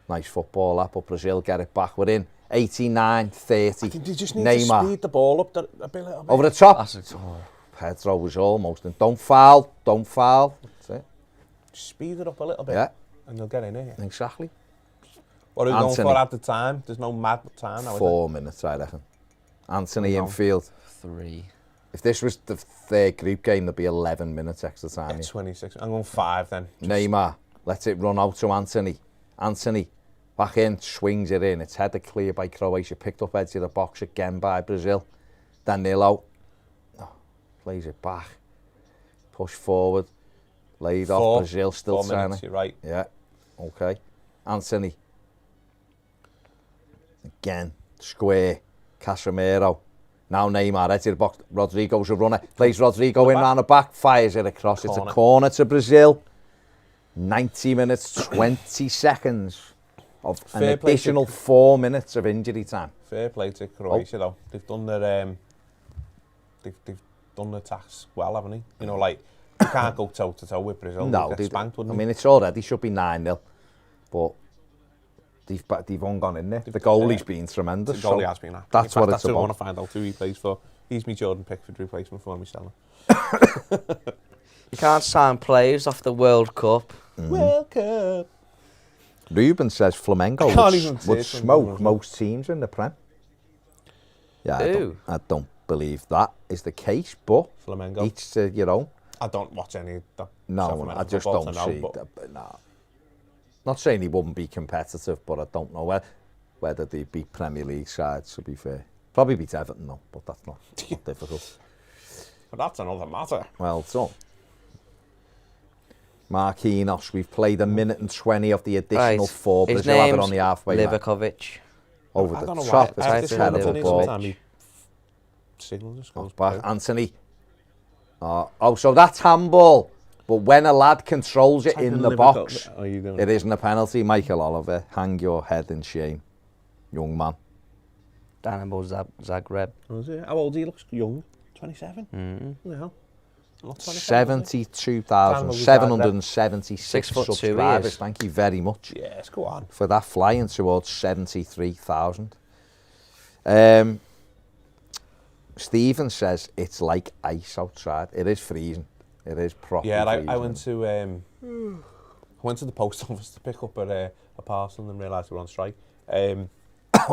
Nice football up, but Brazil get it back within 89-30. I think they just need Neymar. to speed the ball up a bit. Over the top. Pedro was almost in. Don't foul. That's it. Just speed it up a little bit. Yeah. And they'll get in here. Exactly. What are we going for at the time? There's no mad time now, 4 minutes, I reckon. Anthony in field. 3. If this was the third group game, there'd be 11 minutes extra time. Yeah, 26. I'm going 5 then. Neymar, lets it run out to Anthony. Anthony, back in, swings it in. It's headed clear by Croatia. Picked up edge of the box again by Brazil. Danilo, plays it back. Push forward. Laid off. Brazil still 4 minutes, you're right. Yeah, okay. Anthony. Again, square. Casemiro. Now Neymar, edge of the box. Rodrigo's a runner. Plays Rodrigo in round the back. Fires it across. It's a corner to Brazil. 90 minutes, 20 seconds of an additional 4 minutes of injury time. Fair play to Croatia though. They've done their they've done their tasks well, haven't they? You know, like you can't go toe to toe with Brazil. No, get spanked, wouldn't I mean it's already should be 9-0, but they've all gone in there. The goalie's been tremendous. The goalie has been. That's what it's about. I want to find out who he plays for. He's me Jordan Pickford replacement for me, Stella. You can't sign players off the World Cup. World Cup. Ruben says Flamengo would smoke most teams in the Prem. Yeah, I don't believe that is the case, but Flamengo. Each to your own. I don't watch any of that. No, I just don't see that. Nah. Not saying he wouldn't be competitive, but I don't know whether they beat Premier League sides, to be fair. Probably beat Everton, though, but that's not difficult. But that's another matter. Well, so. Marquinhos, we've played 1 minute and 20 of the additional 4. Brazil have it on the halfway line. Livakovic. Over the top, it's a terrible ball. Back, Anthony. So that's handball. But when a lad controls it in the box, it isn't a penalty. Michael Oliver, hang your head in shame, young man. Dynamo Zagreb. How old he looks? Young. 27? Mm-hmm. 72,776 subscribers. Thank you very much. Yes, go on. For that flying towards 73,000. Stephen says it's like ice outside. It is freezing. It is proper. Yeah, I went to the post office to pick up a parcel and realised we were on strike. Oh,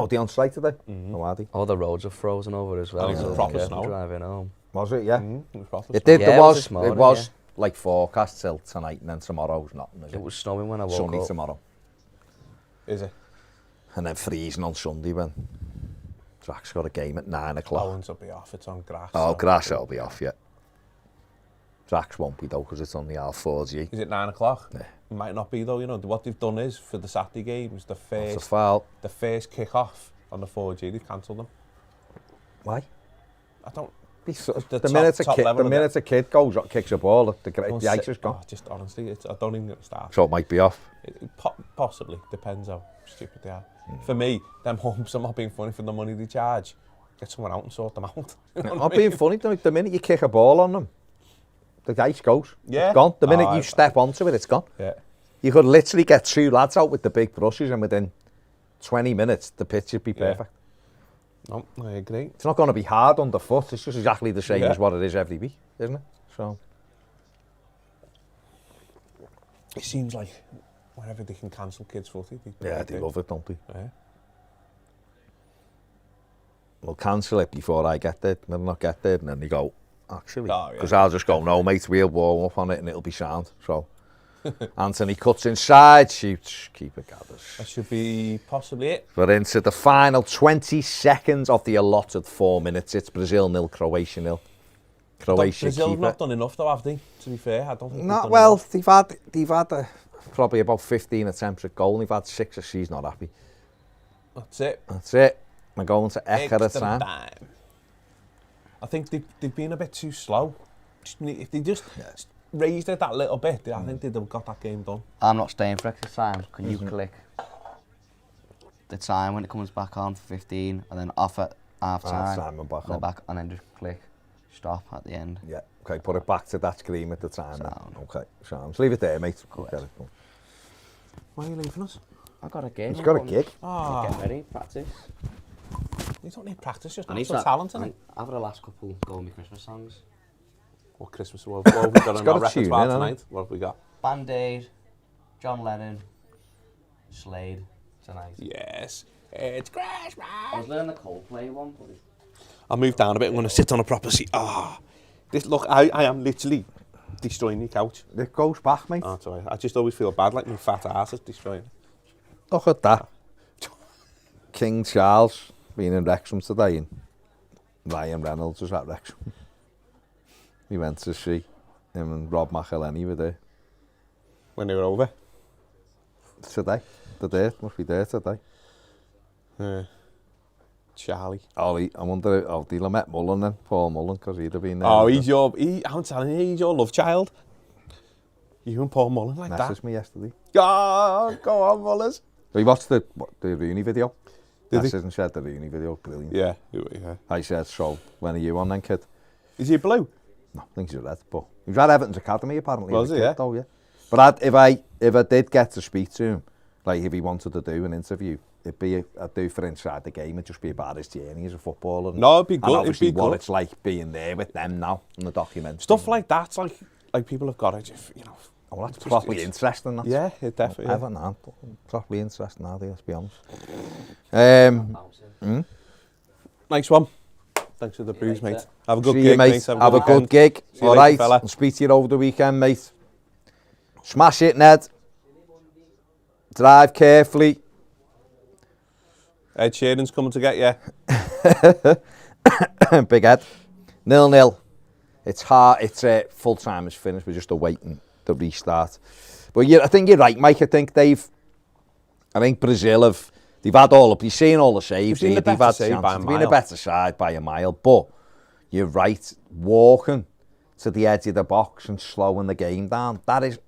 they on strike today? How are they? All the roads are frozen over as well. And it was proper snow. Driving home. Was it? Yeah. It was proper it did. Yeah, it was like forecast till tonight, and then tomorrow's nothing. Is it? It was snowing when I woke Sunny up. tomorrow. Is it? And then freezing on Sunday when Jack's got a game at 9 o'clock. Owens will be off. It's on grass. Oh, grass will be off, yeah. Jack's won't be though, because it's on the R4G. Is it 9 o'clock? Yeah. It might not be though. You know what they've done is for the Saturday games, the first kick-off on the 4G, they've cancelled them. Why? I don't. The minute a kid goes up, kicks a ball, the ice is gone. Oh, just honestly, I don't even get started. So it might be off. Possibly, depends how stupid they are. For me, them homes are not being funny for the money they charge. Get someone out and sort them out. Not being funny, the minute you kick a ball on them, the ice goes. Yeah. It's gone. The minute you step onto it, it's gone. Yeah. You could literally get 2 lads out with the big brushes, and within 20 minutes, the pitch would be perfect. No, I agree. It's not going to be hard underfoot. It's just exactly the same as what it is every week, isn't it? So it seems like whenever they can cancel kids' footy, they love it, don't they? Yeah. We'll cancel it before I get there. They'll not get there, and then they go, actually. Because I'll just go, no, mate, we'll warm up on it, and it'll be sound. So Anthony cuts inside, shoots, keeper gathers. That should be possibly it. We're into the final 20 seconds of the allotted 4 minutes. It's Brazil 0, Croatia 0. Croatia Brazil have keeper. not done enough though, have they? To be fair, I don't think No, they've well, done they've had probably about 15 attempts at goal, and they've had 6 or she's not happy. That's it. That's it. We're going to extra time. I think they've been a bit too slow. If they just raised it that little bit, I think they'd have got that game done. I'm not staying for extra time. Can you click the time when it comes back on for 15 and then off at half time and back and then just click stop at the end? Yeah, okay, put it back to that screen at the time. Okay, sounds. Leave it there, mate. Why are you leaving us? I got a gig. He's got a gig. Get ready, practice. You don't need practice, just I need some talent, innit? I've the last couple go me Christmas songs. What Christmas? What have we got on our repertoire tonight? What have we got? Band-Aid, John Lennon, Slade tonight. Yes, it's Christmas. I was learning the Coldplay one. I'll move down a bit. I'm going to sit on a proper seat. Look, I am literally destroying your couch. It goes back, mate. Oh, it's all right. I just always feel bad, like my fat ass is destroying it. Look at that. King Charles being in Wrexham today, and Ryan Reynolds was at Wrexham. We went to see him and Rob McElhenney were there. When they were over? Today. Must be there today. Charlie. Ollie, I wonder if he'll have met Mullen then, Paul Mullen, because he'd have been there. Oh, I'm telling you, he's your love child. You and Paul Mullen like that. Messaged me yesterday. Oh, go on, Mullers. So he watched the Rooney video. Did he? And said the Rooney video, brilliant. Yeah. I said, so when are you on then, kid? Is he blue? No, I think he's red, but he was at Everton's academy apparently. Was he, yeah? Though, yeah. But if I did get to speak to him, like if he wanted to do an interview, I'd do for inside the game, it'd just be about his journey as a footballer. No, it'd be good. And obviously it'd be what good. it's like being there with them now in the documentary. Stuff like that's like people have got it, you know. Oh, that's properly interesting. That's yeah, it definitely. Everton aren't properly interesting, are they? Let's be honest. Nice one. Thanks for the booze, mate. Have a good See gig, you, mate. Have a good gig. All later, right. fella. I'll speak to you over the weekend, mate. Smash it, Ned. Drive carefully. Ed Sheeran's coming to get you. Big Ed. 0-0. It's hard. It's full time is finished. We're just awaiting the restart. But yeah, I think you're right, Mike. I think Brazil they've had you've seen all the saves. They've been a better side by a mile. But you're right. Walking to the edge of the box and slowing the game down. That is.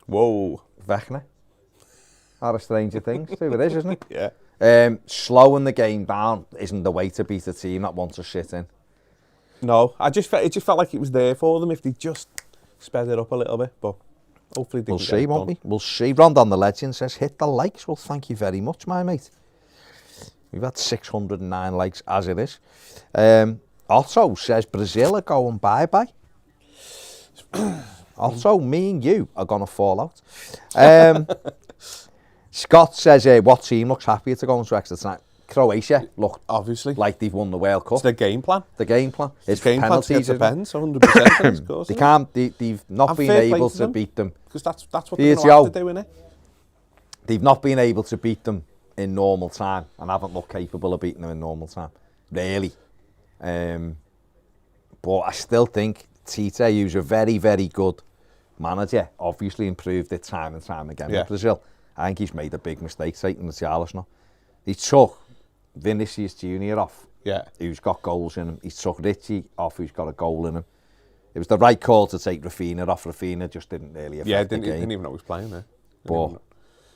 Whoa. Vechner. Are a stranger things too. It is, isn't it? Yeah. Slowing the game down isn't the way to beat a team that wants to sit in. No, it just felt like it was there for them if they just sped it up a little bit. But hopefully they we'll can see, get it won't done. we? We'll see. Rondon the Legend says, hit the likes. Well, thank you very much, my mate. We've had 609 likes as it is. Also says Brazil are going bye-bye. Also, me and you are going to fall out. Scott says, what team looks happier to go into extra time? Croatia look obviously like they've won the World Cup. It's their game plan. The game plan. It's penalties. It depends, 100%. They can't. They've not been able to beat them. Because that's what they're going to have to do, innit? They've not been able to beat them in normal time and haven't looked capable of beating them in normal time. Really. But I still think Tite, who's a very, very good manager, obviously improved it time and time again with Brazil. I think he's made a big mistake taking the Charles now. He took Vinicius Jr. off, who's got goals in him. He took Richie off, who's got a goal in him. It was the right call to take Rafinha off. Rafinha just didn't really affect the game. Didn't even know he was playing there. But,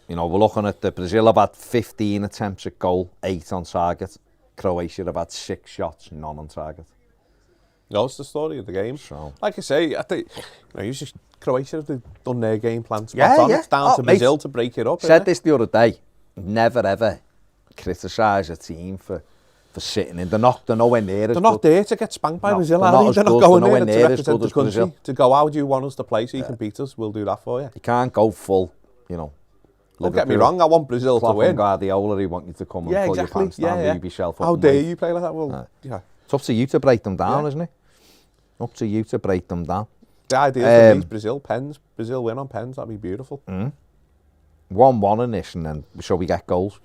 you know, we're looking at Brazil have had 15 attempts at goal, 8 on target. Croatia have had 6 shots, none on target. No, it's the story of the game. So. Like I say, I think Croatia have done their game plan spot on. It's down to Brazil to break it up. Said this the other day. Never ever criticise a team for sitting in. They're nowhere near. They're not there to get spanked by Brazil. They're not going there to represent the country. To go, how do you want us to play so you can beat us? We'll do that for you. You can't go full, you know. Don't get me wrong, I want Brazil to win. Guardiola, he want you to come and pull your pants down, leave yourself up. How dare you play like that? Well, it's up to you to break them down, isn't it? Up to you to break them down. The idea is Brazil pens. Brazil win on pens. That'd be beautiful. 1-1 in this, and then so we get goals.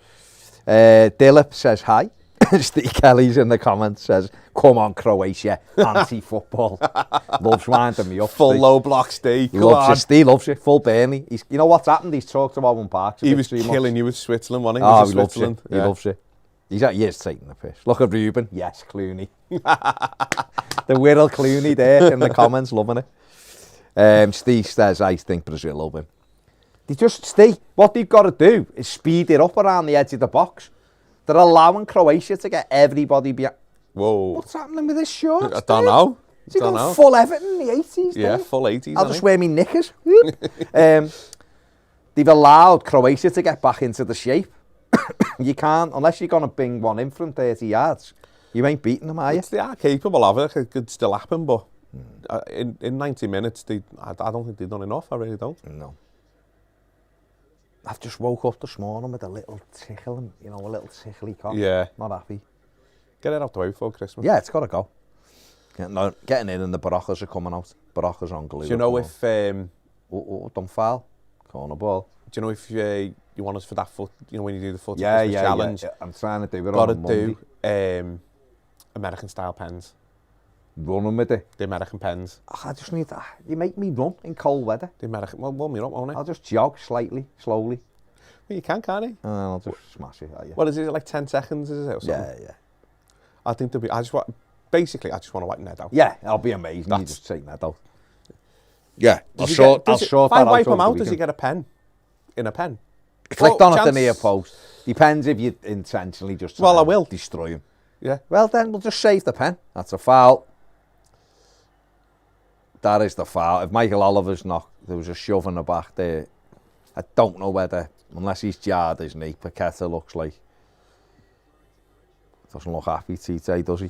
Dilip says hi. Steve Kelly's in the comments says, come on, Croatia, anti-football. Loves winding me up. Full Steve. low block Steve. Loves it, Steve loves it. Full Burnley. You know what's happened? He's talked about one park. He was killing you with Switzerland, wasn't he? Oh, he loves Switzerland. it. He loves it. He is taking the piss. Look at Ruben. Yes, Clooney. The Wirral Clooney there in the comments, loving it. Steve says, I think Brazil will win. What they've got to do is speed it up around the edge of the box. They're allowing Croatia to get everybody behind. Whoa. What's happening with this short? I don't know. Is he going full Everton in the 80s? Yeah, full 80s. I'll just wear me knickers. They've allowed Croatia to get back into the shape. You can't, unless you're going to bring one in from 30 yards. You ain't beating them, are you? They are capable of it. It could still happen, but in 90 minutes, I don't think they've done enough. I really don't. No. I've just woke up this morning with a little tickling, a little tickly cough. Yeah. Not happy. Get it out the way before Christmas. Yeah, it's got to go. Getting in and the Barocas are coming out. Barocas are unbelievable. Do you know if... don't foul. Corner ball. Do you know if you want us for that foot, when you do the foot Christmas challenge? Yeah. I'm trying to do it Got on Monday. Do American-style pens. Running with it. The American pens. I just need that. You make me run in cold weather. The American... Well, warm you up, won't it? I'll just jog slowly. Well, you can't you? I'll just smash it at you. What is it, like 10 seconds, is it, or something? Yeah. I think there'll be... I just want to wipe Ned out. Yeah, I'll be amazing. You just take Ned out. Yeah, I'll sort that out. If I wipe him out, does he get a pen? In a pen? Clicked on at the near post. Depends if you intentionally just I will destroy him. Yeah. Well, then we'll just save the pen. That's a foul. That is the foul. If Michael Oliver's knocked, there was a shove in the back there. I don't know whether, unless he's jarred his knee, Paqueta looks like. Doesn't look happy, TT, does he?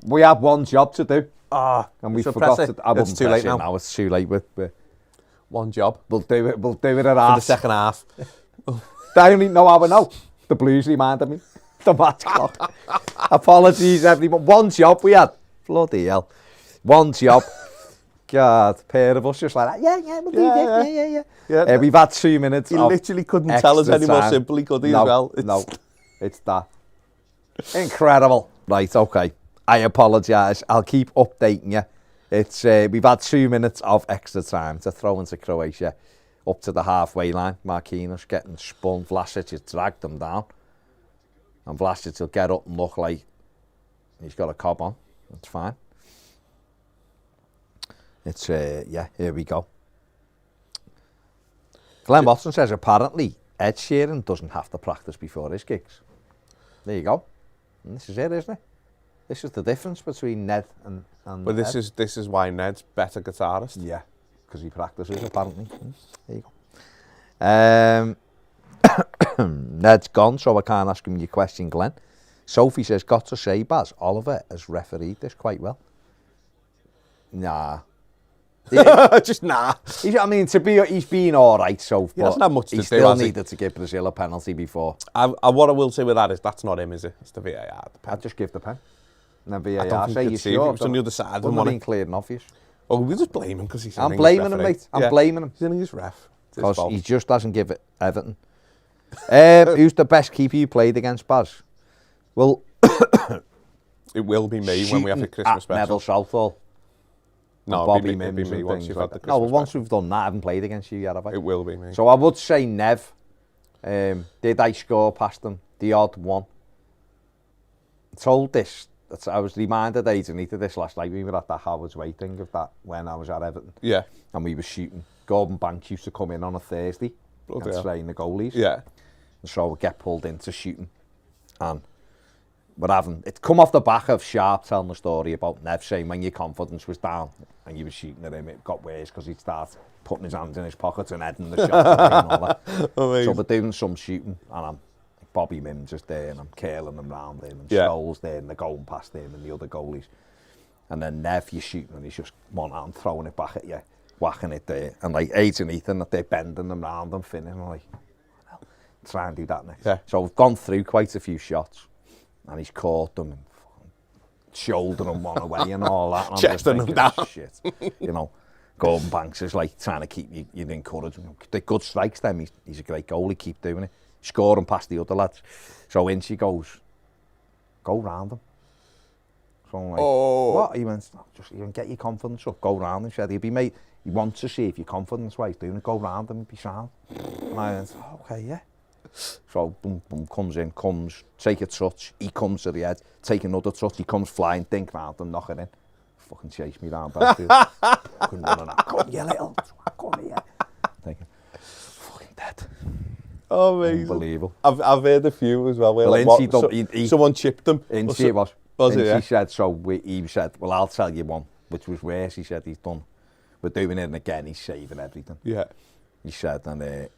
We have one job to do. And we forgot to. It's too late now. It's too late. One job. We'll do it at for the second half. I only know how I know. The Blues reminded me. The match clock. Apologies, everyone. One job we had. Bloody hell. One job. God, pair of us just like that. Yeah, we'll do this. Yeah. We've had 2 minutes. He literally couldn't tell us any more simply, could he, as well? It's that. Incredible. Right, okay. I apologise. I'll keep updating you. It's we've had 2 minutes of extra time to throw into Croatia up to the halfway line. Marquinhos getting spun. Vlasic has dragged them down. And Vlasic will get up and look like he's got a cob on. That's fine. It's, here we go. Glenn Watson says apparently Ed Sheeran doesn't have to practice before his gigs. There you go. And this is it, isn't it? This is the difference between Ned and But this is why Ned's better guitarist. Yeah, because he practices apparently. There you go. Ned's gone, so I can't ask him your question, Glenn. Sophie says, got to say, Baz, Oliver has refereed this quite well. Nah. Just nah. He's been all right so far. He hasn't had much to do, still needed to give Brazil a penalty before. What I will say with that is that's not him, is it? It's the VAR. I'd just give the pen. And then I VAR don't think you'd see it. It was on the other side. Wouldn't have been clear and obvious. Oh, we just blame him because he's an I'm blaming him, mate. I'm blaming him. He's an English ref. Because he just doesn't give it Everton. Who's the best keeper you played against, Baz? Well, it will be me when we have a Christmas special. Neville Southall. No, Bobby it'll be me once you've had the Christmas No, but once we've done that, I haven't played against you yet, have I? It will be me. So I would say Nev. Did I score past them? The odd one. Told this. I was reminded Aidan needed this last night. We were at that Howard's Way thing of that when I was at Everton. Yeah. And we were shooting. Gordon Banks used to come in on a Thursday and train the goalies. Yeah. And so we get pulled into shooting. And it's come off the back of Sharp telling the story about Nev saying when your confidence was down and you were shooting at him, it got worse because he'd start putting his hands in his pockets and heading the shot and all that. So we're doing some shooting and Bobby Mims is there and I'm curling them round him and Scholes there and they're going past him and the other goalies. And then Nev, you're shooting and he's just one hand throwing it back at you, whacking it there. And like Aidan and Ethan, they're bending them round and finning. I'm like, well, try and do that next. Yeah. So we've gone through quite a few shots. And he's caught them and shouldering one away and all that. And chesting them down. Shit. Gordon Banks is like trying to keep you encouraged. They're good strikes, them. He's a great goalie, keep doing it. scoring past the other lads. So in she goes, go round them. So I'm like, what? He went, just even get your confidence up, go round him. He said, he wants to see if your confidence wise doing it, go round him and be sound. And I went, okay, yeah. So boom, boom, comes, take a touch, he comes to the edge, take another touch, he comes flying, think round him, knock it in. Fucking chase me round back. Fucking running out, come here little, come here. Thinking, fucking dead. Oh, amazing. Unbelievable. I've heard a few as well. Where Well, like, someone chipped them. Incy it was. Was it, yeah? He said, he said, well, I'll tell you one, which was worse. He said, he's done. We're doing it again, he's saving everything. Yeah. He said, and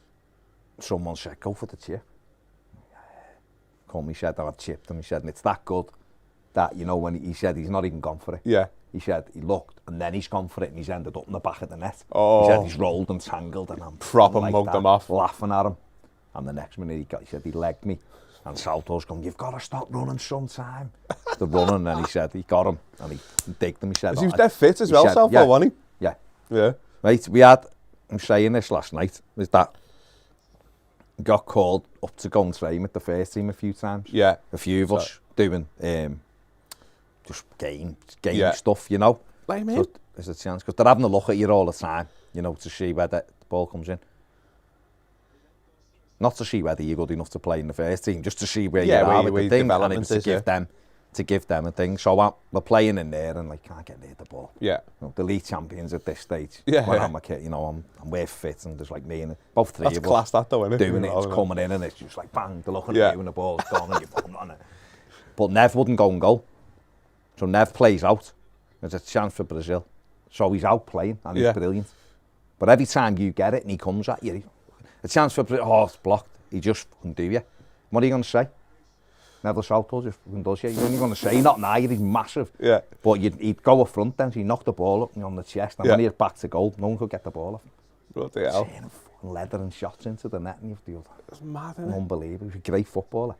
someone said, go for the chip. He said, I've chipped him. He said, and it's that good that, you know, when he said he's not even gone for it. Yeah. He said, he looked, and then he's gone for it, and he's ended up in the back of the net. Oh. He said, he's rolled and tangled, and I'm proper like mugged that, him off. laughing at him. And the next minute, he said, he legged me. And Salto's going, you've got to stop running sometime. The running, and he said, he got him, and he digged him. He said, he was dead fit as well, Salto, yeah, wasn't he? Yeah. Yeah. Right, I'm saying this last night, is that got called up to go and train with the first team a few times. Yeah. A few of us doing just game yeah. stuff, you know. Like me. So there's a chance, because they're having a look at you all the time, you know, to see whether the ball comes in. Not to see whether you're good enough to play in the first team, just to see where you are with the thing, and it's to give them a thing. So we're playing in there, and like can't get near the ball. Yeah. You know, the league champions at this stage. Yeah. When I'm a kid, you know, I'm way fit, and there's like me and both three That's of class, us that though, isn't it? doing it. It's coming in, and it's just like bang, they're looking at you, and the ball's gone, and you're putting on it. But Nev wouldn't go and goal, so Nev plays out. There's a chance for Brazil, so he's out playing, and he's brilliant. But every time you get it, and he comes at you, a chance for Brazil. Oh, it's blocked. He just fucking do you. What are you going to say? Neville Southall just fucking does you. You're only going to say, not now, he's massive. Yeah. But he'd go up front then, so he knocked the ball up on the chest, and when he was back to goal, no one could get the ball off him. Bloody hell. Seeing him fucking leathering shots into the net, and you've the other. That's mad, isn't it? Unbelievable. He's a great footballer.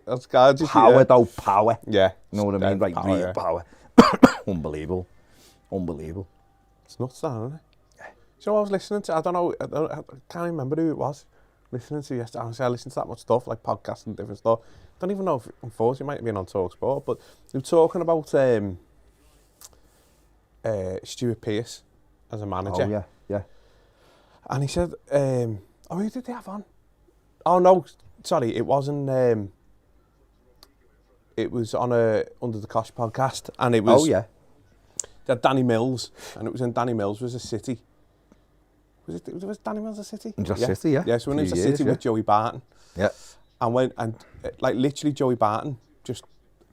That's gorgeous. Power though, power. Yeah. You know what I mean? Like power, real power. Unbelievable. Unbelievable. It's nuts, that, isn't it? Yeah. So I was listening to, I can't remember who it was. Listening to yesterday, I listened to that much stuff, like podcasts and different stuff. Don't even know if, unfortunately, it might have been on TalkSport, but they were talking about Stuart Pearce as a manager. Oh, yeah, yeah. And he said, who did they have on? Oh, no, sorry, it wasn't, it was on Under the Cosh podcast, and it was... Oh, yeah. They had Danny Mills, and it was in Danny Mills was a City. Was Danny Mills a City? Just City, yeah. Yeah, so when he was a City with Joey Barton. Yeah. And like literally Joey Barton just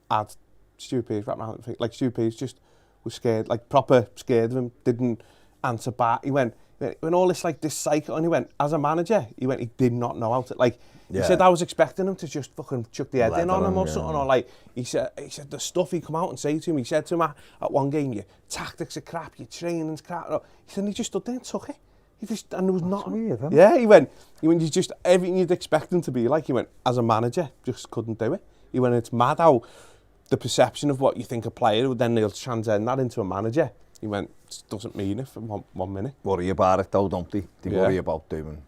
had Stuart Pearce right around, like Stuart Pearce just was scared, like proper scared of him, didn't answer back. He went all this like this cycle, and he went, as a manager, he did not know how to, like, he said, I was expecting him to just fucking chuck the head in on him or something, or like, he said the stuff he'd come out and say to him, he said to him at one game, your tactics are crap, your training's crap. He said, he just stood there and took it. And there was not weird, huh? Yeah, he went, you just, everything you'd expect him to be like, he went, as a manager, just couldn't do it. He went, it's mad how the perception of what you think a player, then they'll transcend that into a manager. He went, it doesn't mean it for one minute. Worry about it though, don't they? They worry about doing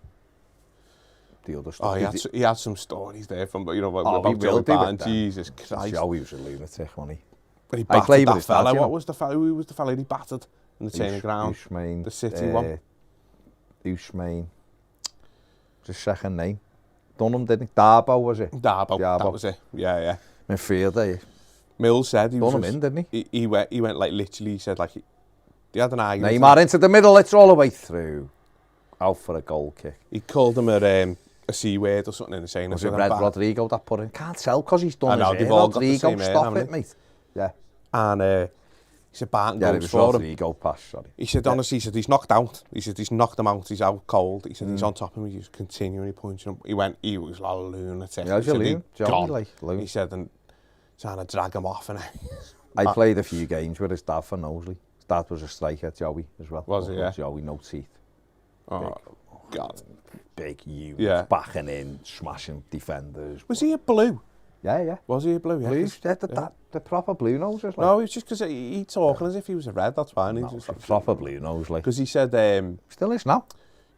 the other stuff. Oh, he had some stories there from, you know, about Joey Barton. Jesus Christ. Joey was a lunatic, wasn't he? But he battered that fella. What was the fella? Who was the fella he battered in the training ground? Usman. The City one. Usman. What's his second name? Dunham, didn't he? Darbo, was it? Darbo. That was it. Yeah. Midfielder. Mills said he was... Dunham in, didn't he? He went like literally, he said like... They had an argument. Neymar into the middle, it's all the way through. Out for a goal kick. He called him a C word or something in the saying. Was it Red Rodrigo that put in? Can't tell because he's done his hair. Rodrigo, stop it, mate. Yeah. And he said Barton goes for him. Rodrigo pass, sorry. He said, honestly, he said, he's knocked out. He said, he's knocked him out, he's out cold. He said, he's on top of him, he's continually punching him. He was like a lunatic. Yeah, He said, and trying to drag him off. And I played a few games with his dad for Knowsley. His dad was a striker, Joey, as well. Was he, yeah? Joey, no teeth. Oh, God. Big unit, yeah. backing in, smashing defenders. Was he a blue? Yeah. Was he a blue? Yeah. Blues, the proper blue nose. Like. No, it's just because he's talking as if he was a red, that's fine. No, just like proper blue nose, like. Because he said... Still is now.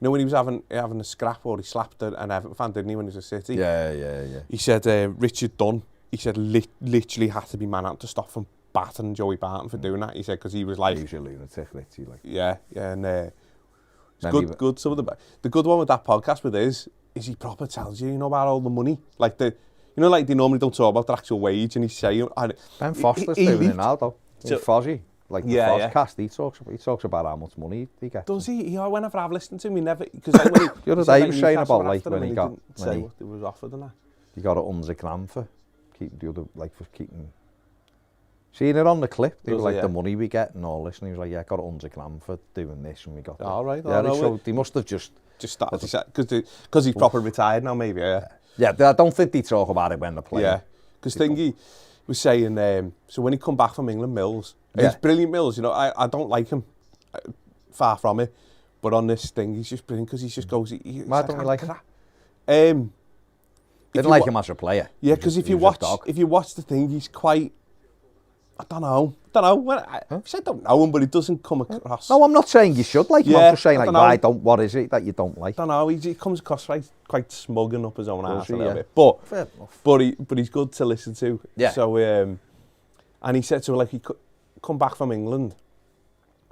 You know when he was having a scrap or he slapped an Everton fan, didn't he, when he was at City? Yeah. He said Richard Dunn, he said literally had to be man out to stop from battering Joey Barton for doing that. He said because he was like... He was a lunatic, Richie. Like. Yeah, and it's good. Some of the good one with that podcast with is he proper tells you know, about all the money. Like like they normally don't talk about their actual wage, and he's saying... Ben Foster's doing it now, though. So, Fozzie. Like the Fozcast, he talks about how much money he gets. Does he? Whenever I've listened to him, he never... Because like, when the other day he was saying about like when he got... Didn't say what it was offered and that. He got $100,000 for keeping for keeping... Seeing it on the clip, they were like, the money we get and all this, and he was like, I got $100,000 for doing this, and we got that. All right. Yeah, so they must have just started, because he's proper retired now, maybe, Yeah, I don't think they talk about it when they're playing. Yeah, because Thingy was saying, so when he come back from England, Mills, he's brilliant, Mills, you know, I don't like him, far from it, but on this thing, he's just brilliant, because he just goes... Why don't you like him? Didn't like him as a player. Yeah, because if you watch the thing, he's quite... I don't know. I don't know him, but it doesn't come across... No, I'm not saying you should like him. I'm just saying, like, what is it that you don't like? I don't know. He comes across quite smug and up his own arse a little bit. But he's good to listen to. Yeah. So, and he said to her, like, he come back from England.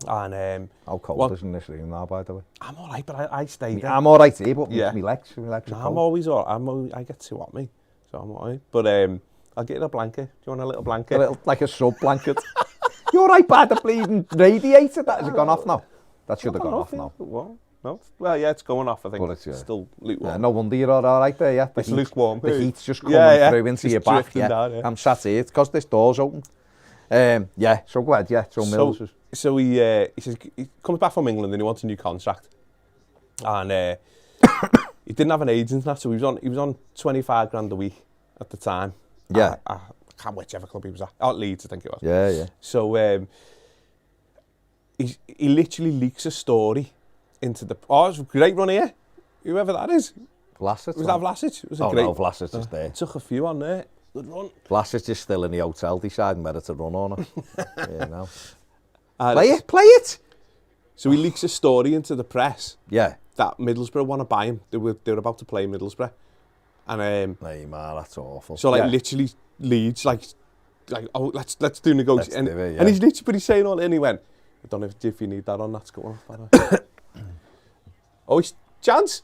And... how cold isn't this room now, by the way? I'm all right, but I stay there. I'm all right here, but my legs are cold. I'm always all right. I get too hot, me. So I'm all right. But... I'll get you a blanket. Do you want a little blanket? Like a sub-blanket. You're right by the bleeding radiator. That has it gone off now? That should have gone off now. What? No? Well, yeah, it's going off, I think. But it's still lukewarm. Yeah, no wonder you're all right there, yeah. It's lukewarm. The heat's just coming through into your back, down, I'm sat here. It's because this door's open. So go ahead, So Mills was... So he says he comes back from England and he wants a new contract. And he didn't have an agent now, so he was on 25 grand a week at the time. Yeah. I can't remember whichever club he was at. At Leeds, I think it was. Yeah. So he literally leaks a story into the... Oh, it's a great run here. Whoever that is. Vlasic. Was that Vlasic? It was a great... No, Vlasic is there. Took a few on there. Good run. Vlasic is still in the hotel deciding whether to run on it. Play it! So he leaks a story into the press. Yeah. That Middlesbrough want to buy him. They were about to play Middlesbrough. And Neymar, that's awful. So literally Leeds like oh let's do negotiation. And he's literally saying all, and he went, I don't know if you need that on. That's going off. Oh, he's chance.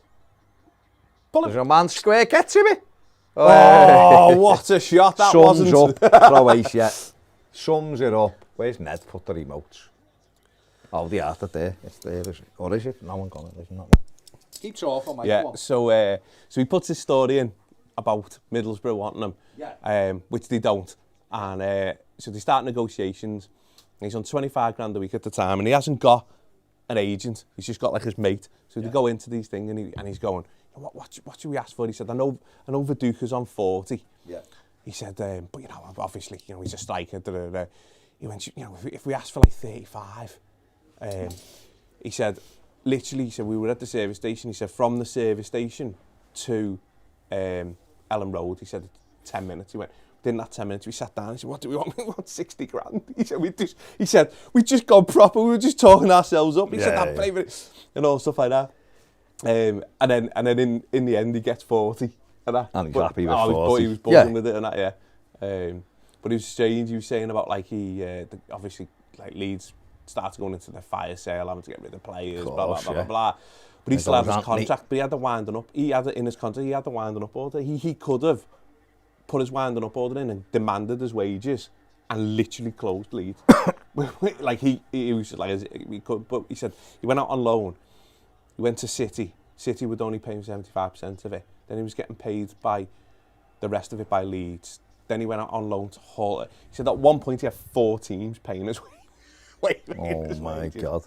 There's a man square. Get to me. Oh, what a shot that Sums wasn't. up Croatia. Sums it up. Where's Ned put the remotes? Oh, the art there. It's there, is it? Or is it? No one got it. Isn't that? Keep talking, mate. Yeah, so he puts his story in about Middlesbrough wanting him, which they don't. And so they start negotiations. He's on 25 grand a week at the time, and he hasn't got an agent. He's just got like his mate. So they go into these things, and he's going, what should we ask for? He said, I know Viduka's on 40. Yeah. He said, but you know, obviously, you know, he's a striker. He went, you know, if we ask for like 35, he said, literally, he said, we were at the service station. He said, from the service station to Ellen Road, he said, 10 minutes. He went, within that 10 minutes, we sat down. He said, what do we want? We want 60 grand. He said, we just got proper. We were just talking ourselves up. He said, that favourite, and all stuff like that. And then in the end, he gets 40. And he's happy with 40. He was buzzing with it and that, but it was strange. He was saying about, like, obviously, like, Leeds started going into the fire sale, having to get rid of players, blah, blah, blah. But he still had his contract, but he had the winding up. He had it in his contract, he had the winding up order. He could have put his winding up order in and demanded his wages and literally closed Leeds. Like, he was like, he could, but he said he went out on loan. He went to City. City would only pay him 75% of it. Then he was getting paid by the rest of it by Leeds. Then he went out on loan to Hull. He said at one point he had 4 teams paying his Oh my God.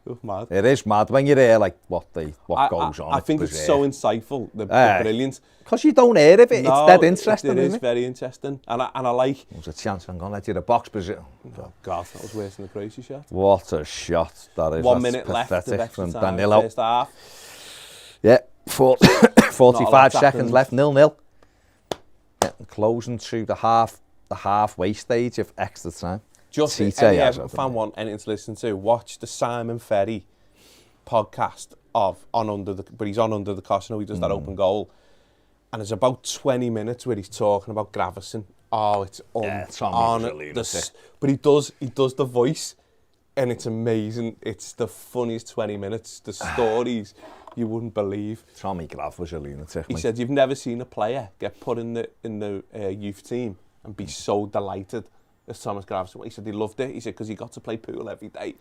It's mad. It is mad when you're there, like what goes on. I think it's so insightful, the brilliance. Because you don't hear of it, it's dead interesting, it isn't is it? very interesting. And I like... There's a chance I'm going to let you the box, Brazil. Oh God, that was worse than the Croatia shot. What a shot that is. 1 minute left of extra time, first half. Yeah, 45 seconds left, 0-0. Getting closing to the halfway stage of extra time. Just if any Everton fan want anything to listen to, watch the Simon Ferry podcast of but he's on under the Costa, he does that open goal. And there's about 20 minutes where he's talking about Gravison. Oh, it's on it. But he does the voice, and it's amazing. It's the funniest 20 minutes. The stories you wouldn't believe. Tommy Grav was a lunatic. He said you've never seen a player get put in the youth team and be so delighted as Thomas Gravison. He said he loved it. He said because he got to play pool every day.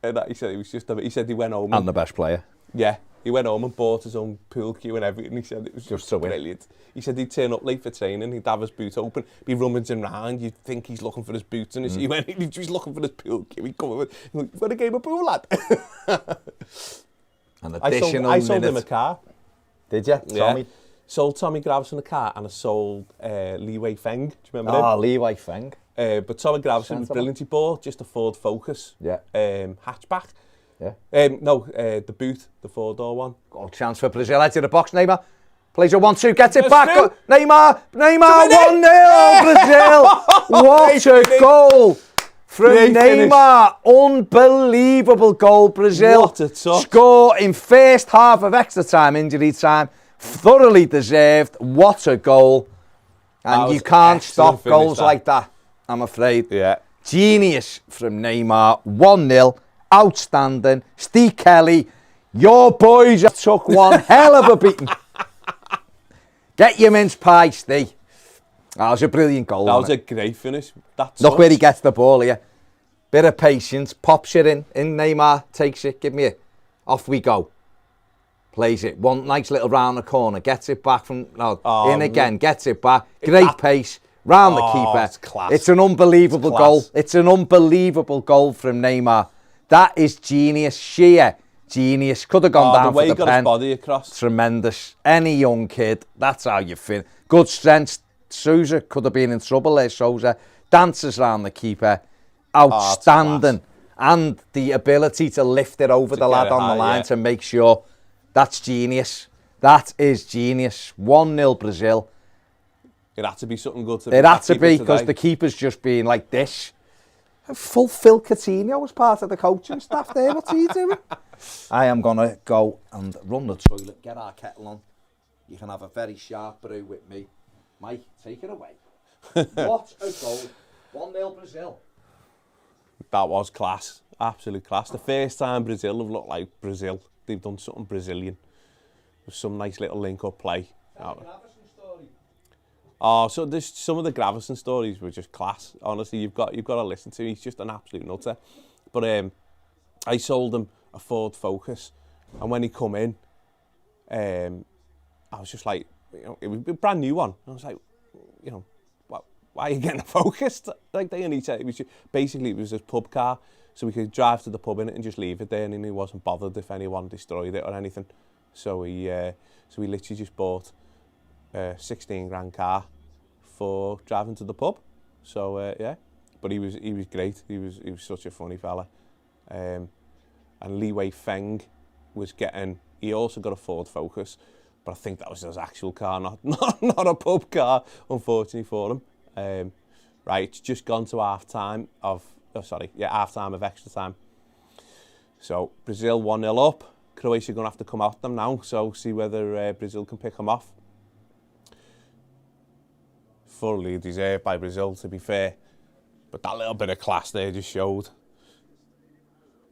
And he said it was just. He said he went home and the best player. Yeah. He went home and bought his own pool cue and everything. He said it was just so brilliant. He said he'd turn up late for training, he'd have his boot open, be rummaging around, you'd think he's looking for his boots, and he went, he was looking for his pool cue. He'd come with, you've got a game of pool, lad. An additional I sold him a car. Did you, Tommy? Yeah. Sold Tommy Gravison a car, and I sold Lee Wei Feng. Do you remember him? Oh, Lee Wei Feng. But Tommy Gravison was brilliant. He bought just a Ford Focus. Yeah. Hatchback. Yeah. The boot, the 4-door one. Got a chance for Brazil. Out to the box, Neymar. Plays a 1-2, gets it back. Neymar, 1-0, Brazil. What a goal from Neymar. Unbelievable goal, Brazil. What a touch. Score in first half of extra time, injury time. Thoroughly deserved. What a goal. And you can't stop goals like that, I'm afraid. Yeah. Genius from Neymar. 1-0. Outstanding. Steve Kelly, your boys took one hell of a beating. Get your mince pie, Steve. That was a brilliant goal. That was a great finish. Look where he gets the ball here. Bit of patience, pops it in Neymar, takes it, give me it. Off we go. Plays it. One nice little round the corner, gets it back from, in again, gets it back. Great pace. Round the keeper. It's class. It's an unbelievable goal. It's an unbelievable goal from Neymar. That is genius, sheer genius. Could have gone down the way for he got pen. His body across. Tremendous. Any young kid, that's how you feel. Good strength. Sousa could have been in trouble there, Sousa. Dances round the keeper. Outstanding. And the ability to lift it over the lad on the line to make sure. That's genius. That is genius. 1-0 Brazil. It had to be something good to It had to be, because the keeper's just being like this. Full Phil Coutinho was part of the coaching staff there. What's he doing? I am going to go and run the toilet, get our kettle on. You can have a very sharp brew with me. Mike, take it away. What a goal. 1-0 Brazil. That was class. Absolute class. The first time Brazil have looked like Brazil. They've done something Brazilian. With some nice little link-up play. Oh, so there's some of the Gravison stories were just class. Honestly, you've got to listen to him. He's just an absolute nutter. But I sold him a Ford Focus, and when he come in, I was just like, it was a brand new one. I was like, why are you getting a Focus? Like and he said it was just, basically it was his pub car, so we could drive to the pub in it and just leave it there, and he wasn't bothered if anyone destroyed it or anything. So he literally just bought a 16 grand car for driving to the pub. So yeah, but he was great. He was such a funny fella. And Lee Wei Feng was he also got a Ford Focus, but I think that was his actual car, not a pub car, unfortunately for him. Right, it's just gone to half time of extra time. So Brazil 1-0 up. Croatia going to have to come out them now, so see whether Brazil can pick them off. Fully deserved by Brazil, to be fair, but that little bit of class there just showed.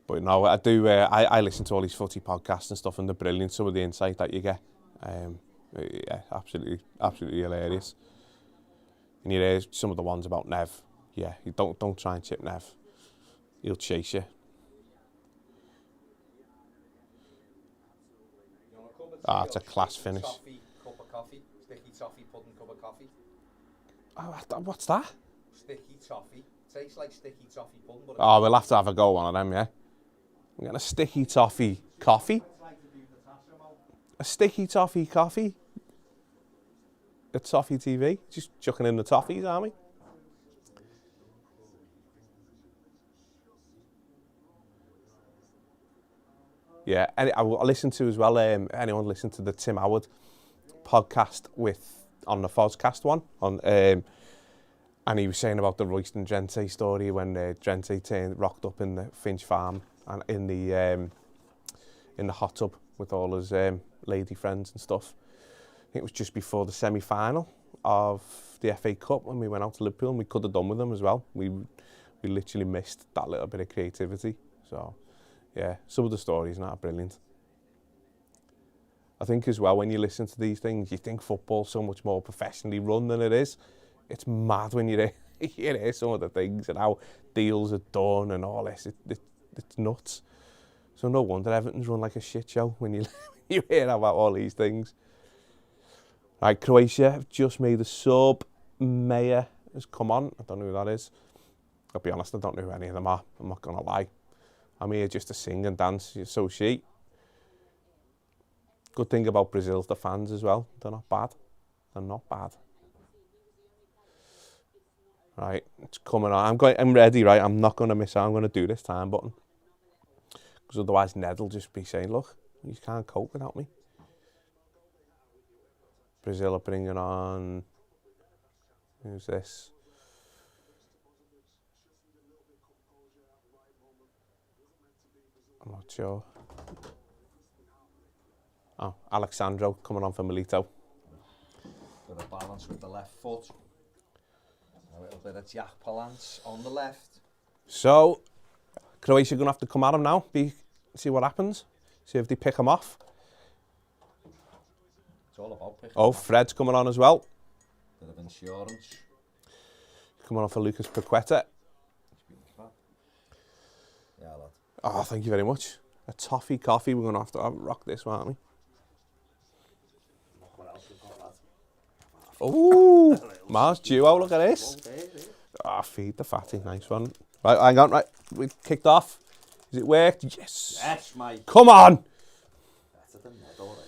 But no, I do. I listen to all these footy podcasts and stuff, and they're brilliant. Some of the insight that you get, yeah, absolutely hilarious. And you hear some of the ones about Nev. Yeah, you don't try and chip Nev. He'll chase you. It's a class finish. Toffee, cup of coffee. Sticky toffee, pudding, cup of coffee. Oh, what's that? Sticky toffee. Tastes like sticky toffee pudding. But we'll have to have a go one of them, yeah. I'm getting a sticky toffee coffee. A sticky toffee coffee. At Toffee TV. Just chucking in the toffees, aren't we? Yeah, and I listened to as well, anyone listen to the Tim Howard podcast on the Fozcast one, and he was saying about the Royston Drenthe story when Drenthe rocked up in the Finch Farm and in the hot tub with all his lady friends and stuff. I think it was just before the semi-final of the FA Cup when we went out to Liverpool, and we could have done with them as well. We literally missed that little bit of creativity. So, yeah, some of the stories are brilliant. I think as well, when you listen to these things, you think football's so much more professionally run than it is. It's mad when you hear some of the things and how deals are done and all this. It's nuts. So no wonder Everton's run like a shit show when you hear about all these things. Right, Croatia have just made a sub. Mayer has come on. I don't know who that is. I'll be honest, I don't know who any of them are. I'm not going to lie. I'm here just to sing and dance. So she. Good thing about Brazil's the fans as well. They're not bad. They're not bad. Right, it's coming on. I'm ready, right? I'm not going to miss out. I'm going to do this time button. Because otherwise Ned will just be saying, look, you can't cope without me. Brazil are bringing on... Who's this? I'm not sure. Oh, Alexandro coming on for Milito. Bit of balance with the left foot. A little bit of jack balance on the left. So, Croatia going to have to come at him now. See what happens. See if they pick him off. It's all about picking Oh, Fred's coming on as well. Bit of insurance. Coming on for Lucas Paqueta. Yeah, lad. Oh, thank you very much. A toffee coffee. We're going to have to rock this one, aren't we? Look what else we've got, lad. Oh, Mars duo, look at this. Ah, feed the fatty, nice one. Right, hang on, right, we kicked off. Has it worked? Yes. Yes, mate. Come on. Better than Ned already.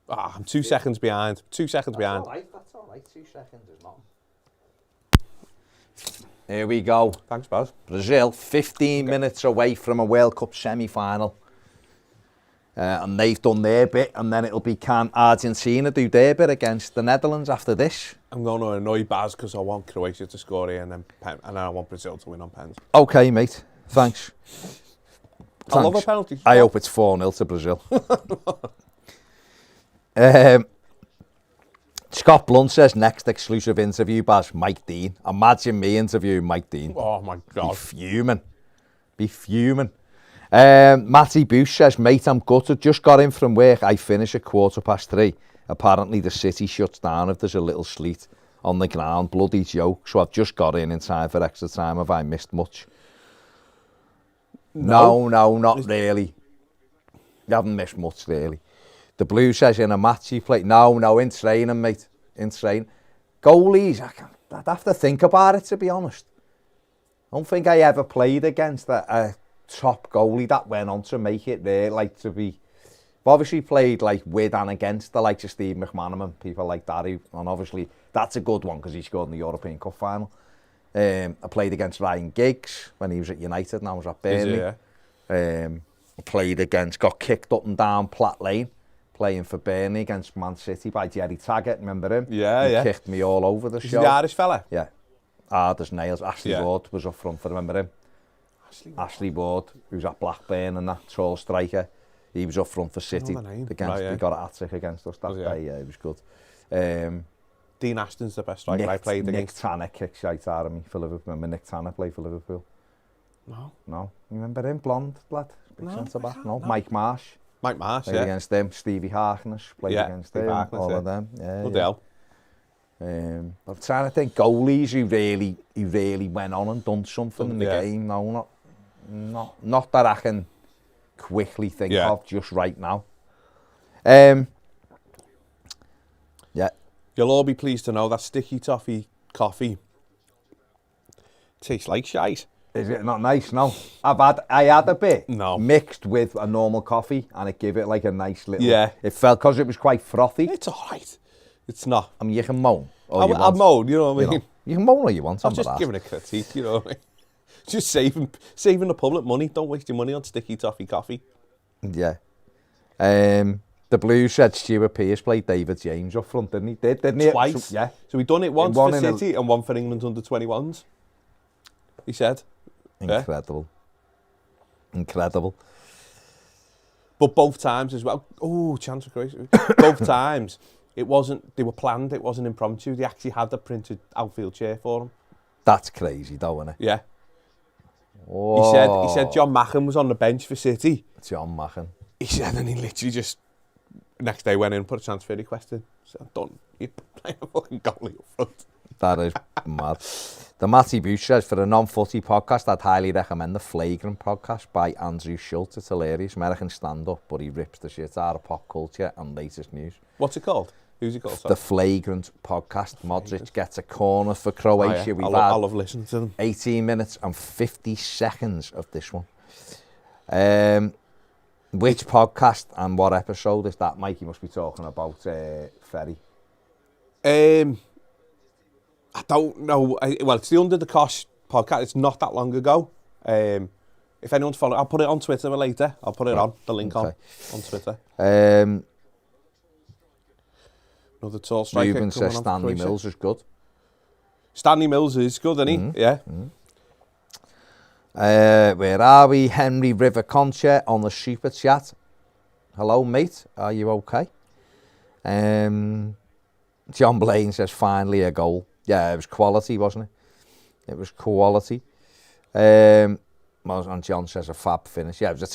Ah, I'm 2 seconds behind. 2 seconds behind. That's all right. 2 seconds is nothing. Here we go. Thanks, Baz. Brazil, 15 minutes away from a World Cup semi-final. And they've done their bit, and then it'll be can Argentina do their bit against the Netherlands after this. I'm going to annoy Baz because I want Croatia to score here and then I want Brazil to win on pens. Okay, mate. Thanks. I love a penalty. I hope it's 4-0 to Brazil. Scott Blunt says, next exclusive interview, Baz, Mike Dean. Imagine me interviewing Mike Dean. Oh, my God. Be fuming. Matty Bush says, mate, I'm gutted. Just got in from work. I finish at 3:15. Apparently the city shuts down if there's a little sleet on the ground. Bloody joke. So I've just got in time for extra time. Have I missed much? No, not really. You haven't missed much, really. The Blue says, in a match he played. No, in training, mate. In training. Goalies, I'd have to think about it, to be honest. I don't think I ever played against a top goalie that went on to make it there, like to be... I've obviously played like with and against the likes of Steve McManaman, people like that, and obviously that's a good one because he scored in the European Cup final. I played against Ryan Giggs when he was at United and I was at Burnley. I played against, got kicked up and down Platt Lane, playing for Burnley against Man City by Jerry Taggart, remember him? Yeah. He kicked me all over the show. The Irish fella? Yeah. Hard as nails. Ashley Ward was up front for, remember him? Ashley Ward, who was at Blackburn and that tall striker. He was up front for City. He got a hat-trick against us that day. Yeah, it was good. Dean Ashton's the best striker I played against. Nick Tanner kicked shite out of me for Liverpool. Remember Nick Tanner played for Liverpool? No. You remember him? Blonde lad? Big centre back? No. Mike Marsh. Played against them. Stevie Harkness played against them. All of them. Yeah. I'm trying to think goalies who really went on and done something in the game. No, not that I can quickly think of just right now. You'll all be pleased to know that sticky toffee coffee tastes like shite. Is it not nice? No. I had a bit mixed with a normal coffee and it gave it like a nice little... Yeah. It felt, because it was quite frothy. It's all right. It's not. I mean, you can moan. I'll moan, you know what I mean? You can moan all you want. I'm just giving a critique, you know what I mean? Just saving the public money. Don't waste your money on sticky toffee coffee. Yeah. The Blues said Stuart Pearce played David James up front, didn't he? Didn't he? Twice. Yeah. So he done it once for City and one for England's under-21s. He said. Incredible. But both times as well. Oh, chance for Croatia. Both times, it wasn't. They were planned. It wasn't impromptu. They actually had the printed outfield chair for him. That's crazy, though, isn't it? Yeah. Whoa. He said John Machin was on the bench for City. John Machin. He said, and he literally just next day went in and put a transfer request in. So done. You're playing a fucking goalie up front. That is mad. The Matty Booth says, for a non-footy podcast, I'd highly recommend the Flagrant podcast by Andrew Schultz. It's hilarious. American stand-up, but he rips the shit out of pop culture and latest news. What's it called? Who's it called? The Flagrant podcast. Modric gets a corner for Croatia. Oh, yeah. I'll have listened to them. 18 minutes and 50 seconds of this one. Which podcast and what episode is that, Mike? You must be talking about Ferry. I don't know. Well, it's the Under the Cosh podcast. It's not that long ago. If anyone's following, I'll put it on Twitter later. I'll put it on, the link on Twitter. Another tall striker. Ruben says Stanley Mills is good. Stanley Mills is good, isn't he? Yeah. Where are we? Henry River Concha on the super chat. Hello, mate. Are you okay? John Blaine says, finally a goal. Yeah, it was quality, wasn't it? It was quality. And John says a fab finish. Yeah, it was a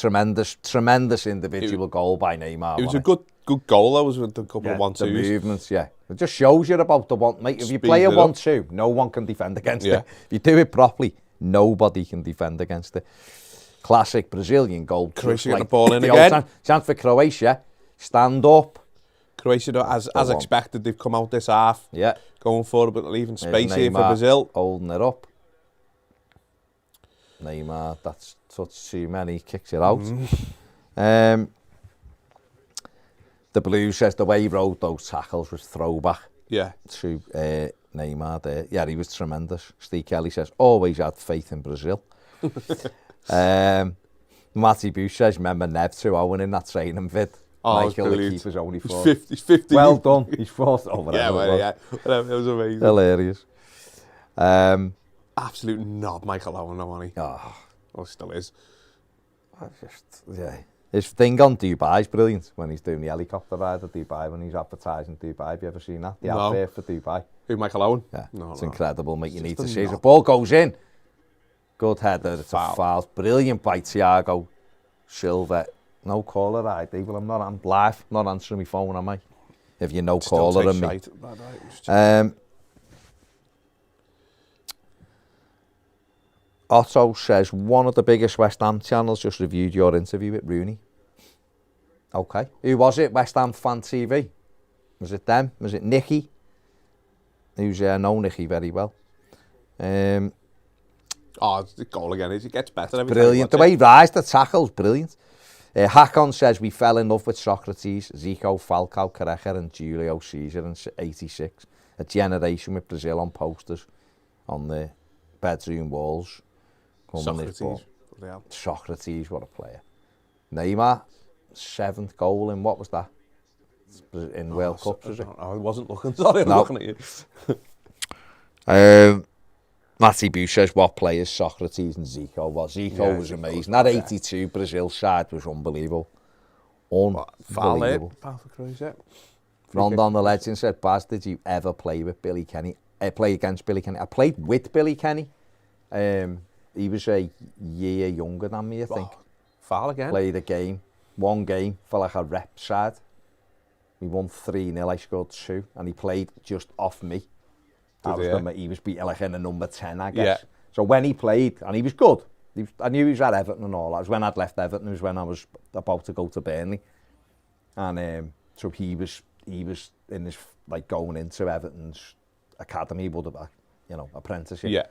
tremendous individual goal by Neymar. It was a good goal, though, was with a couple of 1-2s. The movements, yeah. It just shows you about the one. Mate, if you play a 1-2, no one can defend against it. If you do it properly, nobody can defend against it. Classic Brazilian goal. Croatia get the ball in again. Chance for Croatia. Stand up. Croatia, as expected, they've come out this half. Yeah. Going forward, but leaving space here for Brazil. Holding it up. Neymar, that's touch too many, kicks it out. The Blues says the way he rode those tackles was throwback. Yeah. To Neymar there. Yeah, he was tremendous. Steve Kelly says, always had faith in Brazil. Matty Booth says, remember Nev 2-0 in that training vid? Oh, Michael, the keeper's only fought. He's 50. Well done. He's fought over yeah, it was amazing. Hilarious. Absolute knob, Michael Owen, no money. Oh, still is. His thing on Dubai is brilliant when he's doing the helicopter ride at Dubai, when he's advertising Dubai. Have you ever seen that? The advert for Dubai. Who, Michael Owen? Yeah, it's incredible, mate. You need to see it. The ball goes in. Good header. It's a foul. Brilliant by Thiago Silva. No caller ID. Well, I'm live. Not answering my phone, am I? If you know caller and me. Otto says, one of the biggest West Ham channels just reviewed your interview with Rooney. Okay. Who was it? West Ham Fan TV? Was it them? Was it Nicky? Who's know Nicky very well. The goal again. It gets better every brilliant. The way he rised the tackle's brilliant. Hakon says, we fell in love with Socrates, Zico, Falcao, Careca and Julio Cesar in 86. A generation with Brazil on posters on the bedroom walls. Socrates, what a player. Neymar, 7th goal in, what was that? In World Cups, was it? I wasn't looking, sorry, I'm looking at you. Matty Booth says, what players Socrates and Zico was. Zico was amazing. That 82 Brazil side was unbelievable. Unbelievable. Rondon the Legend said, Baz, did you ever play with Billy Kenny? Play against Billy Kenny? I played with Billy Kenny. He was a year younger than me, I think. Foul again? Played a game, one game for like a rep side. We won 3-0, I scored 2, and he played just off me. He was beating like in a number 10, I guess. Yeah. So when he played, and he was good, I knew he was at Everton and all that. It was when I'd left Everton, it was when I was about to go to Burnley. And so he was in his, like, going into Everton's academy, would have, apprenticeship. Yeah.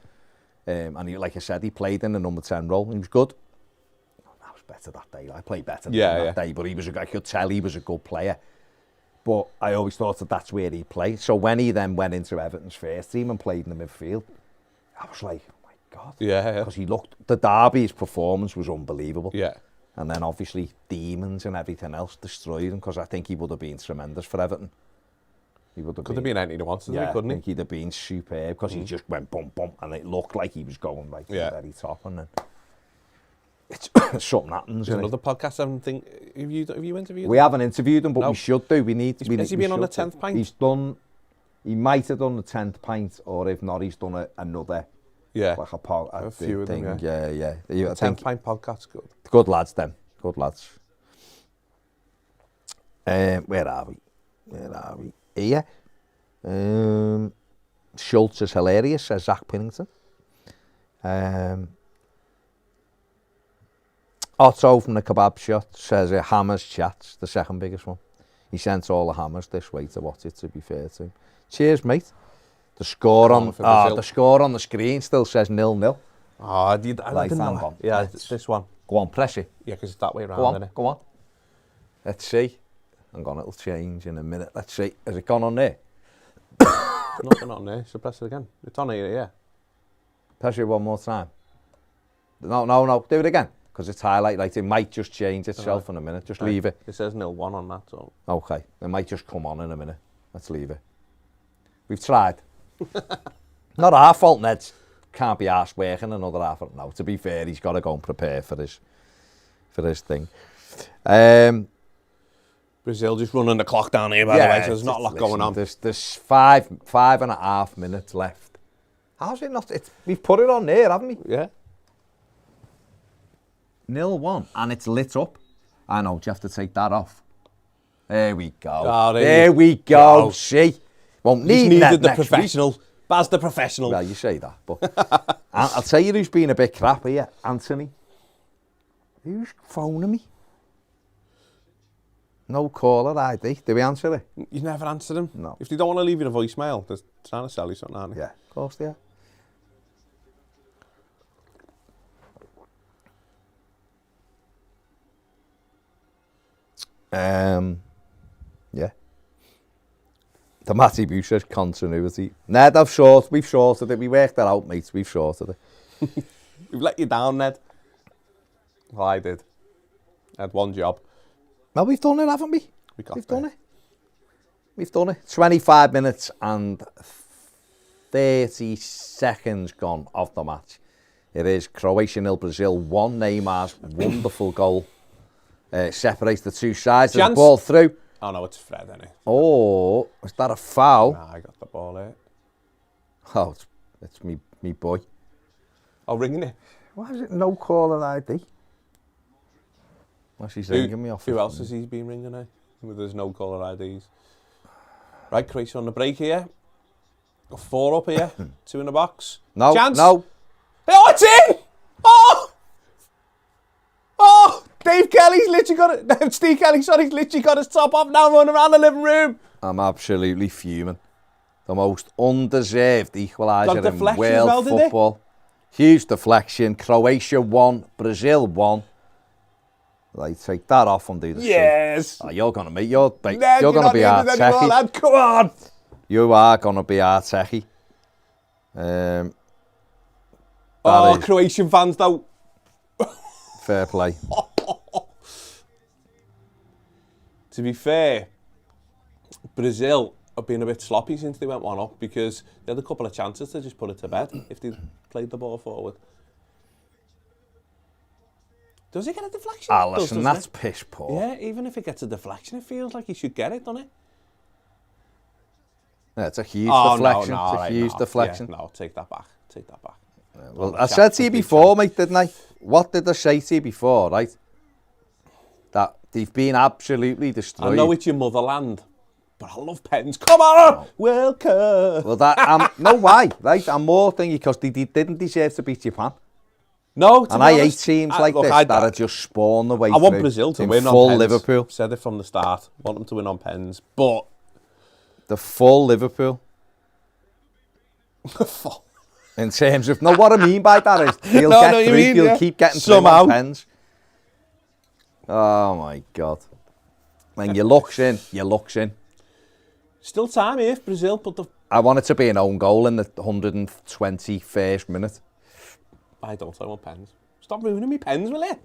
And he, like I said, he played in the number 10 role. He was good. I was better that day. I played better that day, but I could tell he was a good player. But I always thought that's where he played. So when he then went into Everton's first team and played in the midfield, I was like, oh my God. Yeah. Because the Derby's performance was unbelievable. Yeah. And then obviously Demons and everything else destroyed him, because I think he would have been tremendous for Everton. He would have could have been anything he wanted, couldn't he? I think he'd have been superb, because he just went bump, and it looked like he was going right to the very top. And then it's something happens. There's another podcast I think. Have you interviewed him? We haven't interviewed him, but we should do. Has he been on the 10th pint? He might have done the 10th pint, or if not, he's done another. Yeah. Like a few of them, yeah. The 10th pint podcast, good. Good lads, them. Good lads. Where are we? Here. Schultz is hilarious, says Zach Pinnington. Otto from the Kebab Shop says Hammers Chats, the second biggest one. He sent all the Hammers this way to watch it, to be fair to him. Cheers, mate. The score on the screen still says 0-0. I didn't know. Yeah, this one. Go on, press it. Yeah, because it's that way around, isn't it? Go on. Let's see. Hang on, it'll change in a minute. Let's see. Has it gone on there? Nothing on there, so press it again. It's on here, yeah. Press it one more time. No, do it again. Because it's highlighted, like it might just change itself in a minute. Just leave it. It says 0-1 on that, so. Okay, it might just come on in a minute. Let's leave it. We've tried. Not our fault, Ned. Can't be arsed working another half. No, to be fair, he's got to go and prepare for this thing. Brazil just running the clock down here, by the way, so there's not a lot going on. There's 5.5 minutes left. How's it not? We've put it on there, haven't we? Yeah. 0-1, and it's lit up. I know, do you have to take that off? There we go. Oh, there we go. See? Won't need that the professional. Week. Baz the professional. Well, you say that, but I'll tell you who's been a bit crap here. Anthony. Who's phoning me? No caller ID. Do we answer it? You never answer them? No. If they don't want to leave you a voicemail, they're trying to sell you something, aren't they? Yeah, of course they are. Yeah. The Matty Boo says continuity. Ned, we've sorted it. We worked that out, mates. We've sorted it. We've let you down, Ned. Well, I did. I had one job. Well, we've done it, haven't we? We've done it. We've done it. 25 minutes and 30 seconds gone of the match. It is Croatia 0, Brazil 1. Neymar's wonderful goal separates the two sides. There's the ball through. Oh no, it's Fred, isn't it? Oh, is that a foul? Nah, I got the ball there. Oh, it's me boy. Oh, ringing it. Why is it no caller ID? Well, she's ringing me off. Who else has he been ringing, eh? There's no caller IDs. Right, Croatia on the break here. Got 4 up here. 2 in the box. No, chance. no. Oh, it's in! Oh! Dave Kelly's literally got it. Steve Kelly, sorry, he's literally got his top off now, running around the living room. I'm absolutely fuming. The most undeserved equaliser in world football. Huge deflection. Croatia 1, Brazil 1. Like, take that off and do the Yes. Oh, you're gonna be our techie. Come on. You are gonna be our techie. Croatian fans though. Fair play. To be fair, Brazil have been a bit sloppy since they went 1 up because they had a couple of chances to just put it to bed if they played the ball forward. Does he get a deflection? Listen, that's piss poor. Yeah, even if it gets a deflection, it feels like he should get it, doesn't it? Yeah, it's a huge deflection. No, it's a huge deflection. Yeah, no, take that back. Take that back. Yeah, well, I said to you before, mate, didn't I? What did I say to you before, right? That they've been absolutely destroyed. I know it's your motherland, but I love pens. Come on! No. Welcome! Well, no, why? Right? I'm more thinking because they didn't deserve to beat Japan. No, and I hate teams like this that are just spawn the way through. I want Brazil to win on full pens. Liverpool. Said it from the start. I want them to win on pens, but the full Liverpool. In terms of what I mean by that is you'll get through. You'll keep getting somehow through on pens. Oh my God! When your luck's in, your luck's in. Still time here if Brazil put the. I want it to be an own goal in the 121st minute. I want pens. Stop ruining me pens, will you?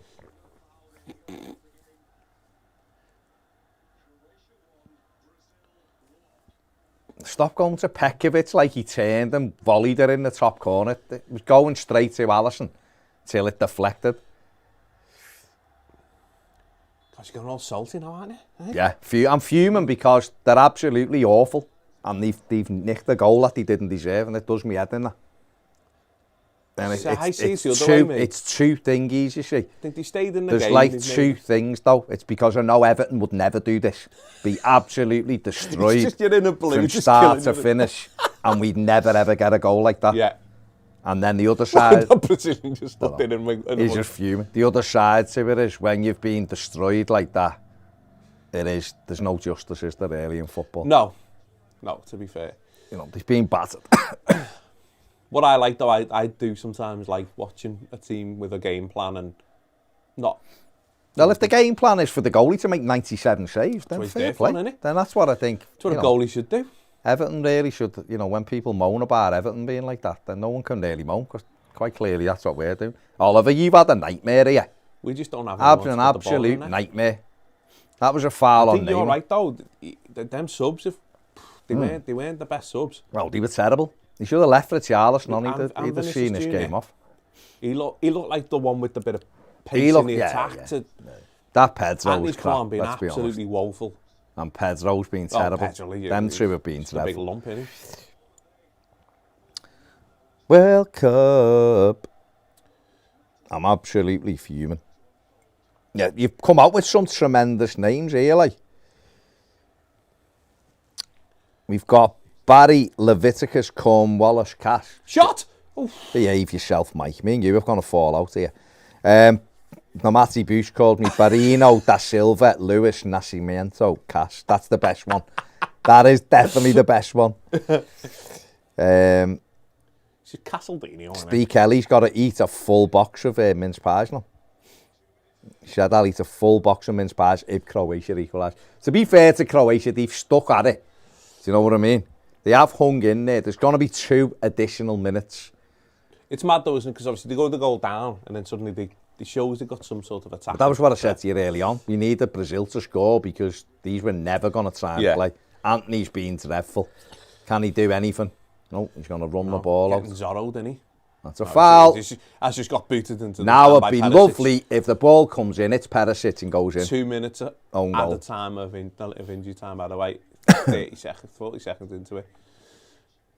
Stop going to Pekovic like he turned and volleyed her in the top corner. It was going straight to Alisson till it deflected. Because you're going all salty now, aren't you? Yeah, I'm fuming because they're absolutely awful. And they've nicked the goal that they didn't deserve, and it does me head in that. And it's two thingies, you see. I think they stayed in the game. There's like two things, though. It's because I know Everton would never do this. Be absolutely destroyed just, you're in a blue, from start to finish, and we'd never, ever get a goal like that. Yeah. And then the other side... The Brazilian just stood in and he's just fuming. The other side to it is, when you've been destroyed like that, there's no justice, is there, really, in football? No, to be fair. You know, he's been battered. What I like, though, I do sometimes like watching a team with a game plan and not... Well, if the game plan is for the goalie to make 97 saves, then fair play. Then that's what I think. That's what a goalie should do. Everton really should, when people moan about Everton being like that, then no one can really moan, because quite clearly that's what we're doing. Oliver, you've had a nightmare here. We just don't have an absolute nightmare. That was a foul on Neymar. I think you're right, though. Them subs, they weren't the best subs. Well, they were terrible. He should have left for Richarlison, he'd have seen his game off. He looked like the one with the bit of pace in the attack. That Pedro was crap, been absolutely woeful. And Pedro's been terrible. Them two have been terrible. A big lump, isn't he? World Cup. I'm absolutely fuming. Yeah, you've come out with some tremendous names here, like. We've got Barry, Leviticus, Cornwallis, Cash. Shot! Oof. Behave yourself, Mike. Me and you have gone to fall out here. Matthew Bush called me Barino, Da Silva, Lewis, Nascimento, Cash. That's the best one. That is definitely the best one. Steve Kelly's got to eat a full box of mince pies now. He said I'll eat a full box of mince pies if Croatia equalise. To be fair to Croatia, they've stuck at it. Do you know what I mean? They have hung in there. There's going to be 2 additional minutes. It's mad though, isn't it? Because obviously they go the goal down and then suddenly they shows they've got some sort of attack. But that was what I said to you early on. We needed Brazil to score because these were never going to try and play. Anthony's been dreadful. Can he do anything? No, he's going to run the ball out. Zorro, didn't he? That's a foul. Has just got booted into the now it'd be lovely if the ball comes in, it's Perisic and goes in. 2 minutes at the time of injury time, by the way. 40 seconds into it.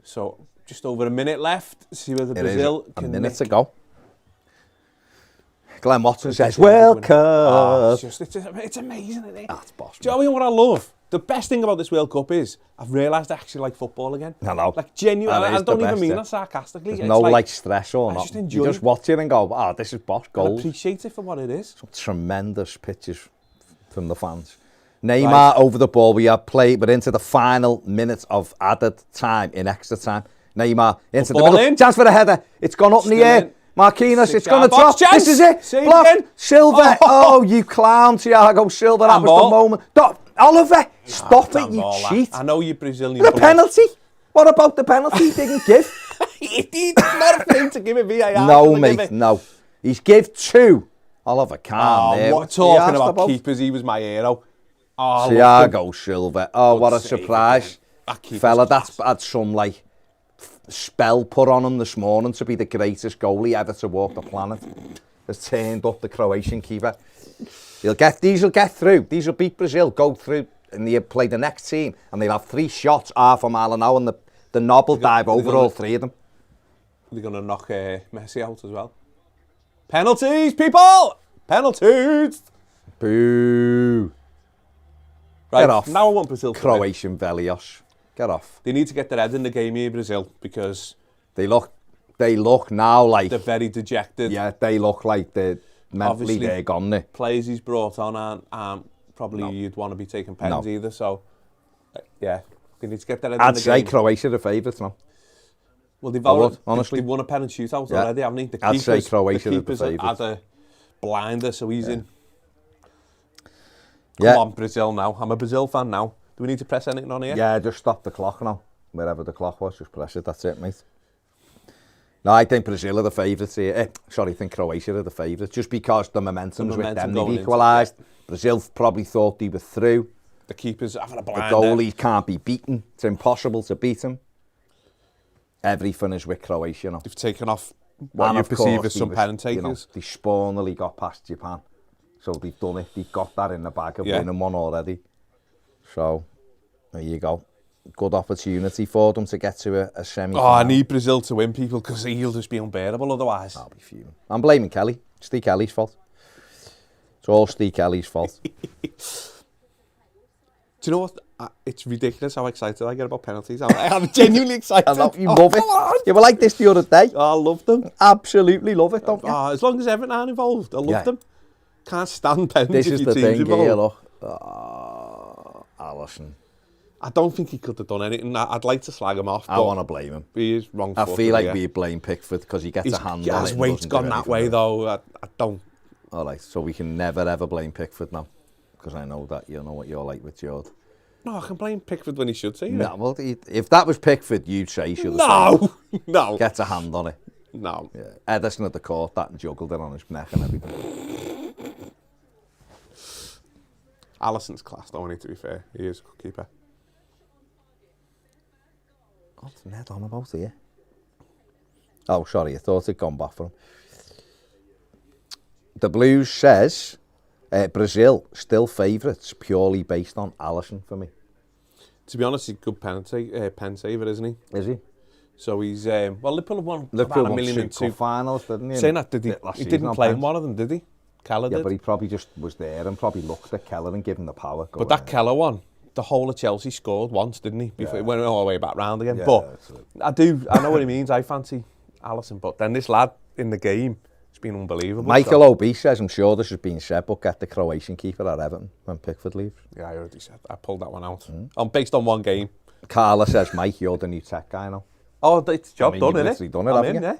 So, just over a minute left. See whether Brazil can... A minute to go. Glenn Watson says, World Cup. It's amazing, isn't it? That's boss. Do you know what I love? The best thing about this World Cup is I've realised I actually like football again. I know. Like, genuinely, I don't even mean that sarcastically. There's no stress or not. You just watch it and go, this is boss goals. I appreciate it for what it is. Some tremendous pitches from the fans. Neymar over the ball. We're into the final minutes of added time in extra time. Neymar into the middle. Chance for the header. It's gone up in the air. Marquinhos, it's going to drop. This is it. Block. Silva. Oh, you clown, Thiago Silva. That was the moment. Oliver, stop it, you cheat. I know you're Brazilian. The penalty. What about the penalty he didn't give? It's not a thing to give a VAR. No, mate, no. He's give 2. Oliver, calm there. What talking about keepers? He was my hero. Thiago Silva. Oh, what a surprise. Fella, that's had some, spell put on him this morning to be the greatest goalie ever to walk the planet. Has turned up the Croatian keeper. These will get through. These will beat Brazil, go through, and they'll play the next team, and they'll have 3 shots, half a mile an hour, and the knob will dive over all 3 of them. They're going to knock Messi out as well. Penalties, people! Penalties! Boo! Right, get off. Now I want Brazil to Croatian Velios. Get off. They need to get their head in the game here, Brazil, because they look now like they're very dejected. Yeah, they look like mentally they're gone there. Players he's brought on aren't probably you'd want to be taking pens either. So yeah, they need to get their head in the game. I'd say Croatia the favourites now. Well, they've won a pen and shootout already, haven't they? I'd say Croatia the keepers had a blinder, so he's in. Come on, Brazil now. I'm a Brazil fan now. Do we need to press anything on here? Yeah, just stop the clock now. Wherever the clock was, just press it. That's it, mate. No, I think Brazil are the favourites here. I think Croatia are the favourites. Just because the momentum's with them. They've equalised. Brazil probably thought they were through. The keeper's having a blinder. The goalie can't be beaten. It's impossible to beat him. Everything is with Croatia now. They've taken off what you perceive as some pen takers. They spawnily got past Japan. So they've done it. They've got that in the bag of winning one already. So, there you go. Good opportunity for them to get to a semi-final. Oh, I need Brazil to win, people, because he'll just be unbearable otherwise. I'll be fuming. I'm blaming Kelly. Steve Kelly's fault. It's all Steve Kelly's fault. Do you know what? It's ridiculous how excited I get about penalties. I'm genuinely excited. I know, you love it. You were like this the other day. I love them. Absolutely love it, don't you? As long as Everton aren't involved, I love them. Can't stand penalties. This is the thing here, look. Alisson. I don't think he could have done anything. I'd like to slag him off. I want to blame him. He is wrong. I feel like we blame Pickford because he gets a hand on it. His weight's gone that way, though. I don't. All right, so we can never ever blame Pickford now, because I know that you know what you're like with Jord. No, I can blame Pickford when he should say it. No, well, if that was Pickford, you'd say he should have No, no. Gets a hand on it. No. Yeah. Ederson had the caught that and juggled it on his neck and everything. Alisson's class, though, I need to be fair. He is a good keeper. What's Ned on about here? Oh, sorry, I thought it'd gone back for him. The Blues says Brazil still favourites purely based on Alisson for me. To be honest, he's a good pen saver, isn't he? Is he? So he's well, Liverpool have won about $1 million in two finals, didn't he? Saying that, did he didn't play in one of them, did he? Keller did. Yeah, but he probably just was there and probably looked at Keller and gave him the power. But that Keller one, the whole of Chelsea scored once, didn't he? Before he went all the way back round again. Yeah, but I know what he means. I fancy Alisson, but then this lad in the game, it's been unbelievable. Michael O.B. says, I'm sure this has been said, but get the Croatian keeper at Everton when Pickford leaves. Yeah, I already said. I pulled that one out. Based on one game. Carla says, Mike, you're the new tech guy now. Oh, it's job done, isn't it? Done it, haven't you? Yeah.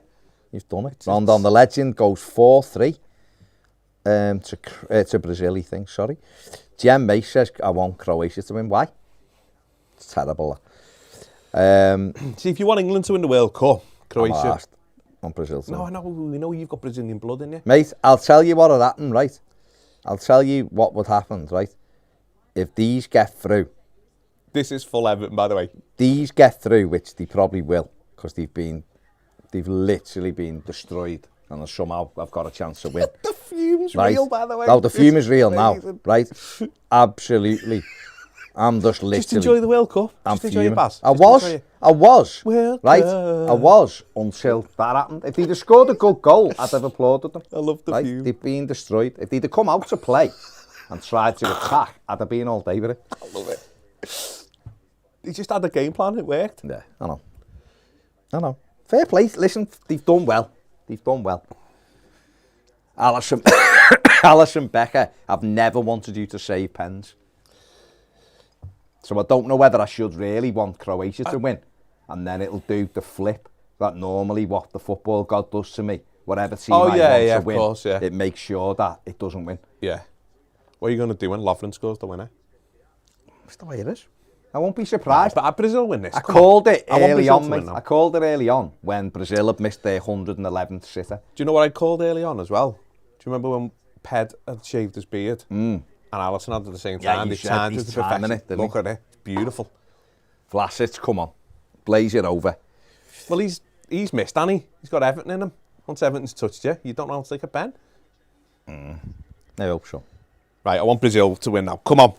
You've done it. Rondon the legend goes 4-3 to Brazil, he thinks, sorry. Jem May says, I want Croatia to win. Why? It's terrible. See, if you want England to win the World Cup, Croatia... On Brazil. No, I know. We know you've got Brazilian blood in you. Mate, I'll tell you what would happen, right? I'll tell you what would happen, right? If these get through. This is full Everton, by the way. These get through, which they probably will, because they've literally been destroyed, and somehow I've got a chance to win. The fume's real, by the way. No, the fume is real now, right? Absolutely. I'm just literally... Just enjoy the World Cup. Just enjoy your pass. I was, World right? Cup. I was, until that happened. If they'd have scored a good goal, I'd have applauded them. I love the fume. They've been destroyed. If they'd have come out to play and tried to attack, I'd have been all day with it. I love it. He just had a game plan, it worked. Yeah, I know. Fair play. Listen, they've done well. Alisson Becker, I've never wanted you to save pens. So I don't know whether I should really want Croatia to win. And then it'll do the flip that normally what the football god does to me. Whatever team I want to win, course, it makes sure that it doesn't win. Yeah. What are you going to do when Lovren scores the winner? That's the way it is. I won't be surprised. But Brazil win this. I called it early on when Brazil had missed their 111th sitter. Do you know what I called early on as well? Do you remember when Ped had shaved his beard? And Alisson had at the same time. He's timing it, Look at it. It's beautiful. Vlasic, come on. Blaze it over. Well, he's missed, hasn't he? He's got Everton in him. Once Everton's touched you, you don't know how to take a pen. I hope so. Right, I want Brazil to win now. Come on.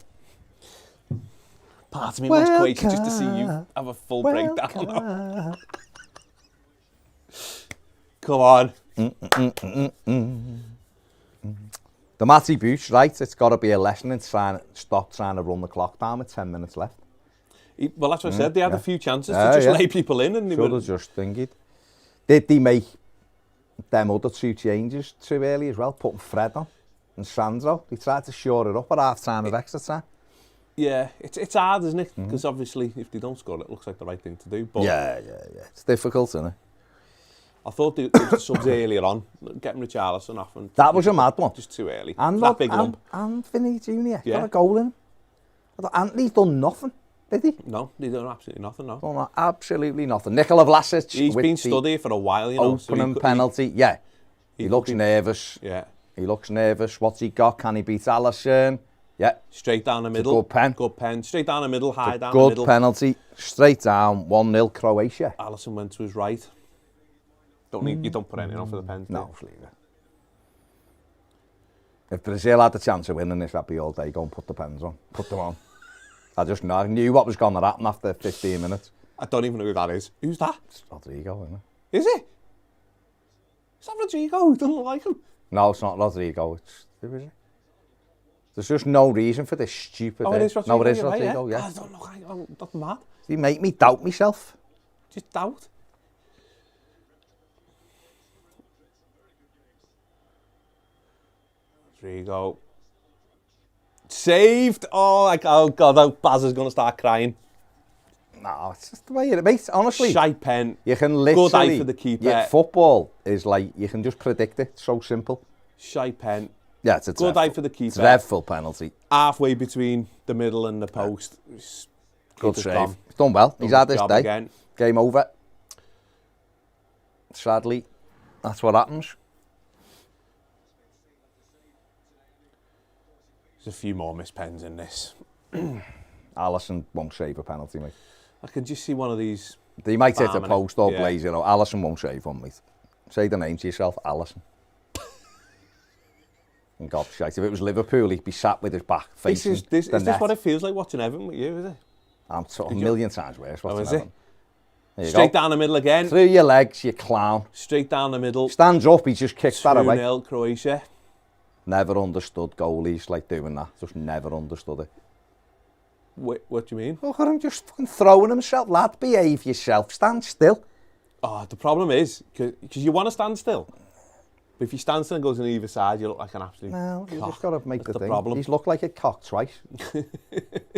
Part of me wants Croatia just to see you have a full breakdown. Come on. The Matty Booch, right? It's got to be a lesson in stop trying to run the clock down with 10 minutes left. Well, that's what I said. They had a few chances to just lay people in. And they should have just thingied. Did they make them other two changes too early as well? Putting Fred on and Sandro. They tried to shore it up at half time of extra time. Yeah, it's hard, isn't it? Because obviously, if they don't score, it looks like the right thing to do. But yeah. It's difficult, isn't it? I thought there was subs earlier on, getting Richarlison off. And that was a mad one. Just too early. And that big lump. And Vinny Jr. got a goal in him. Anthony's done nothing, did he? No, he's done absolutely nothing, no. Done absolutely nothing. Nikola Vlasic. He's been studying for a while, you know. Opening penalty, yeah. He looks nervous. Yeah. He looks nervous. What's he got? Can he beat Alisson? Yeah. Straight down the middle. Good pen. Straight down the middle, high down the middle. Good penalty. Straight down. 1-0 Croatia. Alisson went to his right. You don't put anything on for the pens. No, leave it. If Brazil had the chance of winning this, I'd be all day, go and put the pens on. Put them on. I knew what was going to happen after 15 minutes. I don't even know who that is. Who's that? It's Rodrigo, isn't it? Is it? Is that Rodrigo? Who doesn't like him? No, it's not Rodrigo. Who is it? There's just no reason for this stupid... Oh, it is Rodrigo. No, it is right, Rodrigo, yeah. I don't know. That's mad. You make me doubt myself. Just doubt. Rodrigo. Saved! Oh God, Baz is going to start crying. No, it's just the way it makes. Honestly, Shite pen. You can literally. Good eye for the keeper. Yeah, football is like you can just predict it. It's so simple. Shite pen. Yeah, it's a good eye for the keeper. Dreadful penalty. Halfway between the middle and the post. Good save. He's done well. He's had this day. Again. Game over. Sadly, that's what happens. There's a few more missed pens in this. Alisson won't save a penalty, mate. I can just see one of these. They might hit a post or blaze it. Alisson won't save one, mate. Say the name to yourself, Alisson. And God, shite. If it was Liverpool, he'd be sat with his back facing Is this what it feels like watching Everton with you, is it? I'm a million times worse watching Everton. Straight down the middle again. Through your legs, you clown. Straight down the middle. Stands up, he just kicks that away. 2-0 Croatia. Never understood goalies like doing that. Just never understood it. What do you mean? Look at him just fucking throwing himself. Lad, behave yourself. Stand still. Oh, the problem is, because you want to stand still. But if you stand still and goes on either side, you look like an absolute No, cock. you just got to make the thing. Problem. He's looked like a cock twice.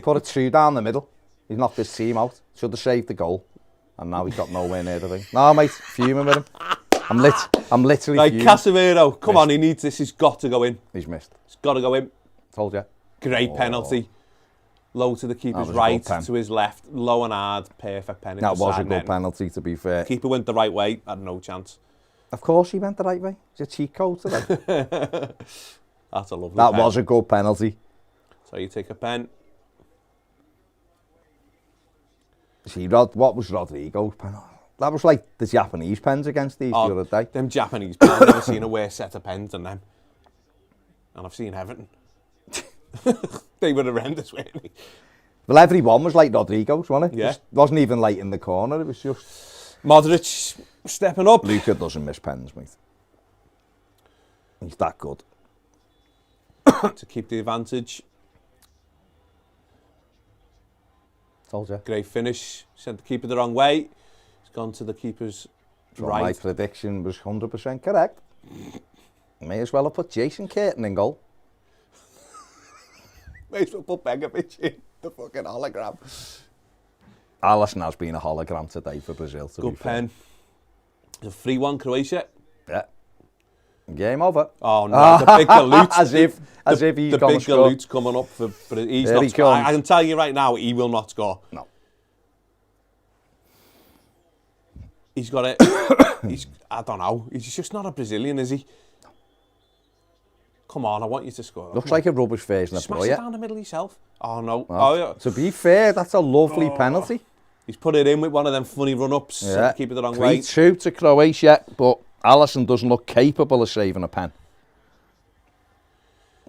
Put a 2 down the middle. He's knocked his team out. Should have saved the goal. And now he's got nowhere near the thing. No, mate, fuming with him. I'm literally like fuming. Casemiro, come on, he needs this. He's got to go in. He's missed. He's got to go in. Told you. Great penalty. Low to the keeper's right, to his left. Low and hard, perfect penalty. That was a good penalty, to be fair. Keeper went the right way, had no chance. Of course he went the right way. It's a cheat code today. That's a lovely That was a good penalty. So you take a pen. See, what was Rodrigo's penalty? That was like the Japanese pens against these the other day. Them Japanese pens, I've never seen a worse set of pens than them. And I've seen Everton. They were horrendous, weren't they? Well, everyone was like Rodrigo's, wasn't it? Yeah. Just wasn't even like in the corner, it was just... Modric stepping up. Luka doesn't miss pens, mate. He's that good. To keep the advantage. Told you. Great finish. Sent the keeper the wrong way. He's gone to the keeper's right. My prediction was 100% correct. May as well have put Jason Curtin in goal. May as well put Begovic in the fucking hologram. Alisson has been a hologram today for Brazil. Good pen. It's a 3-1 Croatia. Yeah. Game over. Oh no, the big galoot. as if he's the big score. galoot's coming up for he's There not he score. comes. I can tell you right now, he will not score. No. He's got it. I don't know. He's just not a Brazilian, is he? Come on, I want you to score. Looks like a rubbish version of Smash it down the middle yourself. Oh no. Oh, yeah. To be fair, that's a lovely penalty. He's put it in with one of them funny run-ups. Yeah. Keep it the wrong way. 3-2 to Croatia, but Alisson doesn't look capable of saving a pen.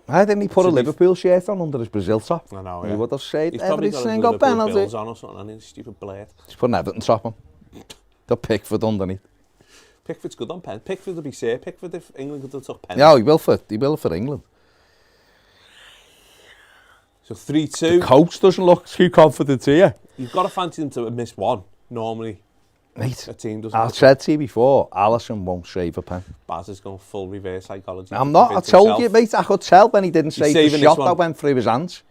Why didn't he put a Liverpool shirt on under his Brazil top? I know, He would have saved He's every probably got single his Liverpool penalty. Bills on or something, and he's stupid blade. He's put an Everton top on. Got Pickford underneath. Pickford's good on pen. Pickford will be safe. Pickford if England could have took pen. Yeah, he will for England. So 3-2. The coach doesn't look too confident here. You've got to fancy them to miss one. Normally, Mate, a team doesn't. I've said to you before, Alisson won't save a pen. Baz is going full reverse psychology. I'm not. I told you, mate. I could tell when he didn't save the shot one. that went through his hands.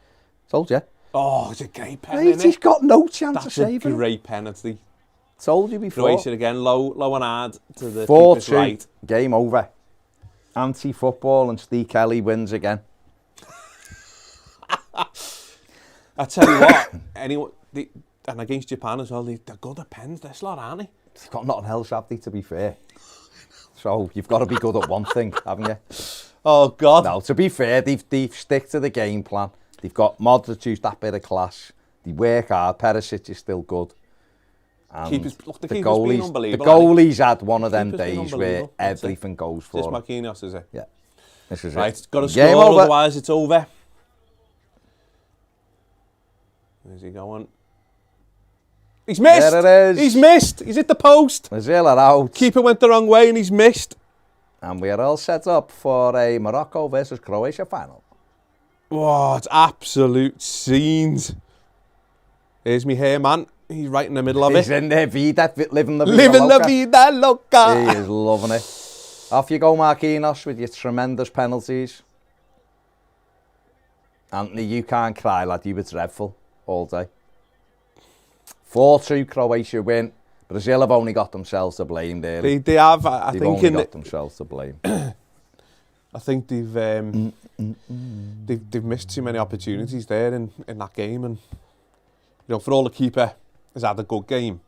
Told you. Oh, it's a great pen, Mate, he's got no chance of That's saving a great penalty. Told you before. Croatia again, low and hard to the 4-2. right. Game over. Anti-football and Steve Kelly wins again. I tell you what, and against Japan as well, they're good at pens, they're slot, aren't they? They've got nothing else, have they, to be fair. So you've got to be good at one thing, haven't you? Oh, God. No, to be fair, they've stick to the game plan. They've got Modric, who's that bit of class. They work hard. Perisic is still good. And the keeper's been unbelievable. The goalie's had one of them days where everything goes for him. Marquinhos, is it? Yeah. This is right, it. got to Game score, over. otherwise it's over. Where's he going? He's missed! There it is. He's missed! He's hit the post! Brazil are out. Keeper went the wrong way and he's missed. And we are all set up for a Morocco versus Croatia final. Oh, it's absolute scenes. Here's me here, man. He's right in the middle of He's it. in there, living the vida Living loca. la vida loca. He is loving it. Off you go, Marquinhos, with your tremendous penalties. Anthony, you can't cry, lad. You were dreadful all day. 4-2 Croatia win. Brazil have only got themselves to blame there. They have, I They've think, only got themselves to blame. I think they've missed too many opportunities there in that game, and for all the keeper has had a good game.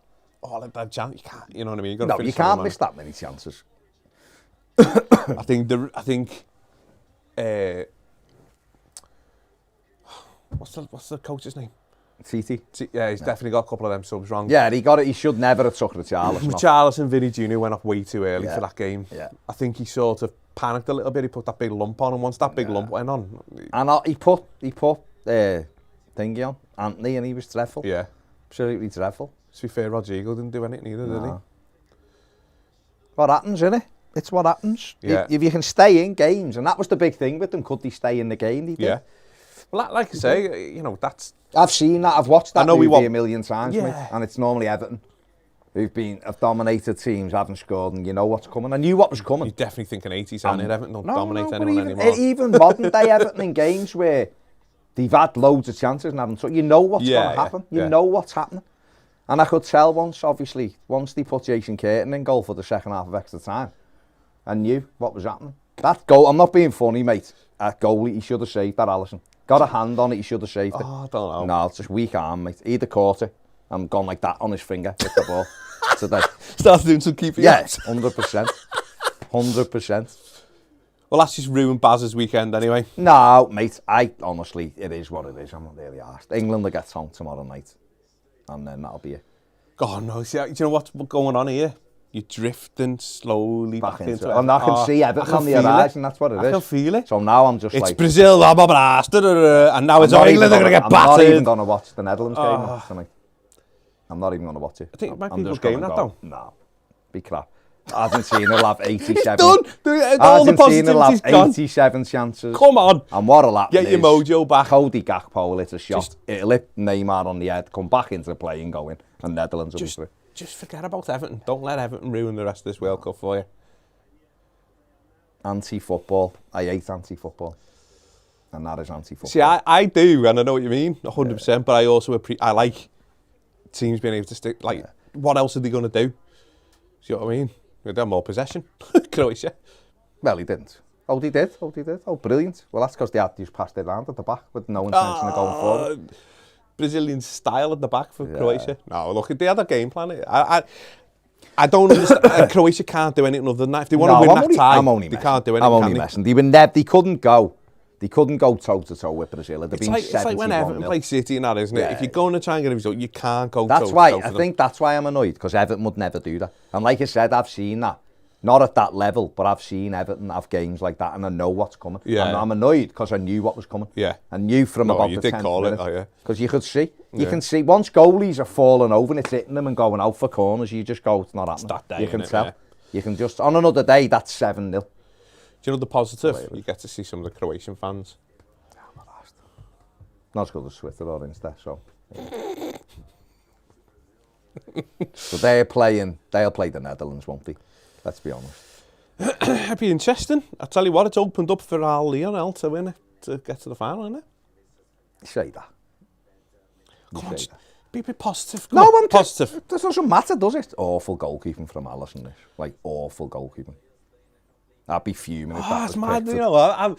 Oh, let that chance, you can't. You know what I mean? You can't miss that many chances. I think what's the coach's name? Titi. Yeah, he's definitely got a couple of them subs wrong. Yeah, he got it. He should never have took Richarlison. Richarlison and Vinny Jr. went off way too early for that game. Yeah. I think he sort of panicked a little bit. He put that big lump on, and once that big lump went on, and he put thingy on Anthony, and he was dreadful. Yeah, absolutely dreadful. To be fair, Rodrigo didn't do anything either, did he? What happens, innit? It's what happens. Yeah. If you can stay in games, and that was the big thing with them. Could they stay in the game? They did. Yeah. Well, like I say, that's. I've seen that. I've watched that movie a million times, yeah. mate, and it's normally Everton have dominated teams, haven't scored, and you know what's coming. I knew what was coming. You're definitely thinking 80s, aren't you? Everton don't dominate anyone anymore. Even modern day Everton in games where they've had loads of chances and haven't. So you know what's going to happen. You know what's happening. And I could tell once they put Jason Curtin in goal for the second half of extra time, I knew what was happening. That goal, I'm not being funny, mate. That goal, he should have saved that, Alisson. Got a hand on it, he should have saved it. Oh, I don't know. No, it's just weak arm, mate. He'd have caught it and gone like that on his finger, hit the ball. Today. Started doing some keeping. Yes, 100%. 100%. Well, that's just ruined Baz's weekend anyway. No, mate, honestly, it is what it is. I'm not really arsed. England will get home tomorrow night. And then that'll be it. God, no. See, do you know what's going on here? You're drifting slowly back into it. And I can see Everton on the horizon, that's what it is. I can feel it. So now I'm just it's like... It's Brazil, blah, blah, blah, and now it's England, they're going to get battered. I'm not even going to watch the Netherlands game tonight. I'm not even going to watch it. I think it might be a good game, that, though. No, be crap. Argentina will have 87. It's done. All the Argentina will have gone. 87 chances. Come on. And what'll happen Get your mojo back. Cody Gakpo will hit a shot. It'll hit Neymar on the head, come back into play and go in. And Netherlands will be through. Just forget about Everton. Don't let Everton ruin the rest of this World Cup for you. Anti-football. I hate anti-football. And that is anti-football. See, I do, and I know what you mean, 100%, but I also I like teams being able to stick, what else are they going to do? See what I mean? They have more possession. Croatia. Well, he didn't. Oh, they did. Oh, brilliant. Well, that's because they had just passed it around at the back with no intention of going forward. Brazilian style at the back for Croatia. No, look, they had a game plan. I don't understand. Croatia can't do anything other than that. If they want to win that tie, they can't do anything. I'm only messing. They couldn't go. They couldn't go toe-to-toe with Brazil. It's like when Everton play City and that, isn't it? Yeah. If you're going to try and get a result, you can't go toe-to-toe. That's why, I think that's why I'm annoyed, because Everton would never do that. And like I said, I've seen that. Not at that level, but I've seen Everton have games like that, and I know what's coming. Yeah. And I'm annoyed because I knew what was coming. Yeah. I knew from about the 10th minute. You did call it, because you could see. You can see, once goalies are falling over and it's hitting them and going out for corners, you just go, it's not happening. It's that day, you can tell. Yeah. You can just, on another day, that's 7-0. Do you know the positive? You get to see some of the Croatian fans. Not as good as Twitter or Insta, so. So they'll play the Netherlands, won't they? Let's be honest. It'd be interesting. I tell you what, it's opened up for Al Lionel to win it, to get to the final, isn't it? You say that. Come on, be a bit positive. No, I'm positive. It doesn't matter, does it? Awful goalkeeping from Alisson, this. Like, awful goalkeeping. I'd be fuming if that was mad, Pickford. you know.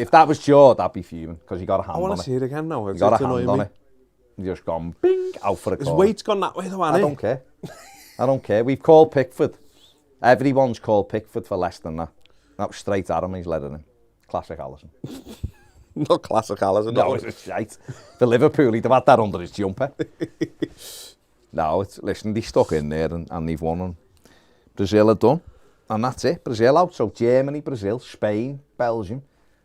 If that was Jord, I'd be fuming, because he got a hand on it. I want to see it again now. He got a hand on it. He just gone, bing, out for a His corner. weight's gone that way, though, hasn't it? I don't care. I don't care. We've called Pickford. Everyone's called Pickford for less than that. That was straight at him, he's letting him. Classic Alisson. Not classic Alisson. No, it's a shite. For Liverpool, he'd have had that under his jumper. No, listen, they stuck in there and they've won. And Brazil are done. And that's it. Brazil out. So Germany, Brazil, Spain, Belgium.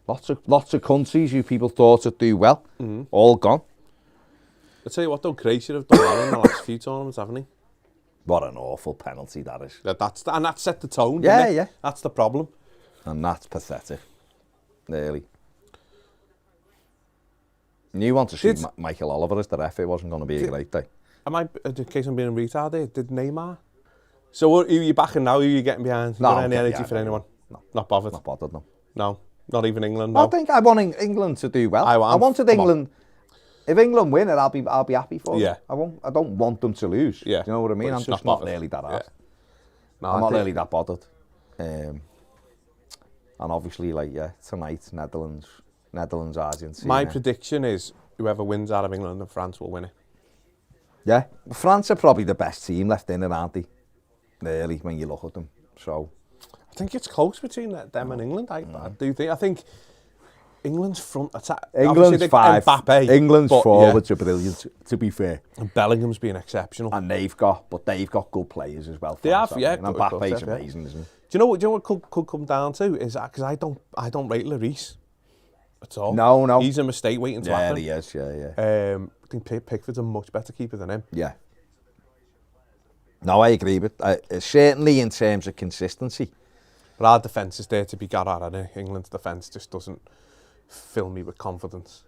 Lots of countries you people thought would do well. All gone. I'll tell you what though, Croatia have done well in the last few tournaments, haven't they? What an awful penalty that is. And that set the tone, Yeah, didn't it? yeah. That's the problem. And that's pathetic. Really. And you want to see Michael Oliver as the ref, it wasn't going to be a great day. In case I'm being retarded, did Neymar? So who are you backing now? Who are you getting behind? No, any energy for anyone? No. Not bothered? Not bothered, no. No? Not even England, no? I think I want England to do well. I wanted England... If England win it, I'll be happy for them. Yeah. I don't want them to lose. Yeah. Do you know what I mean? I'm just not really that arsed. No, I'm not really that bothered. And obviously, tonight, Netherlands, Argentina. My prediction is whoever wins out of England and France will win it. Yeah. France are probably the best team left in it, aren't they? Really, when you look at them. So I think it's close between them and England. I do think. I think England's front attack. England's five. Mbappe, England's forwards are brilliant, to be fair. And Bellingham's been exceptional. And they've got good players as well. They have, yeah. And Mbappe's amazing, isn't he? Do you know what could come down to is that because I don't rate Lloris at all. No. He's a mistake waiting to happen. Yeah, he is. Yeah. I think Pickford's a much better keeper than him. Yeah. No, I agree with certainly in terms of consistency. But our defence is there to be got at, and England's defence just doesn't fill me with confidence.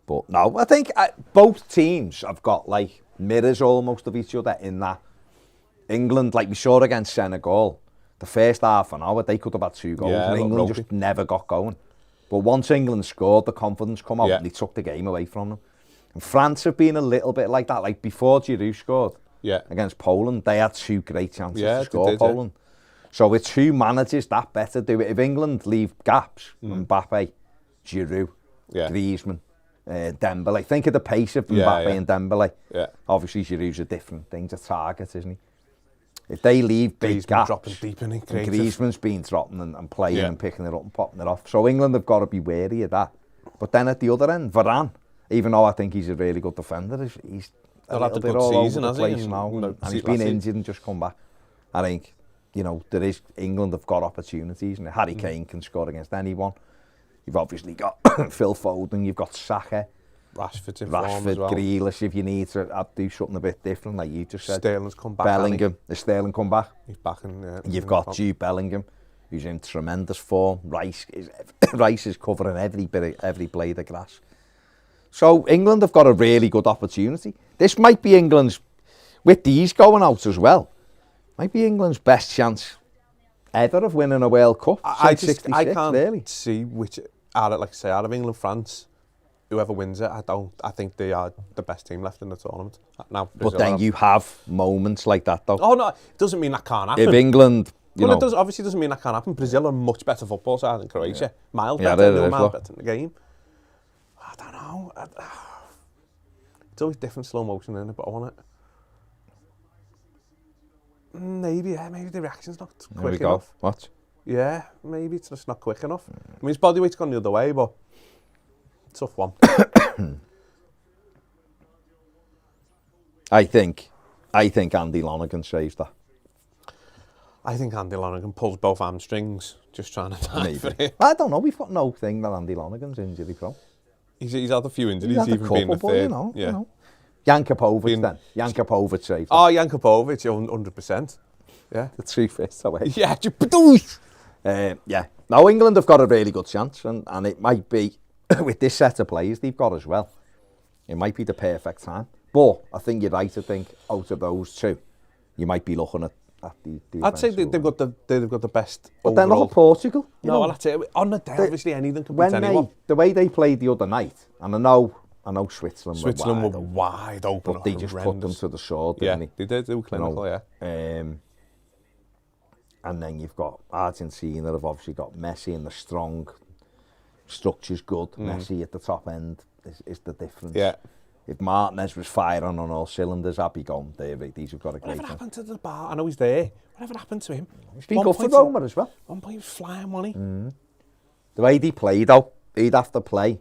But no, I think both teams have got mirrors almost of each other in that England, like we saw against Senegal, the first half an hour they could have had 2 goals and England just never got going. But once England scored, the confidence come out and they took the game away from them. And France have been a little bit like that. Like before Giroud scored against Poland, they had 2 great chances to score Poland. So it's who manages that better do it. If England leave gaps, Mbappe, Giroud, Griezmann, Dembele. Think of the pace of Mbappe and Dembele. Yeah. Obviously Giroud's a different thing to target, isn't he? If they leave big gaps, dropping deep in and Griezmann's been dropping and playing and picking it up and popping it off. So England have got to be wary of that. But then at the other end, Varane, even though I think he's a really good defender, he's a little bit all over the place now. And he's been injured and just come back. I think, England have got opportunities, and Harry Kane can score against anyone. You've obviously got Phil Foden, you've got Saka, Rashford, as well. Grealish, if you need to do something a bit different, like you just said. Sterling's come back. Bellingham, is Sterling come back? He's back You've got Jude Bellingham, who's in tremendous form. Rice is covering every blade of grass. So England have got a really good opportunity. This might be England's, with these going out as well, might be England's best chance ever of winning a World Cup. I can't see which, out of England, France, whoever wins it, I think they are the best team left in the tournament. Now, but then you have moments like that, though. Oh no, it doesn't mean that can't happen. If England, it obviously doesn't mean that can't happen. Brazil are a much better football side than Croatia. Miles better, miles better in the game. I don't know. It's always different slow motion in it, but I want it. Maybe the reaction's not quick enough. What? Yeah, maybe it's just not quick enough. I mean, his body weight's gone the other way, but tough one. I think Andy Lonergan saves that. I think Andy Lonergan pulls both hamstrings, just trying to die for it. I don't know. We've got no thing that Andy Lonergan's injury from. He's had a few injuries, even being the third. You know. Jankovic then. Jankovic saved. Oh, Jankovic, 100%. Yeah. The truth is that way. Yeah. Yeah. Now, England have got a really good chance, and it might be, with this set of players they've got as well, it might be the perfect time. But I think you're right to think, out of those two, you might be looking at the I'd say they've got the best but overall. Then look at Portugal. No, that's it. On the day, obviously, anything can beat anyone. The way they played the other night, and I know Switzerland were wide open. But they just put them to the sword, didn't they did. They were clinical, And then you've got Argentina, have obviously got Messi, and the strong structure's good. Messi at the top end is the difference. Yeah. If Martinez was firing on all cylinders, I'd be gone. These have got a great Whatever happened to the bar? I know he's there. Whatever happened to him? He's been good for Roma as well. 1 point flying money. The way he played, though, he'd have to play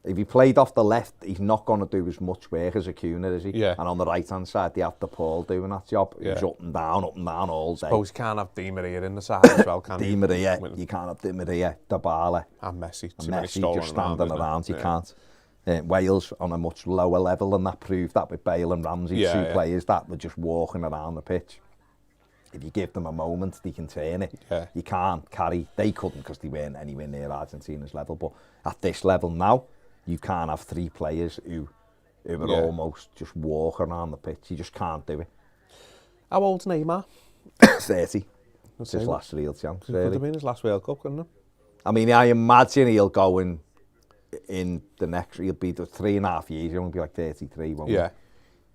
If he played off the left, he's not going to do as much work as Acuna, is he? Yeah. And on the right-hand side, they have the Paul doing that job. Yeah. He's up and down all day. Suppose you can't have Di Maria in the side as well, can you? Di Maria, you can't have Di Maria, Dybala, And Messi. and Messi just standing around. You can't. Wales on a much lower level than that proved that with Bale and Ramsey, two players that were just walking around the pitch. If you give them a moment, they can turn it. Yeah. You can't carry. They couldn't because they weren't anywhere near Argentina's level. But at this level now, you can't have three players who are almost just walking around the pitch. You just can't do it. How old's Neymar? 30. It's his last real chance. It could have been his last World Cup, couldn't it? I mean, I imagine he'll go in the next, he'll be 3.5 years, he'll only be like 33, won't he?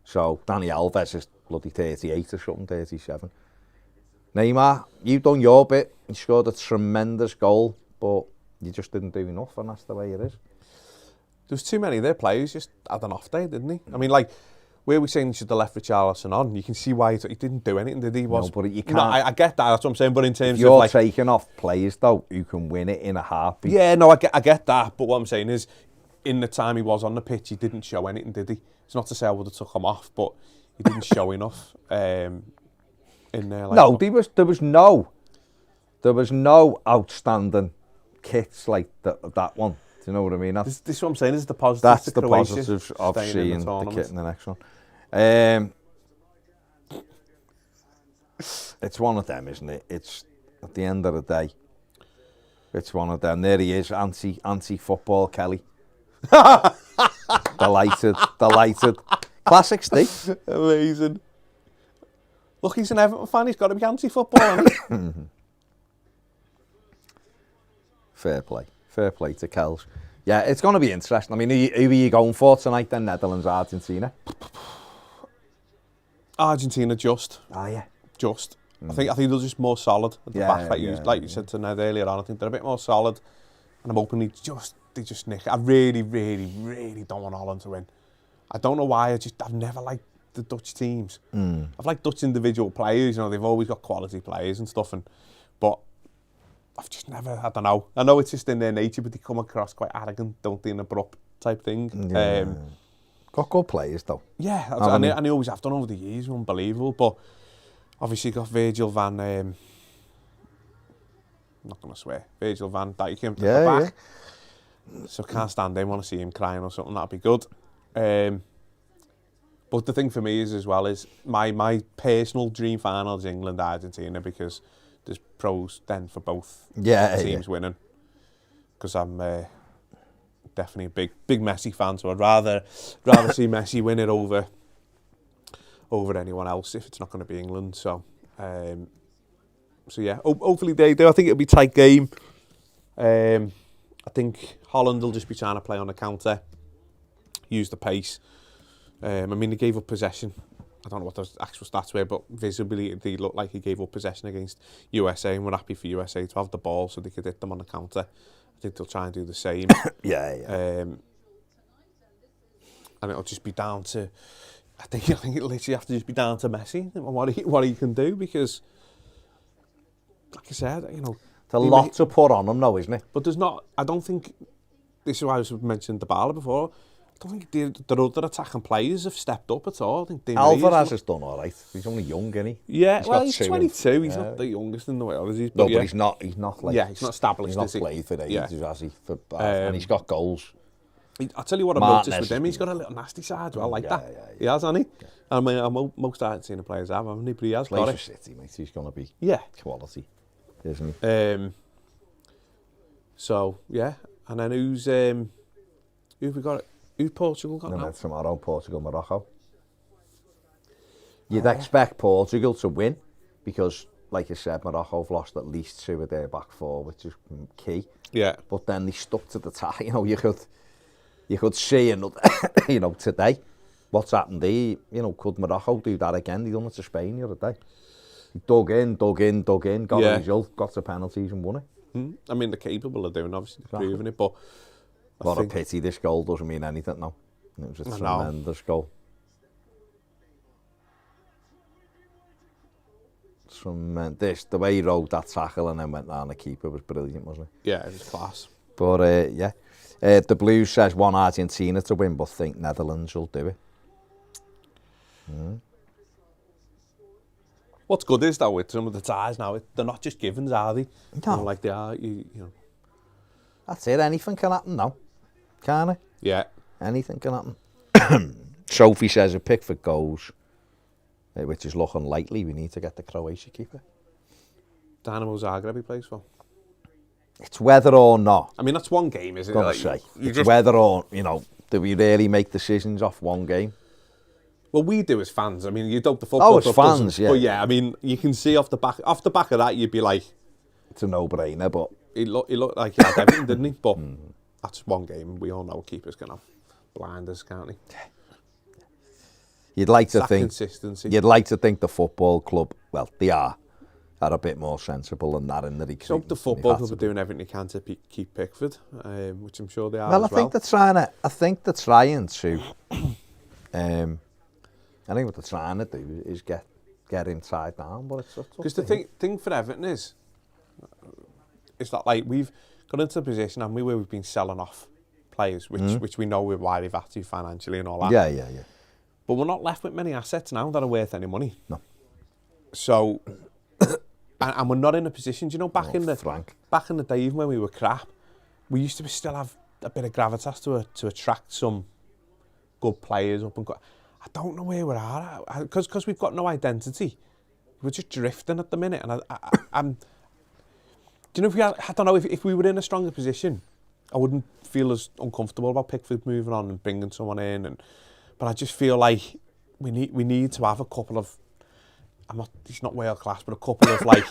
So, Dani Alves is bloody 38 or something, 37. Neymar, you've done your bit, you scored a tremendous goal, but you just didn't do enough, and that's the way it is. There's too many of their players just had an off day, didn't he? I mean, like, where we saying you should have left Richarlison on, you can see why he didn't do anything, did he? No, but you can't. No, I get that, that's what I'm saying, but in terms you're of like... taking off players, though, who can win it in a heartbeat. Yeah, no, I get that, but what I'm saying is, in the time he was on the pitch, he didn't show anything, did he? It's not to say I would have took him off, but he didn't show enough in there. Like, no, there was no outstanding kits like that one. Do you know what I mean? This is what I'm saying, is the positives. That's to the Croatia positives of seeing the kit in the next one. It's one of them, isn't it? It's at the end of the day. It's one of them. There he is, anti-football Kelly. Delighted. Classic Steve. Amazing. Look, he's an Everton fan, he's got to be anti-football. Fair play to Kels. Yeah, it's going to be interesting. I mean, who are you going for tonight then? Netherlands, Argentina? Argentina just. Yeah. Just. I think they're just more solid at the back. Like you said to Ned earlier on, I think they're a bit more solid. And I'm hoping they just nick it. I really, really, really don't want Holland to win. I don't know why, I've never liked the Dutch teams. I've liked Dutch individual players, you know, they've always got quality players and stuff, but I've just never, I don't know. I know it's just in their nature, but they come across quite arrogant, don't they, and abrupt type thing. Yeah. Got good players though. Yeah, and they always have done over the years, unbelievable. But obviously got Virgil van, I'm not going to swear, Virgil van Dijk at the back. Yeah. So can't stand him, want to see him crying or something, that'd be good. But the thing for me is as well is my personal dream final is England-Argentina, because there's pros then for both teams winning. Because I'm definitely a big Messi fan, so I'd rather see Messi win it over anyone else if it's not going to be England. So yeah, hopefully they do. I think it'll be a tight game. I think Holland will just be trying to play on the counter, use the pace. I mean, they gave up possession. I don't know what the actual stats were, but visibly they looked like he gave up possession against USA, and we're happy for USA to have the ball so they could hit them on the counter. I think they'll try and do the same. And it'll just be down to, I think it'll literally have to just be down to Messi and what he can do, because, like I said, you know, it's a lot to put on him, though, isn't it? But there's not. I don't think. This is why I was mentioning Dybala before. I don't think the other attacking players have stepped up at all. I think Alvarez has done all right. He's only young, isn't he? Yeah, he's 22. He's not the youngest in the world, is he? But he's not like... Yeah, he's not established, he's not played for ages, has he? And he's got goals. I'll tell you what I've noticed with him. He's got a little nasty side as well, like that. Yeah. He has, hasn't he? Yeah. I mean, most Argentina players have, haven't he? But he has got it. City, mate. He's going to be quality, isn't he? So, yeah. And then who've we got? Who's Portugal got now? Tomorrow, Portugal, Morocco. You'd expect Portugal to win because, like you said, Morocco have lost at least 2 of their back 4, which is key. Yeah. But then they stuck to the tie. You know, you could see, you know, today what's happened there. You know, could Morocco do that again? They done it to Spain the other day. He dug in, got a result, got to penalties and won it. I mean, they're capable of doing, obviously, they're proving it, but what a pity this goal doesn't mean anything now. It was a tremendous goal. Tremendous. The way he rode that tackle and then went round the keeper was brilliant, wasn't it? Yeah, it was class. But yeah. The Blues says want Argentina to win, but think Netherlands will do it. What's good is that with some of the ties now, they're not just givens, are they? No. You know, like they are, you know. That's it. Anything can happen now, can't it? Yeah. Anything can happen. Sophie says a Pickford goes, which is looking likely. We need to get the Croatia keeper. Dynamo Zagreb he plays for. It's whether or not. I mean, that's one game, isn't it? Like, say, it's whether or, you know, do we really make decisions off one game? Well, we do as fans. I mean, you don't the football as fans, yeah. But yeah, I mean, you can see off the back of that, you'd be like, it's a no-brainer. But he looked like he had everything, didn't he? But that's one game. We all know keepers can have blinders, can't he? You'd like to that think consistency. You'd like to think the football club, well, they are a bit more sensible than that in the recruitment. So the football club are doing everything they can to keep Pickford, which I'm sure they are. Well, as I think they're trying to. I think what they're trying to do is get inside down, but it's because the thing for Everton is that like we've got into a position, haven't we, where we've been selling off players, which we know why they've had to financially and all that. Yeah. But we're not left with many assets now that are worth any money. No. So, and we're not in a position. Do you know back in the day, even when we were crap, we used to still have a bit of gravitas to attract some good players up and go. I don't know where we're at because we've got no identity. We're just drifting at the minute, and I'm. Do you know I don't know if we were in a stronger position, I wouldn't feel as uncomfortable about Pickford moving on and bringing someone in, but I just feel like we need to have a couple of. He's not world class, but a couple of like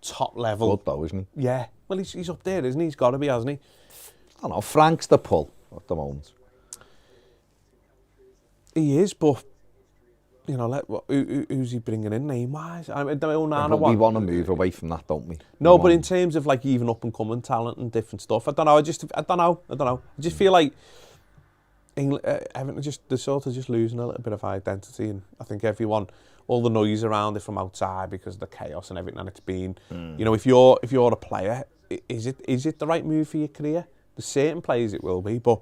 top level. Good though, isn't he? Yeah. Well, he's up there, isn't he? He's got to be, hasn't he? I don't know. Frank's the pull at the moment. He is, but you know, who's he bringing in name-wise? I mean, We want to move away from that, don't we? No, but in terms of like even up and coming talent and different stuff, I don't know. I just feel like Everton they're sort of just losing a little bit of identity, and I think everyone, all the noise around it from outside because of the chaos and everything that it's been. You know, if you're a player, is it the right move for your career? There's certain players it will be, but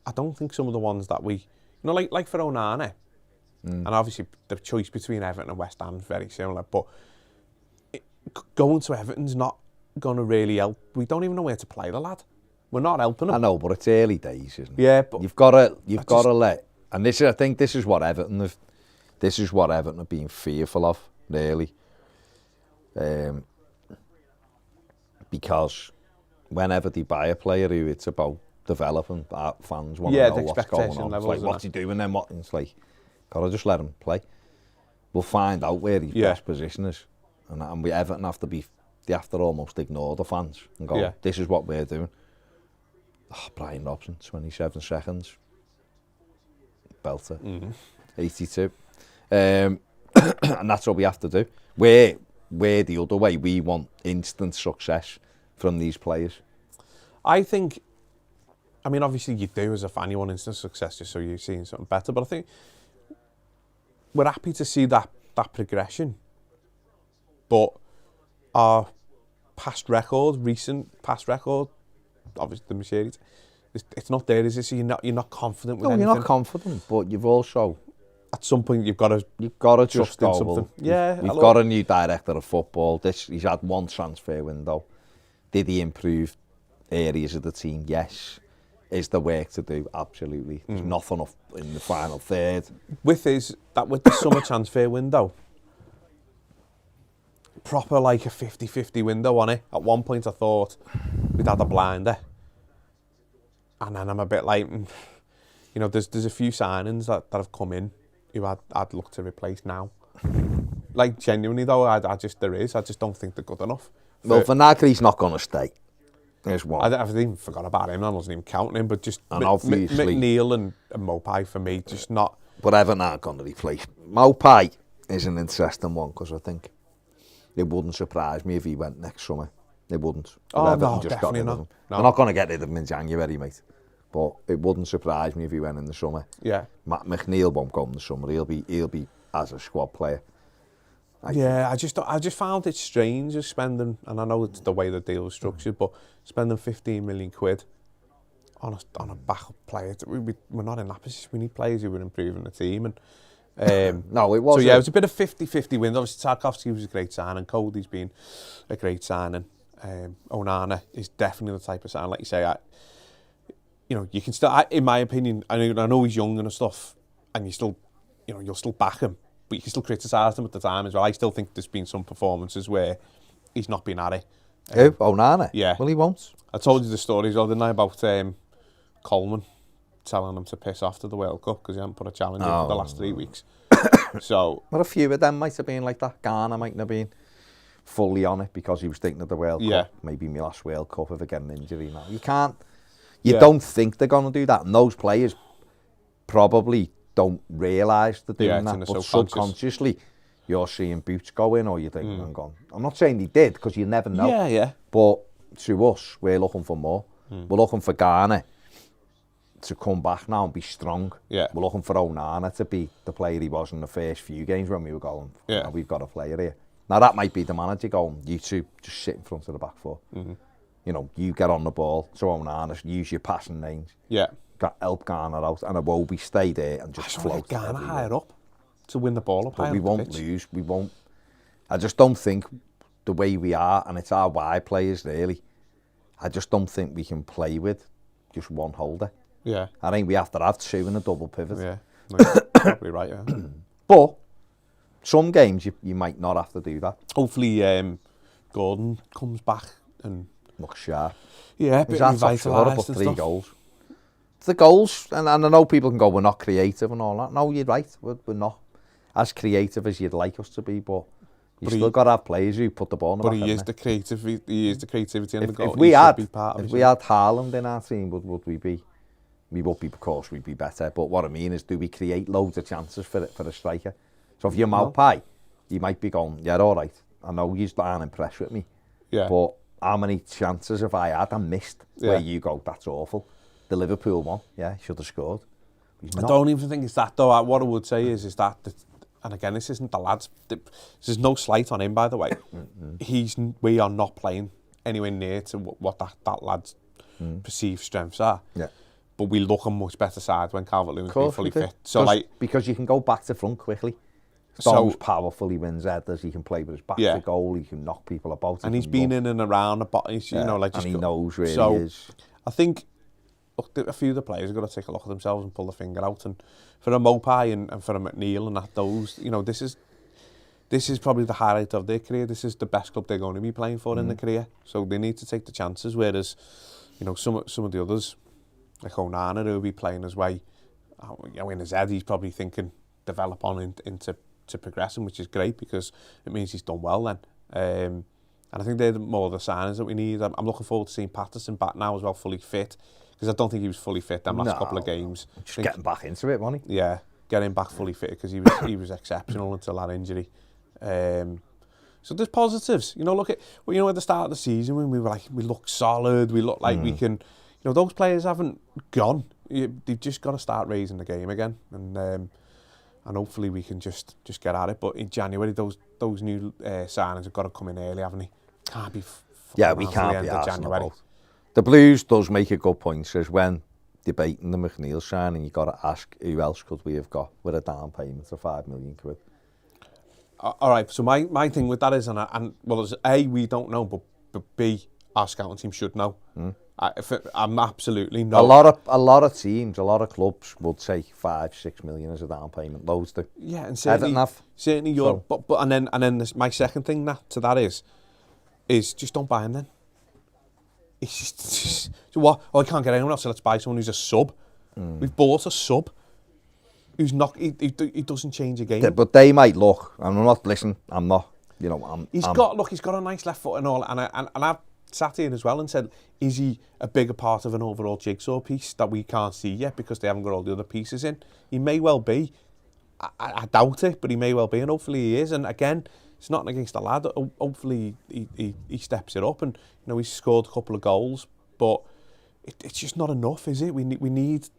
I don't think some of the ones that we, you know, like for Onana, and obviously the choice between Everton and West Ham is very similar, but going to Everton's not going to really help. We don't even know where to play the lad. We're not helping him. I know, but it's early days, isn't it? Yeah, but you've got to let. And I think this is what Everton have been fearful of, really. Because whenever they buy a player who it's about developing, fans want to know what's going on. It's like, what's he doing then? It's like, gotta just let him play. We'll find out where his best position is, and we Everton they have to almost ignore the fans and go, this is what we're doing. Oh, Brian Robson, 27 seconds. Belter. 82. And that's what we have to do. We're the other way. We want instant success from these players. I think, I mean, obviously you do as a fan, you want instant success just so you're seeing something better, but I think we're happy to see that progression. But our recent past record, obviously the Mercedes, it's not there, is it? So you're not confident with anything. You're not confident, but you've also at some point you've got to trust in something. We've got a new director of football. He's had one transfer window. Did he improve areas of the team? Yes. Is there work to do? Absolutely. There's nothing up in the final third. With the summer transfer window, proper like a 50-50 window on it. At one point I thought we'd had a blinder. And then I'm a bit like, you know, there's a few signings that have come in who I'd look to replace now. Like, genuinely though, I just don't think they're good enough. Well, Vinagre's not going to stay. There's one. I've even forgot about him, I wasn't even counting him, but just obviously McNeil and Mopai for me, just not. But Everton aren't going to replace. Mopai is an interesting one because I think it wouldn't surprise me if he went next summer. It wouldn't. Oh, no, definitely not. No. They're not going to get rid of him in January, mate. But it wouldn't surprise me if he went in the summer. Yeah. McNeil won't go in the summer. He'll be as a squad player. I just found it strange of spending, and I know it's the way the deal was structured, but spending 15 million quid on a backup player. We're not in that position. We need players who are improving the team. And no, it was. So yeah, it was a bit of 50-50 win. Obviously, Tarkovsky was a great signing. Cody's been a great signing. Onana is definitely the type of signing, like you say. You can still, in my opinion, I know he's young and stuff, and you'll still back him, but you can still criticise him at the time as well. I still think there's been some performances where he's not been at it. Who? Onana? Yeah. Well, he won't. I told you the stories, didn't I, about Coleman telling him to piss off to the World Cup because he hadn't put a challenge in for the last 3 weeks. So, well, a few of them might have been like that. Ghana mightn't have been fully on it because he was thinking of the World Cup. Maybe my last World Cup if I get an injury now. You can't. You don't think they're going to do that. And those players probably don't realise they're doing that. But subconsciously, you're seeing boots go in or you're thinking, I'm not saying they did because you never know. Yeah. But to us, we're looking for more. We're looking for Ghana to come back now and be strong. Yeah. We're looking for Onana to be the player he was in the first few games when we were going, we've got a player here. Now, that might be the manager going, you two just sit in front of the back four. You get on the ball, so Onana, use your passing lanes. Yeah. Help Ghana out, and Iwobi stay there and just float. Ghana higher up to win the ball up. But we won't lose. We won't. I just don't think the way we are, and it's our wide players really, I just don't think we can play with just one holder. Yeah. I think we have to have two in a double pivot. Yeah. No, probably right, yeah. But some games you might not have to do that. Hopefully Gordon comes back and looks sharp. Yeah, he's had top scorer, but 3 goals. It's the goals, and I know people can go, we're not creative and all that. No, you're right, we're not as creative as you'd like us to be, but you still got to have players who put the ball in the back. But he is the creativity in the goal. If we had Haaland in our team, would we be? We would be, of course, we'd be better. But what I mean is, do we create loads of chances for a striker? So if you're Maupai, you might be going, yeah, all right, I know you aren't impressed with me, but how many chances have I had and missed where you go, that's awful. The Liverpool one, should have scored. I don't even think it's that, though. What I would say is that, and again, this isn't the lads, there's no slight on him, by the way. We are not playing anywhere near to what that lad's perceived strengths are. Yeah. But we look a much better side when Calvert-Lewin's been fully fit. So because you can go back to front quickly. Stone's powerful, he wins headers, he can play with his back to goal, he can knock people about. And he's been in and around the bottom, and he knows where he is. I think a few of the players have got to take a look at themselves and pull the finger out. And for a Mopai and for a McNeil and this is probably the highlight of their career. This is the best club they're going to be playing for in their career. So they need to take the chances. Whereas, some of the others, like Onana, who will be playing his way, in his head, he's probably thinking develop on into progressing, which is great because it means he's done well then. And I think they're more the signings that we need. I'm looking forward to seeing Patterson back now as well, fully fit, because I don't think he was fully fit them last couple of games. Just getting back into it, wasn't he? Yeah, getting back fully fit because he was exceptional until that injury. So there's positives. Look at at the start of the season when we were like, we look solid, we look like we can. Those players haven't gone. They've just got to start raising the game again, and hopefully we can just get at it. But in January, those new signings have got to come in early, haven't they? Can't be. We can't be January. The Blues does make a good point. Says when debating the McNeil signing, you've got to ask who else could we have got with a down payment of £5 million. All right. So my thing with that is, and as A, we don't know, but B, our scouting team should know. I'm absolutely not. A lot of teams, a lot of clubs would say 5-6 million as a down payment. Loads do. Yeah, and certainly you're. So. But and then my second thing to that is just don't buy him then. It's just so what? Oh, I can't get anyone else, so let's buy someone who's a sub. We've bought a sub who's not. He doesn't change a game. But they might look. I'm not. Listen, I'm not. He's got a nice left foot and all, and I've sat here as well and said, is he a bigger part of an overall jigsaw piece that we can't see yet because they haven't got all the other pieces in? He may well be. I doubt it, but he may well be, and hopefully he is. And again, it's not against the lad. Hopefully he steps it up, and he's scored a couple of goals, but it's just not enough, is it? We need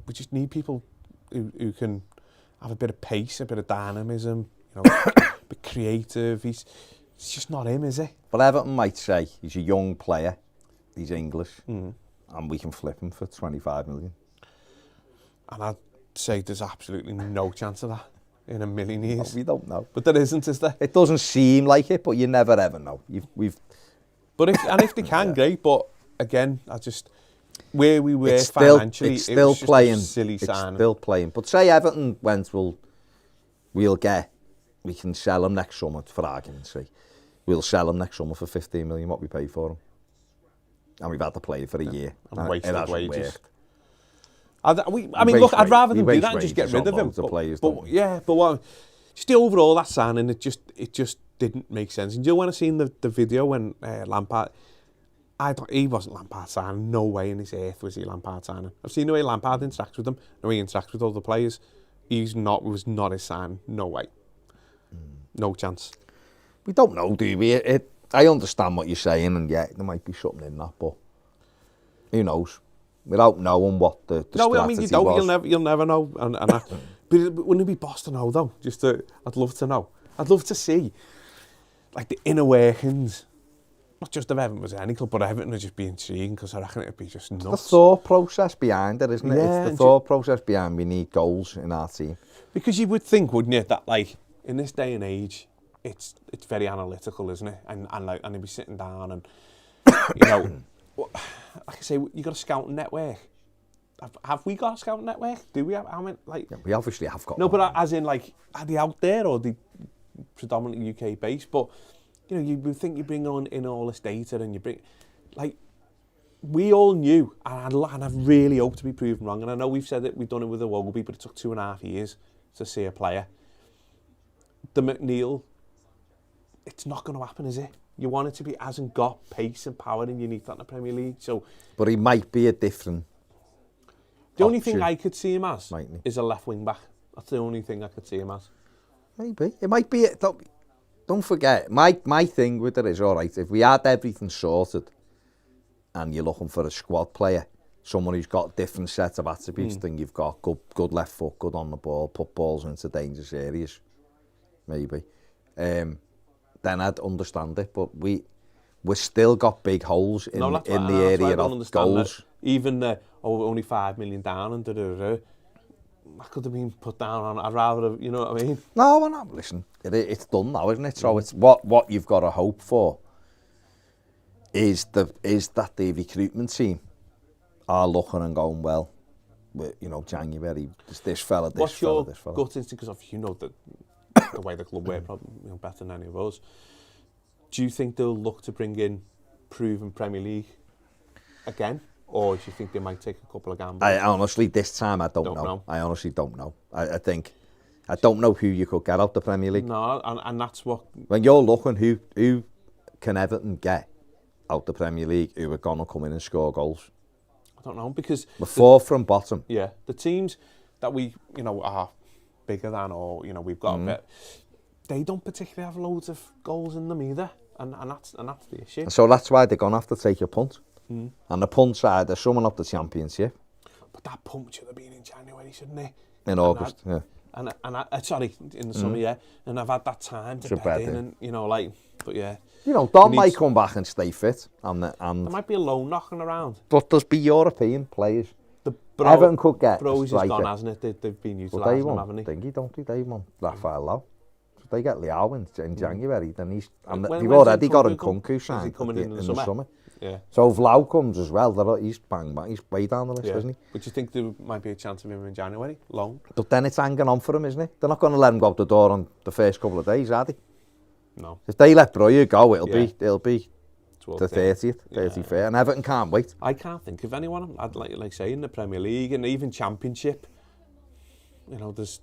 we just need people who can have a bit of pace, a bit of dynamism, a bit creative. It's just not him, is it? But Everton might say he's a young player, he's English, and and we can flip him for 25 million. And I'd say there's absolutely no chance of that in a million years. No, we don't know. But there isn't, is there? It doesn't seem like it, but you never ever know. But if they can, great. But again, where we were financially, it's still it was just playing. A silly sign. It's still playing. But say Everton went, we can sell him next summer, for argument's sake. We'll sell him next summer for 15 million, what we pay for him. And we've had to play for a year. And wasted wages. Worked. Look, I'd rather them do that and just get rid of him. But just the overall, that signing, it just didn't make sense. And do you know when I seen the video when Lampard, I thought he wasn't Lampard signing. No way in his earth was he Lampard signing. I've seen the way Lampard interacts with them, the way he interacts with all the players. Was not his sign. No way. No chance. We don't know, do we? I understand what you're saying, and yeah, there might be something in that, but who knows? Without knowing what the strategy I mean, you don't. Was. You'll never know. And that, but wouldn't it be boss to know though? I'd love to know. I'd love to see, like, the inner workings. Not just of Everton was any club, but Everton would just be intriguing because I reckon it'd be just nuts. The thought process behind it, isn't it? Yeah, it's the thought process behind we need goals in our team. Because you would think, wouldn't you, that like in this day and age, it's very analytical, isn't it? And they'd be sitting down and you know, like I say, you got a scouting network. Have we got a scouting network? Do we have? I mean, like yeah, we obviously have got. No, one. but as in, like, are they out there or are they predominantly UK based? But you know, you would think you bring in all this data and you bring, like, we all knew, and I've really hoped to be proven wrong. And I know we've said it, we've done it with the Woggleby, but it took 2.5 years to see a player. The McNeil, it's not going to happen, is it? You want it to be, hasn't got pace and power, and you need that in the Premier League. So, but he might be a different. The only thing I could see him as Mightn't he? is a left wing back. That's the only thing I could see him as. Maybe it might be. Don't forget, my thing with it is, all right, if we had everything sorted and you're looking for a squad player, someone who's got different sets of attributes than you've got, good left foot, good on the ball, put balls into dangerous areas, maybe, then I'd understand it. But we've still got big holes in the area of goals. Even only 5 million down and that could have been put down on. I'd rather have, you know what I mean? No, well, no, listen, it's done now, isn't it? So it's what you've got to hope for is that the recruitment team are looking and going, well, you know, January, this fella. What's your gut instinct? Because you know the way the club work, probably, you know, better than any of us. Do you think they'll look to bring in proven Premier League again? Or do you think they might take a couple of gambles? I honestly, this time, I don't know. I honestly don't know. I think, I don't know who you could get out the Premier League. No, and that's what... When you're looking, who can Everton get out the Premier League who are going to come in and score goals? I don't know, because... We're fourth from bottom. Yeah, the teams that we, you know, are bigger than, or, you know, we've got a bit... They don't particularly have loads of goals in them either, and that's the issue. So that's why they're going to have to take a punt. And the punt side, they're summing up the Championship. But that punt should have been in January, shouldn't it? In August, yeah. And sorry, in the summer, yeah. And I've had that time to bed in, and, you know, like, but yeah. You know, Don might come back and stay fit. And there might be a loan knocking around. But there's be European players. Everton could get Bros is gone, hasn't it? They've been utilising him, haven't they? They want Raphael Lau. So they get Liao in January, then they've already got Nkunku signed in the summer. Yeah. So if Lau comes as well, he's way down the list, isn't he? But you think there might be a chance of him in January, loan? But then it's hanging on for him, isn't it? They're not going to let him go out the door on the first couple of days, are they? No. If they let Breuer go, it'll be the 30th, 31st, and Everton can't wait. I can't think of anyone. I'd like say in the Premier League and even Championship. You know, there's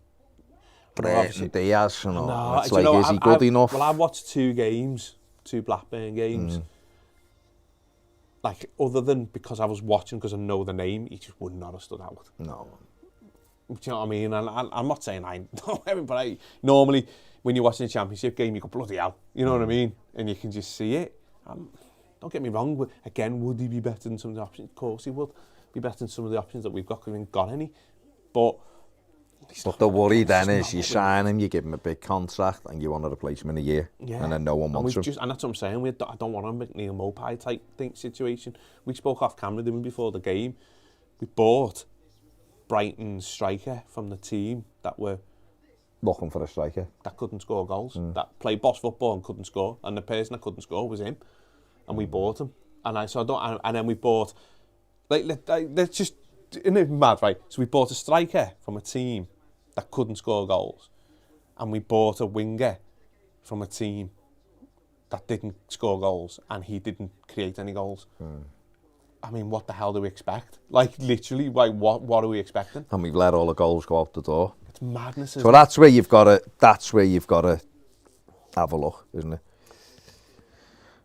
and Diaz, you know, it's like, you know, is he good enough? Well, I've watched 2 Blackburn games. Like, other than because I was watching, because I know the name, he just would not have stood out. No. Do you know what I mean? And I'm not saying I know him, but normally when you're watching a Championship game, you go, bloody hell. You know what I mean? And you can just see it. Don't get me wrong. Again, would he be better than some of the options? Of course he would be better than some of the options that we've got, because we haven't got any. But But the worry then is you sign him, you give him a big contract, and you want to replace him in a year, and then no one wants him. And that's what I'm saying. I don't want a McNeil Mopai type situation. We spoke off camera, didn't we, before the game? We bought Brighton's striker from the team that were looking for a striker that couldn't score goals, that played boss football and couldn't score, and the person that couldn't score was him, and we bought him. And then we bought, let's just, isn't it mad, right? So we bought a striker from a team that couldn't score goals, and we bought a winger from a team that didn't score goals, and he didn't create any goals. I mean, what the hell do we expect? Like, literally, what are we expecting? And we've let all the goals go out the door. It's madness, so that's where you've got to have a look, isn't it?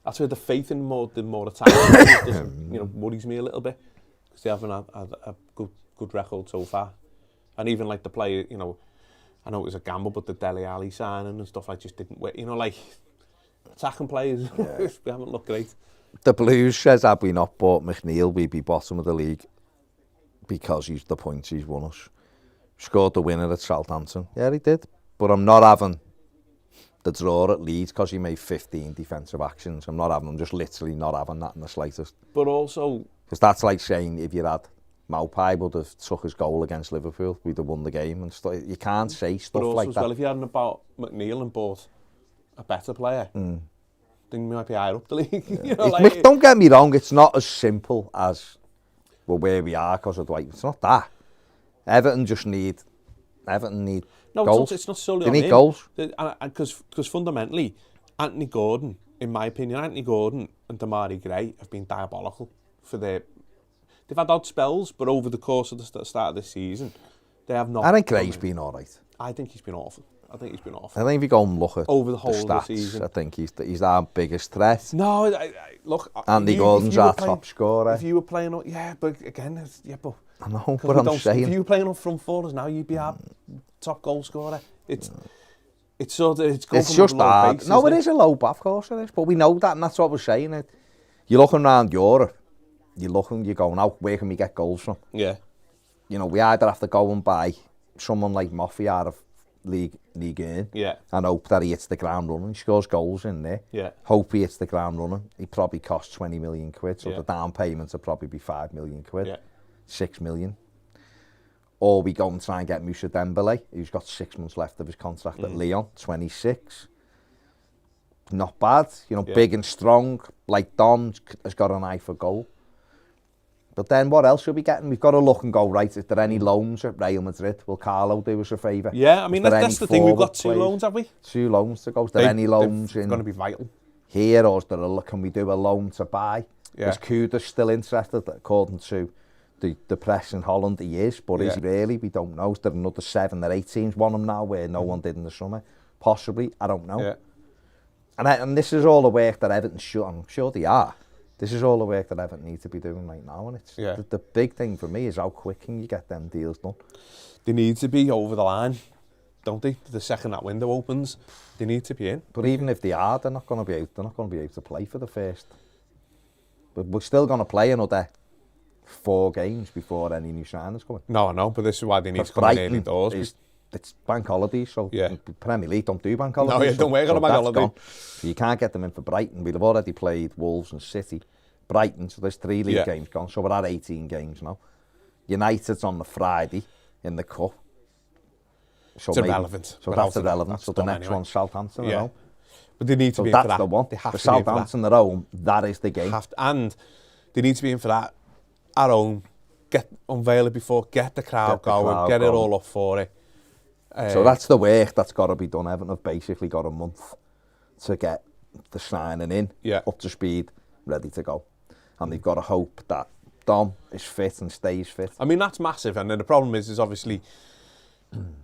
That's where the faith in Mauritania worries me a little bit, because they haven't had a good record so far. And even like the player, I know it was a gamble, but the Dele Alli signing and stuff, just didn't work. Like attacking players, we haven't looked great. The Blues says, had we not bought McNeil, we'd be bottom of the league because he's the points he's won us. Scored the winner at Southampton. Yeah, he did. But I'm not having the draw at Leeds because he made 15 defensive actions. I'm just literally not having that in the slightest. But also... Because that's like saying if you had Maupay would have took his goal against Liverpool, we'd have won the game and stuff. You can't say stuff like that. But also, if you hadn't bought McNeil and bought a better player, then you might be higher up the league. Don't get me wrong, it's not as simple as where we are because of Dwight. It's not that. Everton need goals. It's not solely they on need him. Goals. Because fundamentally, Anthony Gordon, in my opinion, and Damari Gray have been diabolical for their... They've had odd spells, but over the course of the start of this season, they have not... I think Gray's been all right. I think he's been awful. I think if you go and look at over the whole stats, of the season, I think he's our biggest threat. No, look... Andy Gordon's our top scorer. If you were playing... but again, but... I know, but I'm saying... If you were playing on front fours now, you'd be our top goal scorer. It's sort of... It's just hard. Base, no, it is a low bar, of course it is. But we know that, and that's what we're saying. You're looking around Europe, you're going, now, where can we get goals from? Yeah. We either have to go and buy someone like Mathew out of League 1 and hope that he hits the ground running. He scores goals in there. Yeah. Hope he hits the ground running. He probably costs 20 million quid, so the down payments will probably be 5 million quid. Yeah. 6 million. Or we go and try and get Moussa Dembele, who's got 6 months left of his contract at Lyon, 26. Not bad, big and strong, like Dom has got an eye for goal. But then what else are we getting? We've got to look and go, right, is there any loans at Real Madrid? Will Carlo do us a favour? Yeah, I mean, that's the thing, we've got 2 loans, have we? 2 loans to go. Is there any loans in... going to be vital. Here, or can we do a loan to buy? Yeah. Is Kudus still interested, according to the press in Holland? He is, but is he really? We don't know. Is there another 7 or 8 teams want him now where no one did in the summer? Possibly, I don't know. Yeah. And this is all the work that Everton should, I'm sure they are. This is all the work that Everton need to be doing right now, and it's the big thing for me is how quick can you get them deals done. They need to be over the line, don't they? The second that window opens, they need to be in. But even if they are, they're not going to be able to play for the first. But we're still going to play another 4 games before any new signings come in. No, I know, but this is why they need to come in early doors. It's bank holidays, so Premier League don't do bank holidays. No, you don't work on a bank holiday. So you can't get them in for Brighton. We've already played Wolves and City. Brighton, so there's 3 league games gone, so we're at 18 games now. United's on the Friday in the Cup. So it's irrelevant. So that's irrelevant. So the next one's Southampton at home. But they need to be in for that. That's the one. They have for to Southampton at home, that is the game. And they need to be in for that at home. Unveil it before, get the crowd going, get it all up for it. So that's the work that's got to be done. Everton have basically got a month to get the signing in, up to speed, ready to go. And they've got to hope that Dom is fit and stays fit. I mean, that's massive. And then the problem is obviously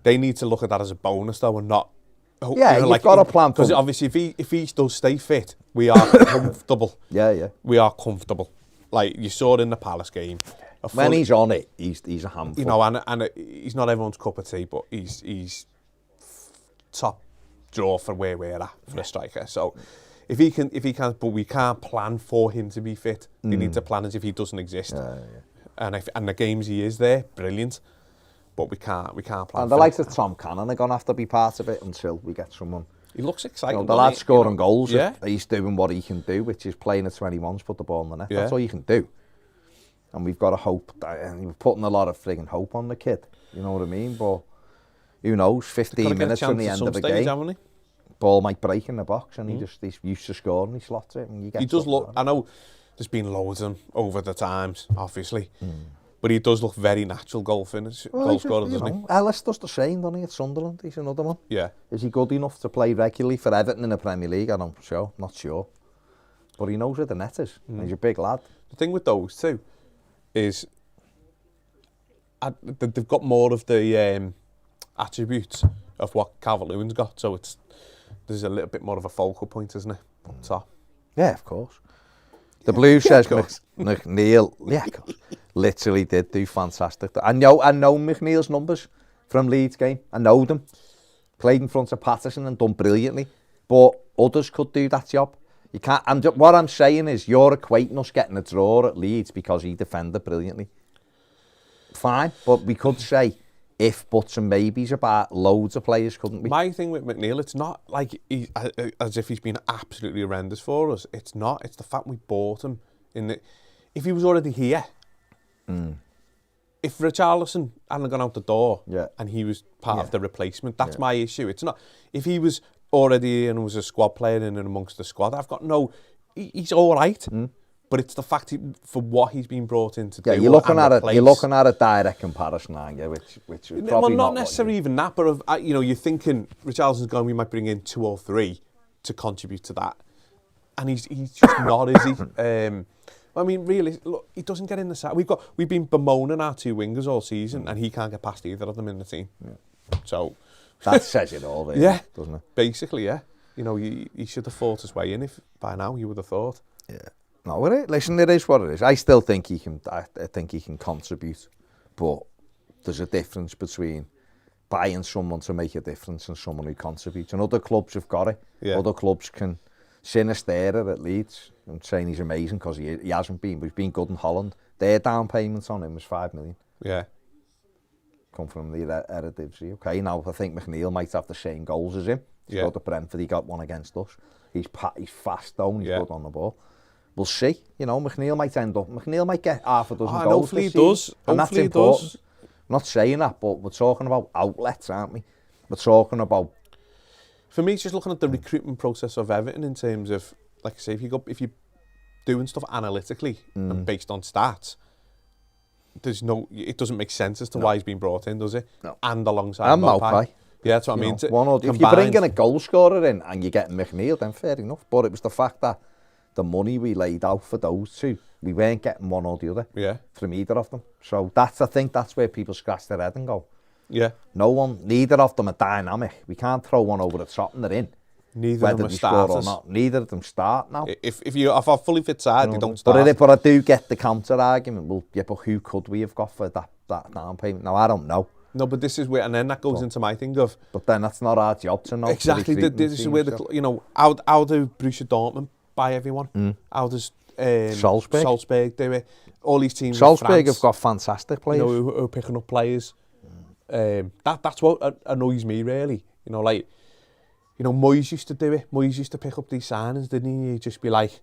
they need to look at that as a bonus, though, and not... you've got a plan for... Because obviously if he does stay fit, we are comfortable. We are comfortable. Like, you saw it in the Palace game. When he's on it, he's a handful. And he's not everyone's cup of tea, but he's top draw for where we're at for a striker. So if he can, but we can't plan for him to be fit. They need to plan as if he doesn't exist. And the games he is there, brilliant. but we can't plan. And the likes of Tom Cannon are going to have to be part of it until we get someone. He looks exciting. The lad scoring goals. Yeah. He's doing what he can do, which is playing at 21s, put the ball in the net. Yeah. That's all you can do. And we've got to hope, and we're putting a lot of frigging hope on the kid. You know what I mean? But who knows? 15 minutes from the end of the game, ball might break in the box, and he's used to scoring. He slots it, and you get. He does look. I know there's been loads of them over the times, obviously, but he does look very natural goal scorer, doesn't he? Ellis does the same, doesn't he? At Sunderland, he's another one. Yeah. Is he good enough to play regularly for Everton in the Premier League? I'm not sure. But he knows where the net is. He's a big lad. The thing with those two is they've got more of the attributes of what Calvert-Lewin's got, so there's a little bit more of a focal point, isn't it? Up top. Yeah, of course. The Blue says McNeil, of course, literally did do fantastic. I know McNeil's numbers from Leeds game. I know them. Played in front of Patterson and done brilliantly. But others could do that job. You can't. What I'm saying is you're equating us getting a draw at Leeds because he defended brilliantly. Fine, but we could say if, buts and maybes about loads of players, couldn't we? My thing with McNeil, it's not like as if he's been absolutely horrendous for us. It's not. It's the fact we bought him. If he was already here, if Richarlison hadn't gone out the door and he was part of the replacement, that's my issue. It's not. If he was already and was a squad player in and amongst the squad, I've got no. He's all right. But it's the fact for what he's been brought in to do. You're looking at a direct comparison, aren't you? Which is probably not necessarily even that, but you're thinking Richarlison's gone. We might bring in 2 or 3 to contribute to that, and he's just not, is he? I mean, really, look, he doesn't get in the side. We've been bemoaning our 2 wingers all season, and he can't get past either of them in the team. Yeah. So that says it all, really, doesn't it? Basically, yeah. He should have fought his way in if by now you would have thought. Yeah. No, listen, it is what it is. I still think he can. I think he can contribute, but there's a difference between buying someone to make a difference and someone who contributes. And other clubs have got it. Yeah. Other clubs can. Sinisterra at Leeds. I'm saying he's amazing because he hasn't been. But he's been good in Holland. Their down payments on him was 5 million. Yeah. Come from the Eredivisie. Okay, now I think McNeil might have the same goals as him. He's got the Brentford. He got one against us. He's fast though. He's good on the ball. We'll see. McNeil might get half a dozen goals. Hopefully he does. And that's important. I'm not saying that, but we're talking about outlets, aren't we? We're talking about. For me, it's just looking at the recruitment process of Everton in terms of, like I say, if you're doing stuff analytically and based on stats, it doesn't make sense as to why he's been brought in, does it? No. And alongside Maupay. Yeah, that's what I mean. If you're bringing a goal scorer in and you're getting McNeil, then fair enough. But it was the fact that the money we laid out for those 2, we weren't getting one or the other from either of them. So I think that's where people scratch their head and go, neither of them are dynamic. We can't throw one over the top and they're in. Neither of them are starters. Or not. Neither of them start now. If a fully fit side, they don't start. But I do get the counter argument. Well, but who could we have got for that down payment? Now, I don't know. No, but this is where, and then that goes into my thing of. But then that's not our job to know. Exactly. This is where how do Borussia Dortmund buy everyone? How does Salzburg do it? All these teams. Salzburg have got fantastic players. Who are picking up players. That's what annoys me really. Moyes used to do it. Moyes used to pick up these signings, didn't he? He'd just be like,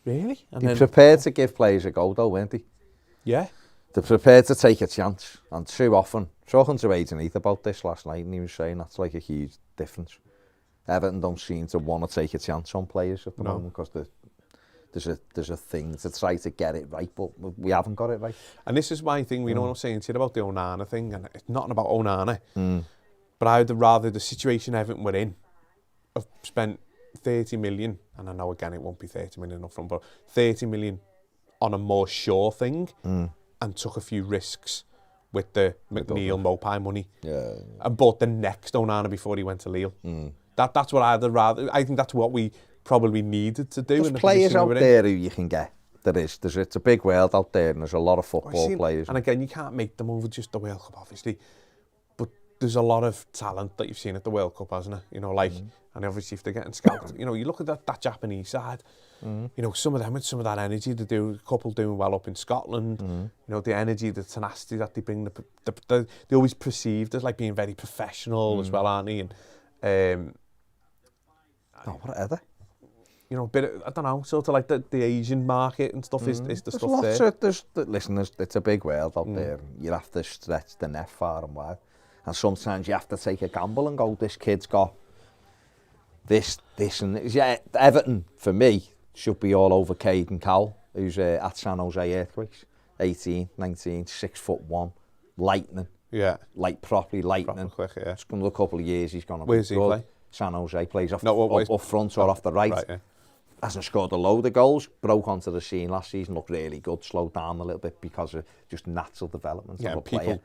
really? And He's prepared to give players a go, though, weren't he? Yeah. They're prepared to take a chance. And too often, talking to Aidan Heath about this last night, and he was saying that's like a huge difference. Everton don't seem to want to take a chance on players at the moment because there's a thing to try to get it right, but we haven't got it right. And this is my thing, we know what I'm saying to you about the Onana thing, and it's not about Onana, but I would rather the situation Everton were in, have spent 30 million, and I know again it won't be 30 million up front, but 30 million on a more sure thing, and took a few risks with the McNeil Maupay money, and bought the next Onana before he went to Lille. That's what I'd rather. I think that's what we probably needed to do. There's players out there who you can get. It's a big world out there, and there's a lot of football players. And again, you can't make them over just the World Cup, obviously. But there's a lot of talent that you've seen at the World Cup, hasn't it? You know, like, and obviously if they're getting scouted, you know, you look at that Japanese side, you know, some of them with some of that energy, they do, a couple doing well up in Scotland, you know, the energy, the tenacity that they bring, they're always perceived as like being very professional as well, aren't they? And, what are they? You know, I don't know, sort of like the Asian market and stuff is the there's stuff lots there. Listen, it's a big world out there. You have to stretch the net far and wide. And sometimes you have to take a gamble and go, this kid's got this and this. Yeah, Everton, for me, should be all over Caden Cowell, who's at San Jose Earthquakes. 18, 19, 6'1", lightning. Yeah. Like properly lightning. Proper quick, yeah. It's going to a couple of years, he's going to be Where's he play? San Jose, plays off, up front or off the right. Yeah. Hasn't scored a load of goals, broke onto the scene last season, looked really good, slowed down a little bit because of just natural development of a player.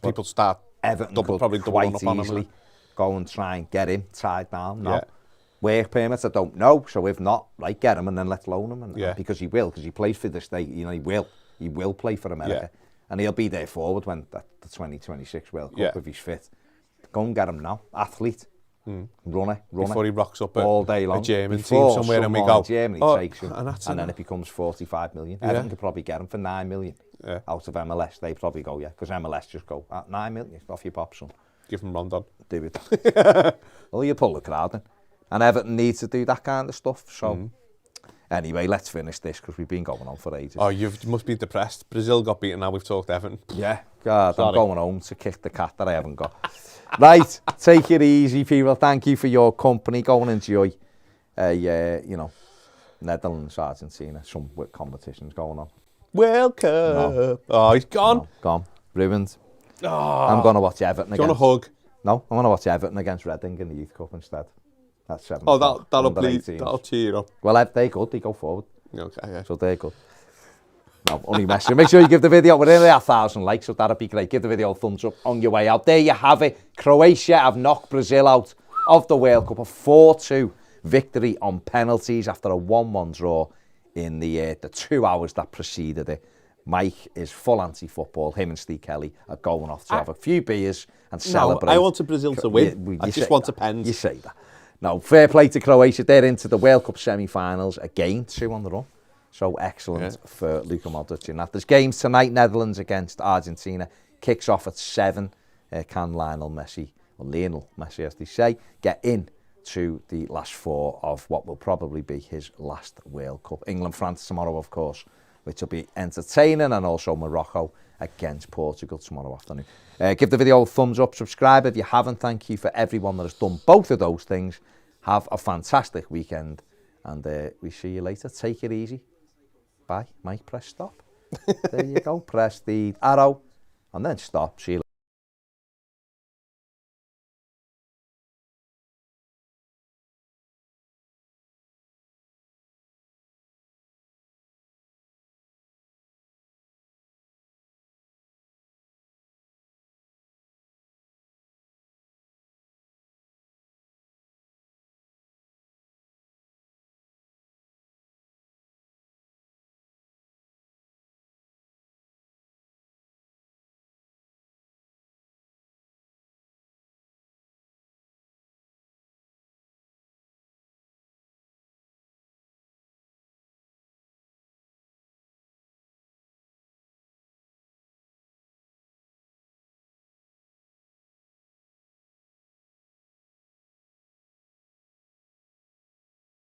People start Everton probably quite doubling easily up on him. Go and try and get him tied down. No. Yeah. Work permits, I don't know, so if not, right, get him and then let's loan him. And because he plays for the state, you know, he will play for America. And he'll be there forward when the 2026 World Cup if he's fit. Go and get him now, athlete. Run Before he rocks up all day long. A German team somewhere and we go, Germany takes him, and then it becomes 45 million. Everton could probably get him for 9 million out of MLS. They probably go, because MLS just go, 9 million, off your pop, son. Give him Rondon. Do it. Well, you pull the crowd in. And Everton needs to do that kind of stuff. So, anyway, let's finish this because we've been going on for ages. Oh, you must be depressed. Brazil got beaten, now we've talked Everton. Yeah, God, I'm going home to kick the cat that I haven't got. Right, take it easy, people. Thank you for your company. Go and enjoy, you know, Netherlands, Argentina, some competitions going on. World Cup. No. Oh, he's gone. No, gone. Ruined. Oh. I'm going to watch Everton again. Do you want a hug? No, I'm going to watch Everton against Reading in the Youth Cup instead. That's 7 Oh, that'll cheer you up. Well, they're good. They go forward. Okay, yeah. So they're good. No, only messing. Make sure you give the video, we're nearly 1,000 likes, so that'd be great. Give the video a thumbs up on your way out. There you have it. Croatia have knocked Brazil out of the World Cup. A 4-2 victory on penalties after a 1-1 draw in the 2 hours that preceded it. Mike is full anti-football. Him and Steve Kelly are going off to have a few beers and celebrate. I wanted Brazil to win. I just want a pens. You say that. No, fair play to Croatia. They're into the World Cup semi-finals again, 2 on the run. So excellent for Luka Modric in that. There's games tonight, Netherlands against Argentina. Kicks off at 7. Can Lionel Messi, as they say, get in to the last 4 of what will probably be his last World Cup. England-France tomorrow, of course, which will be entertaining, and also Morocco against Portugal tomorrow afternoon. Give the video a thumbs up, subscribe if you haven't. Thank you for everyone that has done both of those things. Have a fantastic weekend, and we see you later. Take it easy. Bye. Mike, press stop. There you go. Press the arrow and then stop. See you later.